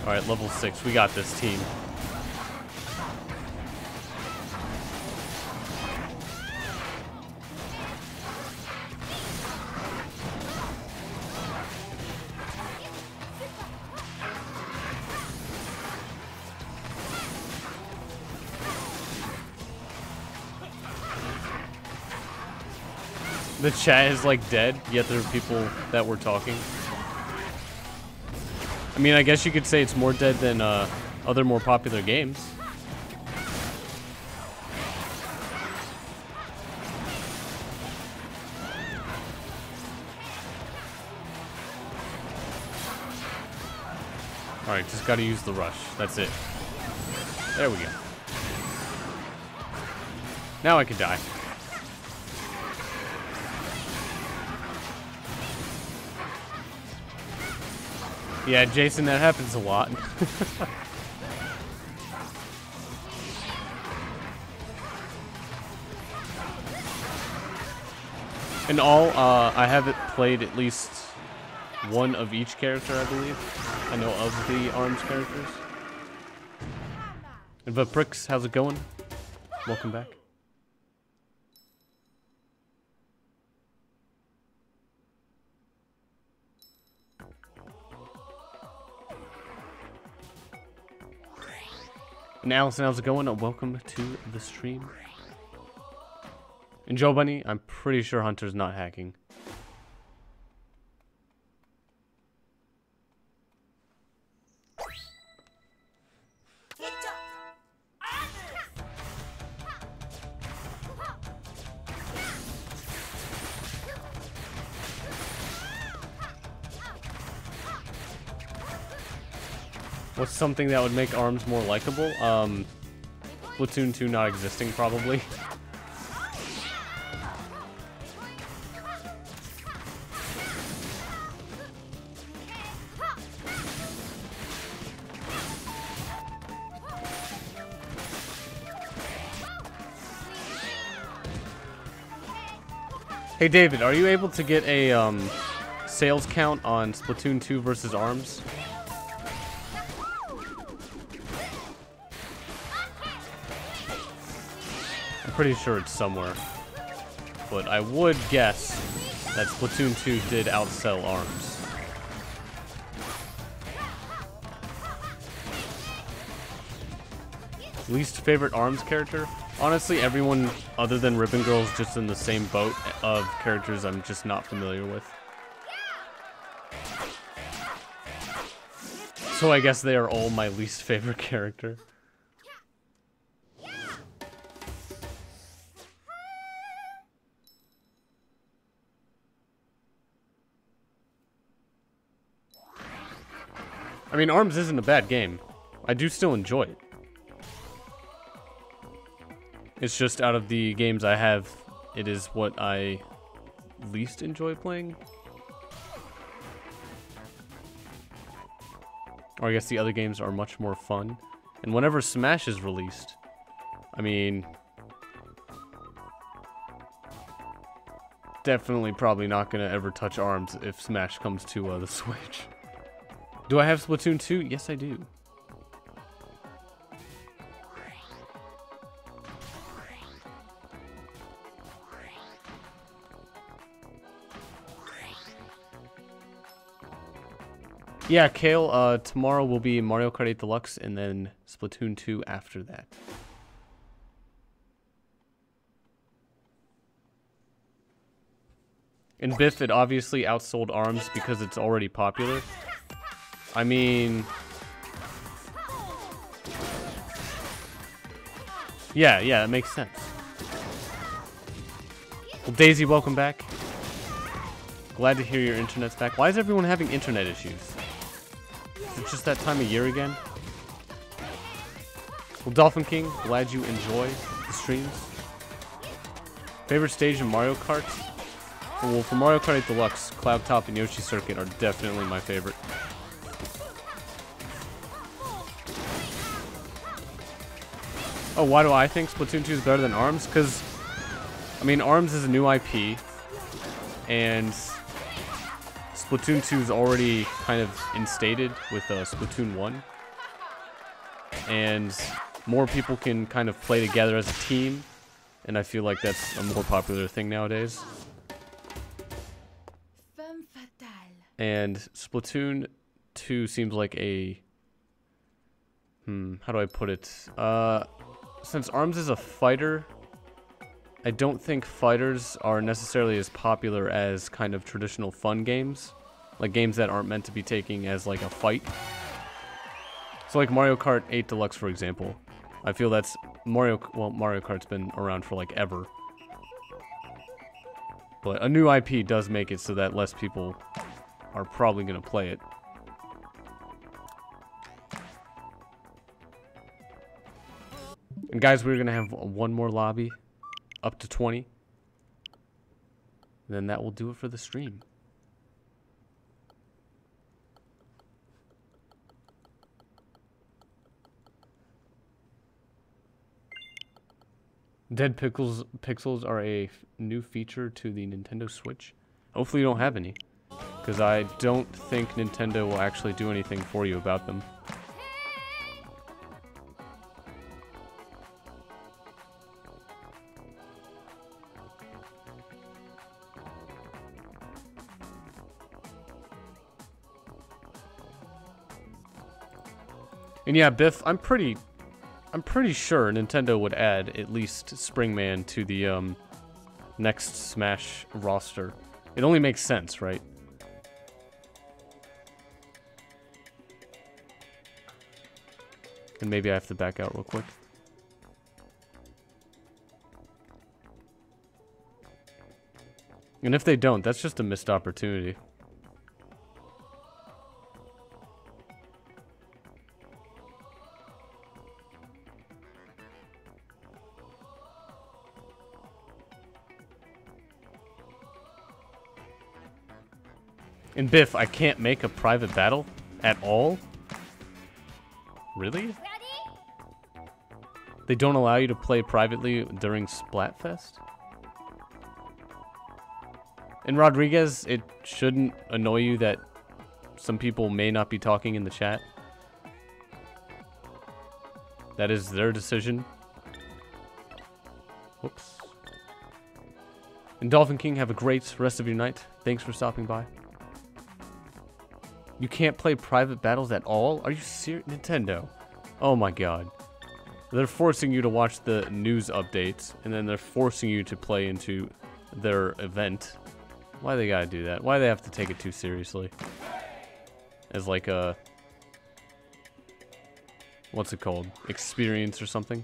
Alright, level 6. We got this, team. The chat is like dead, yet there are people that were talking. I mean, I guess you could say it's more dead than other more popular games. Alright, just gotta use the rush. That's it. There we go. Now I can die. Yeah, Jason, that happens a lot. In all, I haven't played at least one of each character, I believe. I know of the ARMS characters. And Vaprix, how's it going? Welcome back. And Allison, how's it going? Welcome to the stream. And Joe Bunny, I'm pretty sure Hunter's not hacking. What's something that would make ARMS more likable? Splatoon 2 not existing, probably. Hey David, are you able to get a sales count on Splatoon 2 versus ARMS? I'm pretty sure it's somewhere. But I would guess that Splatoon 2 did outsell ARMS. Least favorite ARMS character? Honestly, everyone other than Ribbon Girl is just in the same boat of characters I'm just not familiar with. So I guess they are all my least favorite character. I mean, ARMS isn't a bad game. I do still enjoy it. It's just out of the games I have, it is what I least enjoy playing. Or I guess the other games are much more fun. And whenever Smash is released, I mean, definitely probably not going to ever touch ARMS if Smash comes to the Switch. Do I have Splatoon 2? Yes, I do. Yeah, Kale, tomorrow will be Mario Kart 8 Deluxe and then Splatoon 2 after that. In Biff, it obviously outsold ARMS because it's already popular. I mean... Yeah, that makes sense. Well, Daisy, welcome back. Glad to hear your internet's back. Why is everyone having internet issues? Is it just that time of year again? Well, Dolphin King, glad you enjoy the streams. Favorite stage in Mario Kart? Well, for Mario Kart 8 Deluxe, Cloud Top and Yoshi Circuit are definitely my favorite. Oh, why do I think Splatoon 2 is better than ARMS? Because, I mean, ARMS is a new IP, and Splatoon 2 is already kind of instated with Splatoon 1. And more people can kind of play together as a team, and I feel like that's a more popular thing nowadays. Femme fatale. And Splatoon 2 seems like a... how do I put it? Since ARMS is a fighter, I don't think fighters are necessarily as popular as kind of traditional fun games. Like games that aren't meant to be taken as like a fight. So like Mario Kart 8 Deluxe, for example. I feel that's Mario Kart's been around for like ever. But a new IP does make it so that less people are probably going to play it. And guys, we're going to have one more lobby, up to 20. And then that will do it for the stream. Dead pixels are a new feature to the Nintendo Switch. Hopefully you don't have any, because I don't think Nintendo will actually do anything for you about them. And yeah, Biff, I'm pretty sure Nintendo would add at least Springman to the next Smash roster. It only makes sense, right? And maybe I have to back out real quick. And if they don't, that's just a missed opportunity. In Biff, I can't make a private battle at all? Really? They don't allow you to play privately during Splatfest? And Rodriguez, it shouldn't annoy you that some people may not be talking in the chat. That is their decision. Whoops. And Dolphin King, have a great rest of your night. Thanks for stopping by. You can't play private battles at all? Are you serious? Nintendo. Oh my god. They're forcing you to watch the news updates, and then they're forcing you to play into their event. Why they gotta do that? Why they have to take it too seriously? As like a... what's it called? Experience or something?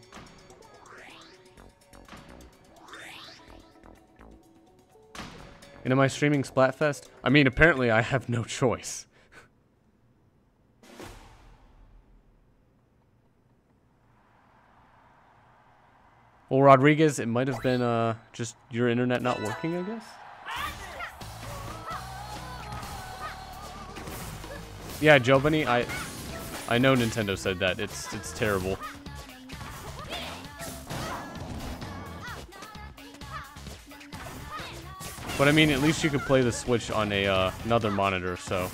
And am I streaming Splatfest? I mean, apparently I have no choice. Well, Rodriguez, it might have been just your internet not working, I guess? Yeah, Giovanni, I know Nintendo said that. It's terrible. But I mean, at least you could play the Switch on a another monitor, so.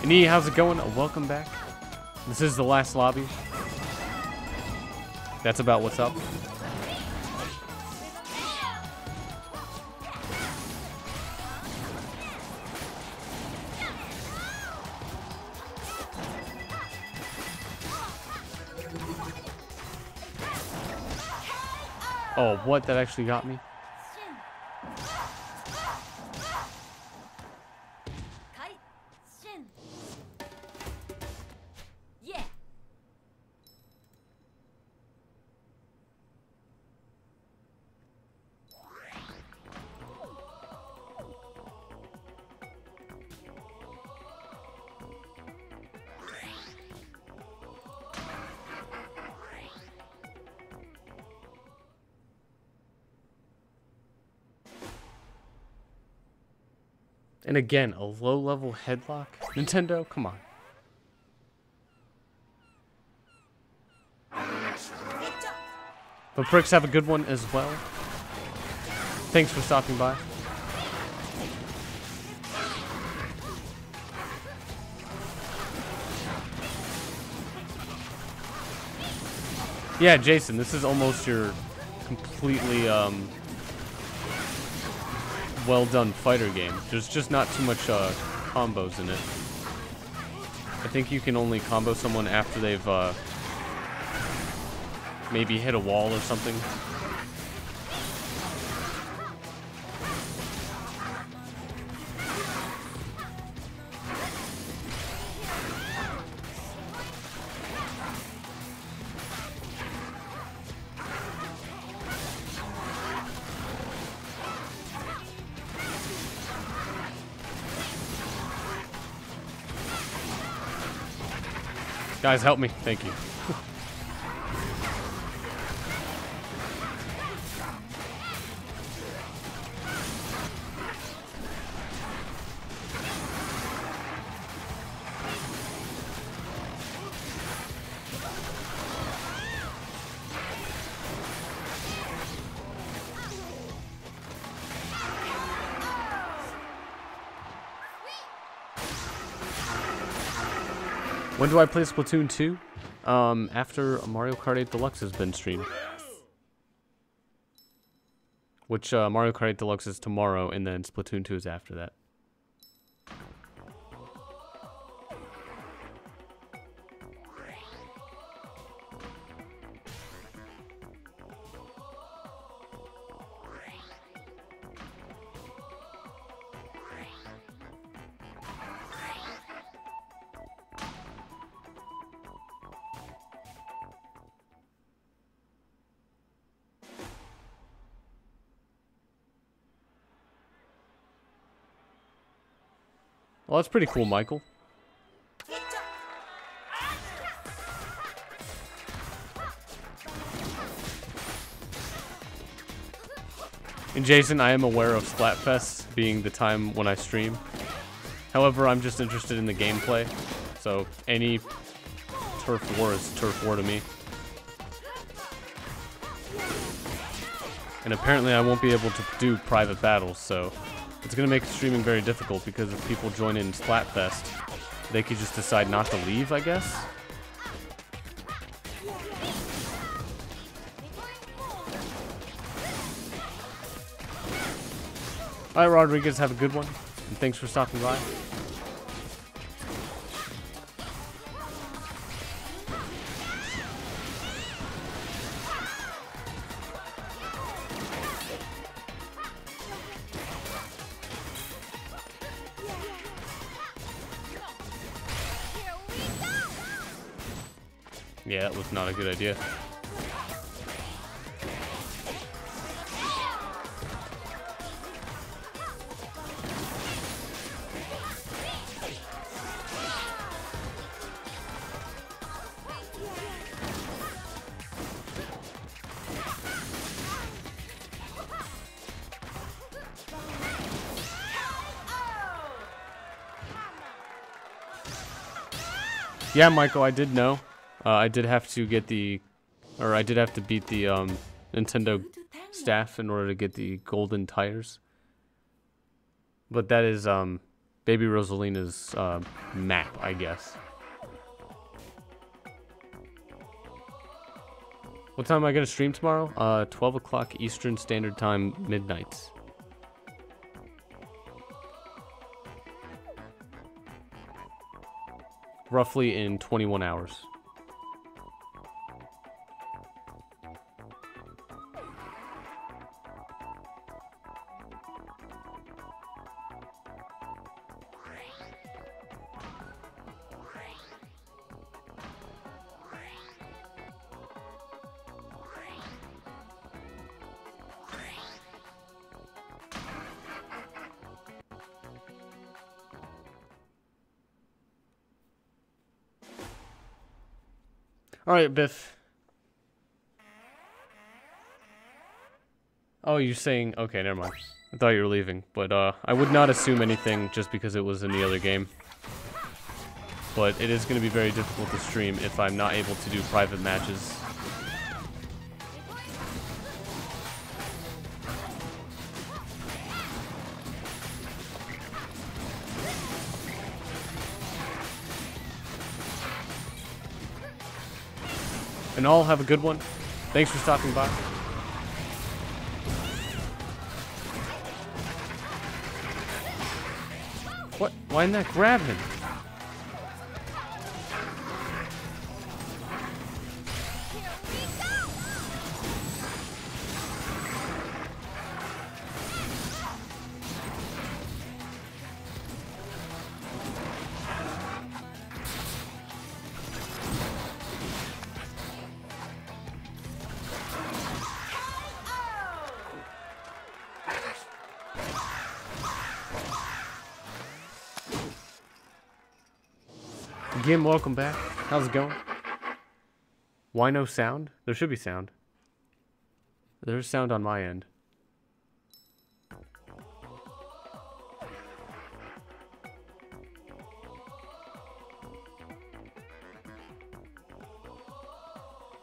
Nee, how's it going? Welcome back. This is the last lobby. That's about what's up. Oh, what? That actually got me? And again, a low-level headlock? Nintendo, come on. But pricks, have a good one as well. Thanks for stopping by. Yeah, Jason, this is almost your completely well done fighter game. There's just not too much combos in it. I think you can only combo someone after they've maybe hit a wall or something. Guys, help me. Thank you. When do I play Splatoon 2? After Mario Kart 8 Deluxe has been streamed. Which Mario Kart 8 Deluxe is tomorrow, and then Splatoon 2 is after that. Well, that's pretty cool, Michael. And Jason, I am aware of Splatfest being the time when I stream. However, I'm just interested in the gameplay. So any turf war is turf war to me. And apparently I won't be able to do private battles, so it's going to make streaming very difficult because if people join in Splatfest, they could just decide not to leave, I guess. Alright, Rodriguez, have a good one. And thanks for stopping by. Yeah, that was not a good idea. Yeah, Michael, I did know. I did have to get the, or I did have to beat the Nintendo staff in order to get the golden tires. But that is Baby Rosalina's map, I guess. What time am I gonna stream tomorrow? 12 o'clock Eastern Standard Time, midnight. Roughly in 21 hours. Alright, Biff. Oh, you're saying... Okay, never mind. I thought you were leaving. But, I would not assume anything just because it was in the other game. But it is going to be very difficult to stream if I'm not able to do private matches. And all have a good one. Thanks for stopping by. What? Why didn't that grab him? Again, welcome back. How's it going? Why no sound? There should be sound. There's sound on my end.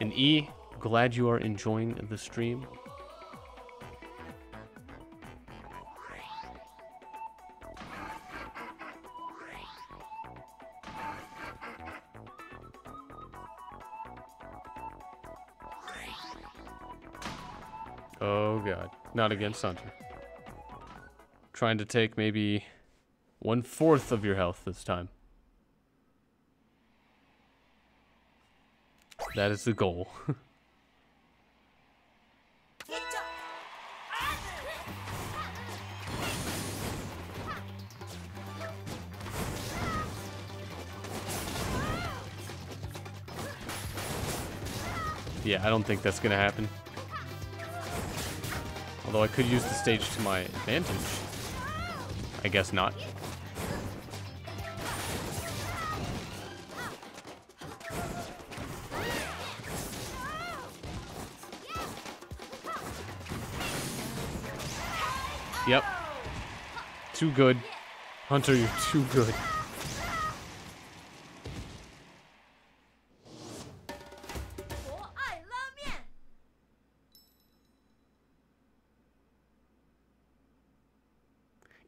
And E, glad you are enjoying the stream. Oh god, not against Hunter. Trying to take maybe 1/4 of your health this time. That is the goal. Yeah, I don't think that's gonna happen. Although I could use the stage to my advantage. I guess not. Yep. Too good. Hunter, you're too good.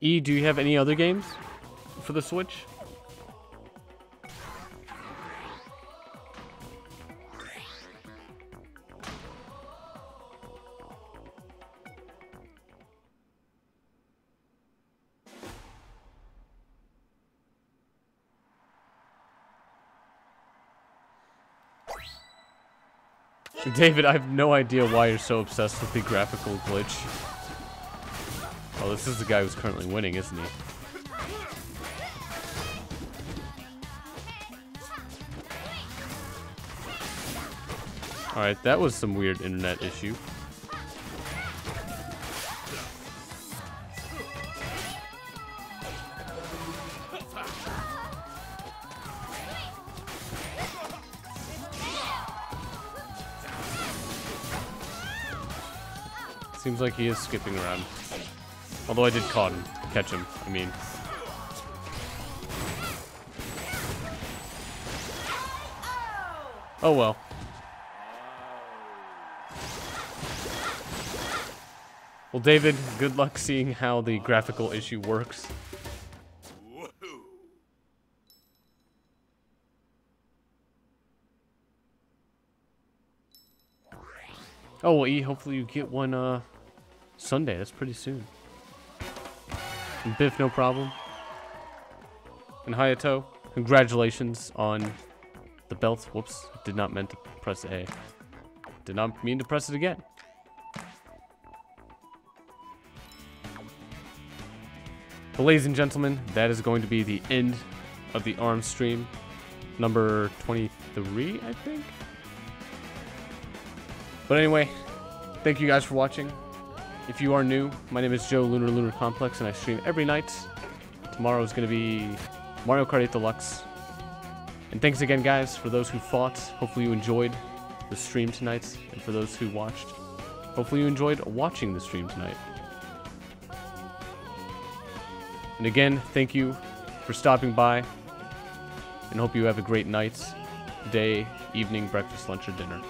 E, do you have any other games for the Switch? David, I have no idea why you're so obsessed with the graphical glitch. Oh, this is the guy who's currently winning, isn't he? Alright, that was some weird internet issue. Seems like he is skipping around. Although I did catch him, I mean. Oh well. Well, David, good luck seeing how the graphical issue works. Oh, well, E, hopefully you get one, Sunday. That's pretty soon. And Biff, no problem. And Hayato, congratulations on the belt. Whoops, did not mean to press A. Did not mean to press it again. But ladies and gentlemen, that is going to be the end of the ARMS stream. Number 23, I think? But anyway, thank you guys for watching. If you are new, my name is Joe, Lunarcomplex, and I stream every night. Tomorrow is going to be Mario Kart 8 Deluxe. And thanks again, guys, for those who fought. Hopefully you enjoyed the stream tonight. And for those who watched, hopefully you enjoyed watching the stream tonight. And again, thank you for stopping by. And hope you have a great night, day, evening, breakfast, lunch, or dinner.